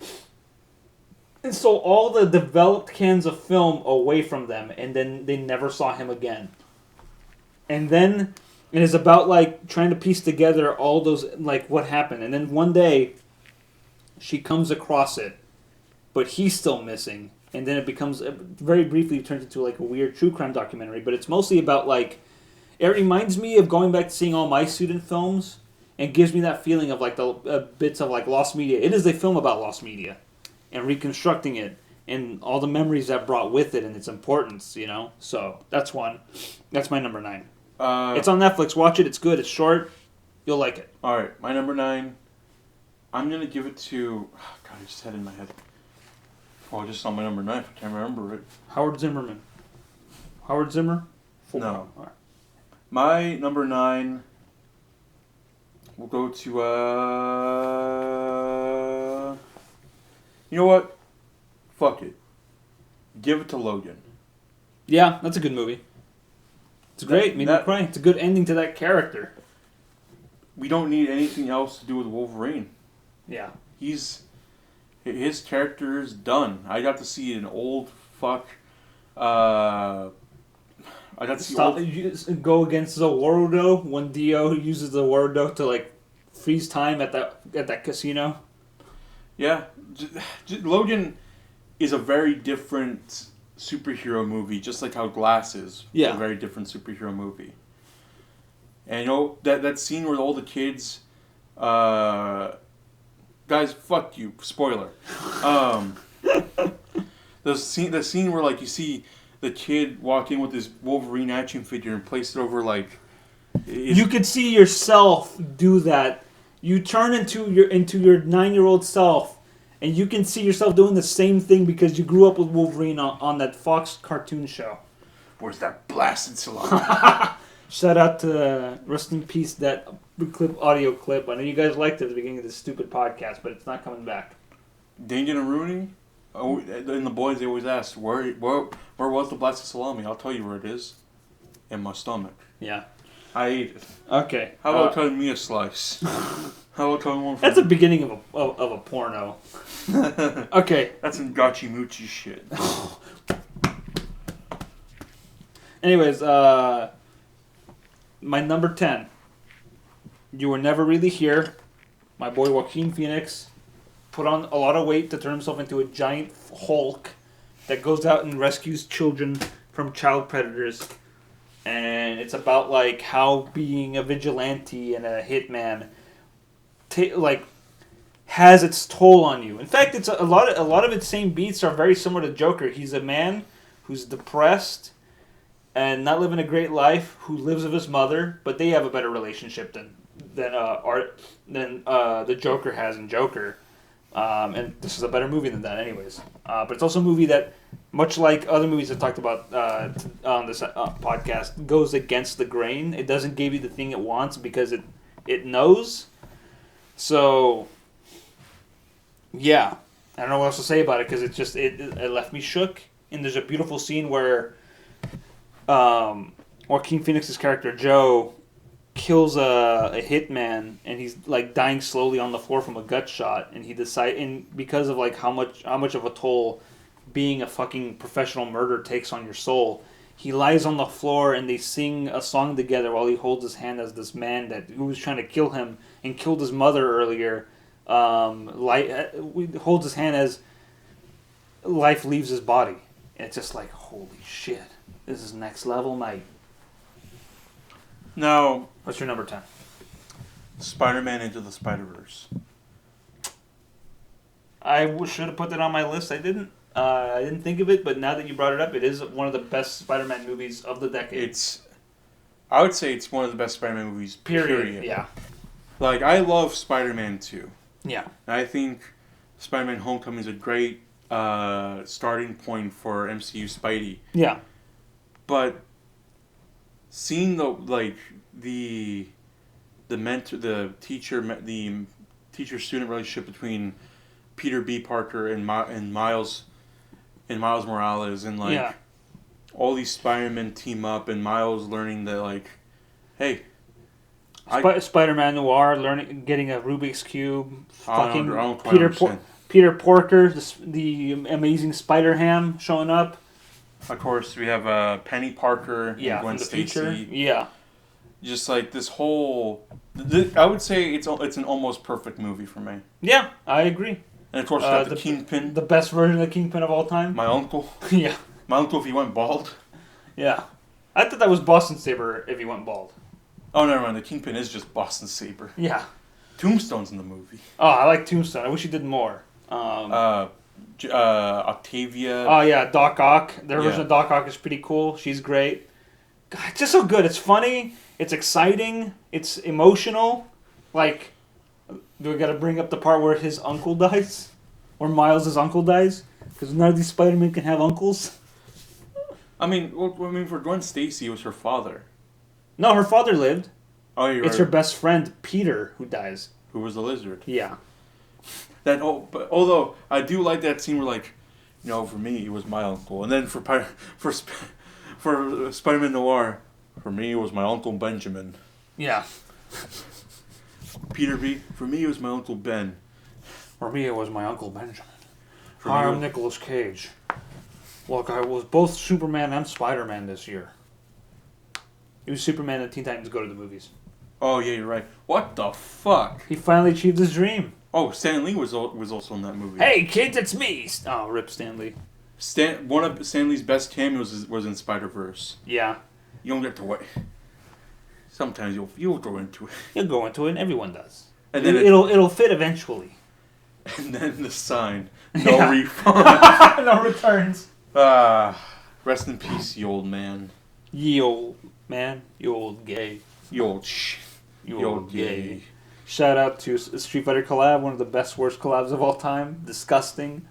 and stole all the developed cans of film away from them, and then they never saw him again. And then it is about like trying to piece together all those, like what happened. And then one day she comes across it, but he's still missing. And then it becomes, very briefly, turns into like a weird true crime documentary. But it's mostly about like, it reminds me of going back to seeing all my student films and gives me that feeling of like the bits of like lost media. It is a film about lost media and reconstructing it and all the memories that brought with it and its importance, you know? So that's one. That's my number 9. It's on Netflix. Watch it. It's good. It's short. You'll like it. All right, my number 9. I'm gonna give it to. Oh, God, I just had it in my head. Oh, I just saw my number 9. I can't remember it. Howard Zimmerman. Howard Zimmer? No. All right. My number 9 will go to. You know what? Fuck it. Give it to Logan. Yeah, that's a good movie. It's great. Made me cry. It's a good ending to that character. We don't need anything else to do with Wolverine. Yeah. His character is done. I got to see an old fuck. I got to see go against the Warudo when Dio uses the Warudo to like freeze time at that casino. Yeah, Logan is a very different superhero movie, just like how Glass is a very different superhero movie. And you know that scene where all the kids, guys, fuck you, spoiler. The scene where like you see the kid walk in with his Wolverine action figure and place it over like. You could see yourself do that. You turn into your 9-year-old self. And you can see yourself doing the same thing because you grew up with Wolverine on that Fox cartoon show. Where's that blasted salami? Shout out to Rest in Peace, that audio clip. I know you guys liked it at the beginning of this stupid podcast, but it's not coming back. Danger and Rooney? Oh, and the boys, they always ask, where was the blasted salami? I'll tell you where it is. In my stomach. Yeah. I ate it. Okay. How about cutting me a slice? How about cutting one for That's the beginning of a porno. Okay. That's some gotchi moochie shit. Anyways, my number 10. You Were Never Really Here. My boy Joaquin Phoenix put on a lot of weight to turn himself into a giant Hulk that goes out and rescues children from child predators. And it's about like how being a vigilante and a hitman has its toll on you. In fact, it's a lot of its same beats are very similar to Joker. He's a man who's depressed and not living a great life, who lives with his mother, but they have a better relationship than the Joker has in Joker. And this is a better movie than that, anyways. But it's also a movie that, much like other movies I've talked about on this podcast, goes against the grain. It doesn't give you the thing it wants because it knows. So, yeah. I don't know what else to say about it because it left me shook. And there's a beautiful scene where Joaquin Phoenix's character, Joe, kills a hitman, and he's like dying slowly on the floor from a gut shot, and he because of like how much of a toll being a fucking professional murderer takes on your soul. He lies on the floor and they sing a song together while he holds his hand as this man who was trying to kill him and killed his mother earlier. Holds his hand as life leaves his body. And it's just like, holy shit. This is next level, mate. Now, What's your number 10? Spider-Man Into the Spider-Verse. I should have put that on my list. I didn't. I didn't think of it, but now that you brought it up, it is one of the best Spider-Man movies of the decade. I would say it's one of the best Spider-Man movies, period. Yeah. Like, I love Spider-Man 2. Yeah. I think Spider-Man Homecoming is a great starting point for MCU Spidey. Yeah. But seeing the teacher-student relationship between Peter B. Parker and Miles Morales, and all these Spider-Men team up, and Miles learning that hey, Spider-Man Noir getting a Rubik's Cube. Fucking I don't Peter Porker, the amazing Spider-Ham showing up. Of course, we have Penny Parker and Gwen Stacy. Yeah. Just like this whole, I would say it's an almost perfect movie for me. Yeah, I agree. And of course, we got the Kingpin. The best version of the Kingpin of all time. My uncle. Yeah. My uncle if he went bald. Yeah. I thought that was Boston Saber if he went bald. Oh, never mind. The Kingpin is just Boston Saber. Yeah. Tombstone's in the movie. Oh, I like Tombstone. I wish he did more. Octavia. Oh, yeah, Doc Ock. Their version of Doc Ock is pretty cool. She's great. God, it's just so good. It's funny. It's exciting. It's emotional. Like, do we got to bring up the part where his uncle dies? Or Miles' uncle dies? Because none of these Spider-Men can have uncles. I mean, for Gwen Stacy, it was her father. No, her father lived. Oh, you're right. It's her best friend, Peter, who dies. Who was the lizard. Yeah. But although I do like that scene where, for me, it was my uncle. And then for Spider-Man Noir, for me, it was my Uncle Benjamin. Yeah. Peter B., for me, it was my Uncle Ben. For me, it was my Uncle Benjamin. Hi, I'm Nicolas Cage. Look, I was both Superman and Spider-Man this year. It was Superman and Teen Titans Go to the Movies. Oh, yeah, you're right. What the fuck? He finally achieved his dream. Oh, Stan Lee was also in that movie. Hey, kids, it's me! Oh, rip Stan Lee. One of Stan Lee's best cameos was in Spider-Verse. Yeah. You don't get to wait. Sometimes you'll go into it. You'll go into it, and everyone does. And then it'll fit eventually. And then the sign. No refund. No returns. Rest in peace, you old man. Ye old man. You old gay. You old gay. Shout out to Street Fighter collab, one of the best worst collabs of all time. Disgusting.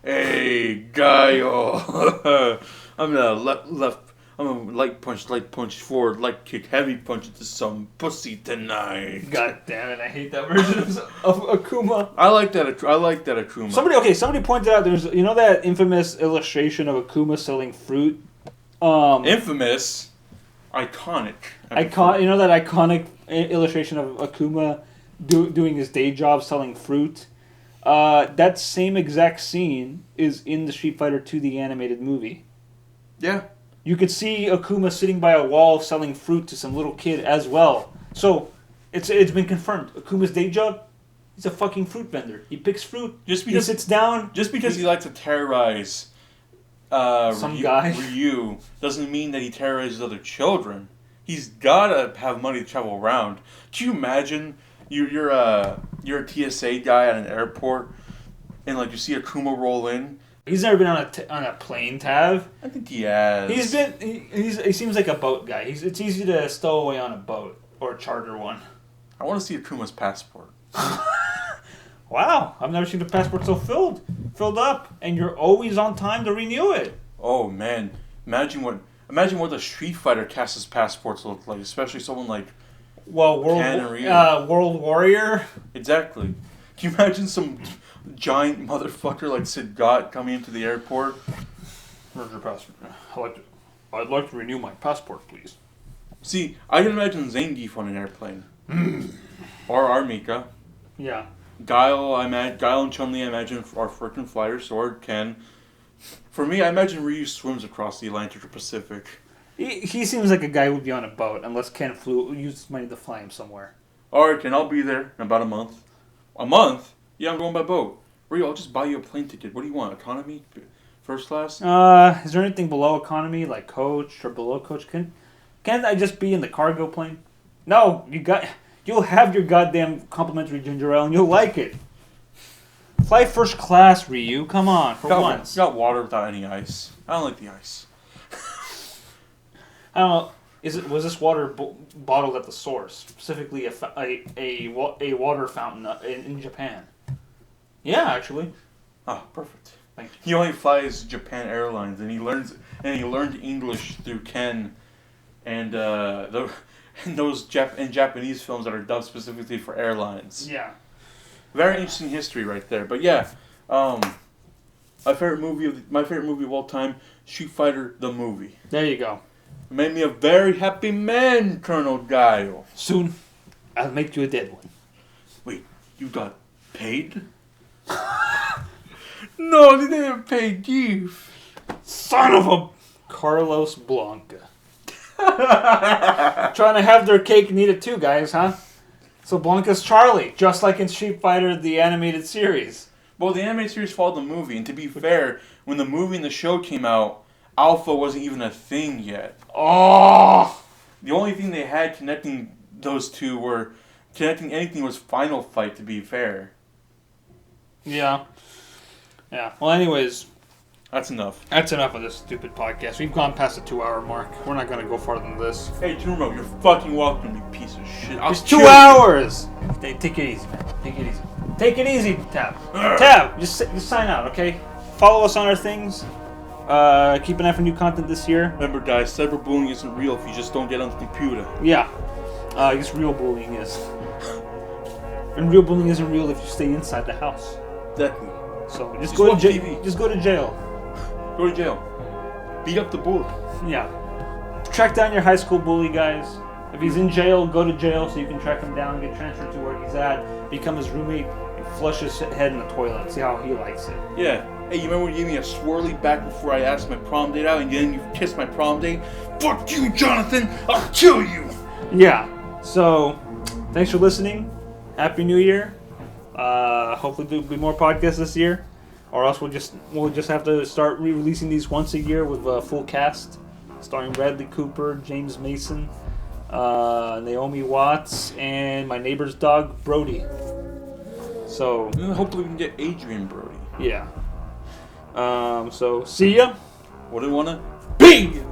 Hey, Guile. I'm gonna light punch forward, light kick, heavy punch into some pussy tonight. God damn it! I hate that version of Akuma. I like that Akuma. Somebody pointed out there's that infamous illustration of Akuma selling fruit. Infamous, iconic. That iconic illustration of Akuma doing his day job selling fruit. That same exact scene is in the Street Fighter 2 the animated movie. Yeah. You could see Akuma sitting by a wall selling fruit to some little kid as well. So, it's been confirmed. Akuma's day job, he's a fucking fruit vendor. He picks fruit. He sits down. Just because he likes to terrorize Ryu doesn't mean that he terrorizes other children. He's gotta have money to travel around. Can you imagine you're a TSA guy at an airport and you see Akuma roll in? He's never been on a plane, Tav. I think he has. He seems like a boat guy. It's easy to stow away on a boat or charter one. I want to see Akuma's passport. Wow, I've never seen a passport so filled up, and you're always on time to renew it. Oh man, imagine what the Street Fighter cast's passports look like, especially someone like World Warrior. Exactly. Can you imagine some giant motherfucker like Sid Gott coming into the airport? Where's your passport? I'd like to renew my passport, please. See, I can imagine Zangief on an airplane. Or Armika. Yeah. Guile and Chun-Li, I imagine, are freaking flyers. Sword, Ken. For me, I imagine Ryu swims across the Atlantic or Pacific. He seems like a guy who would be on a boat, unless Ken used his money to fly him somewhere. Alright, Ken, I'll be there in about a month. A month? Yeah, I'm going by boat. Ryu, I'll just buy you a plane ticket. What do you want? Economy? First class? Is there anything below economy, like coach or below coach? Can't I just be in the cargo plane? No, you'll have your goddamn complimentary ginger ale and you'll like it. Fly first class, Ryu. Come on, for once. Got water without any ice. I don't like the ice. I don't know. Was this water bottled at the source, specifically a water fountain in Japan? Yeah, actually. Ah, perfect. Thank you. He only flies Japan Airlines, and he learned English through Ken, and those Japanese films that are dubbed specifically for airlines. Yeah. Very interesting history right there. But yeah, my favorite movie of all time, Street Fighter the movie. There you go. It made me a very happy man, Colonel Guile. Soon, I'll make you a dead one. Wait, you got paid? No, they didn't pay you. Son of a Carlos Blanca. Trying to have their cake and eat it too, guys, huh? So Blanca's Charlie, just like in Street Fighter, the animated series. Well, the animated series followed the movie, and to be fair, when the movie and the show came out, Alpha wasn't even a thing yet. Oh! The only thing they had connecting anything was Final Fight, to be fair. Yeah. Yeah. Well, anyways, That's enough. that's enough of this stupid podcast. We've gone past the 2-hour mark. We're not going to go farther than this. Hey, Jumbo, you're fucking welcome, you piece of shit. I'll It's kill 2 you. hours! Take it easy, man. Take it easy. Take it easy, Tab. Tab, just sign out, okay? Follow us on our things. Keep an eye for new content this year. Remember, guys, cyberbullying isn't real if you just don't get on the computer. Yeah. I guess real bullying is. And real bullying isn't real if you stay inside the house. Exactly. So just watch go to TV. just go to jail. Go to jail. Beat up the bully. Yeah. Track down your high school bully, guys. If he's in jail, go to jail so you can track him down, get transferred to where he's at, become his roommate, and flush his head in the toilet. See how he likes it. Yeah. Hey, you remember when you gave me a swirly back before I asked my prom date out, and then you kissed my prom date? Fuck you, Jonathan! I'll kill you! Yeah. So, thanks for listening. Happy New Year. Hopefully there'll be more podcasts this year, or else we'll just have to start re-releasing these once a year with a full cast, starring Bradley Cooper, James Mason, Naomi Watts, and my neighbor's dog Brody. So And then hopefully we can get Adrian Brody. yeah. So see ya. What do you wanna? Big.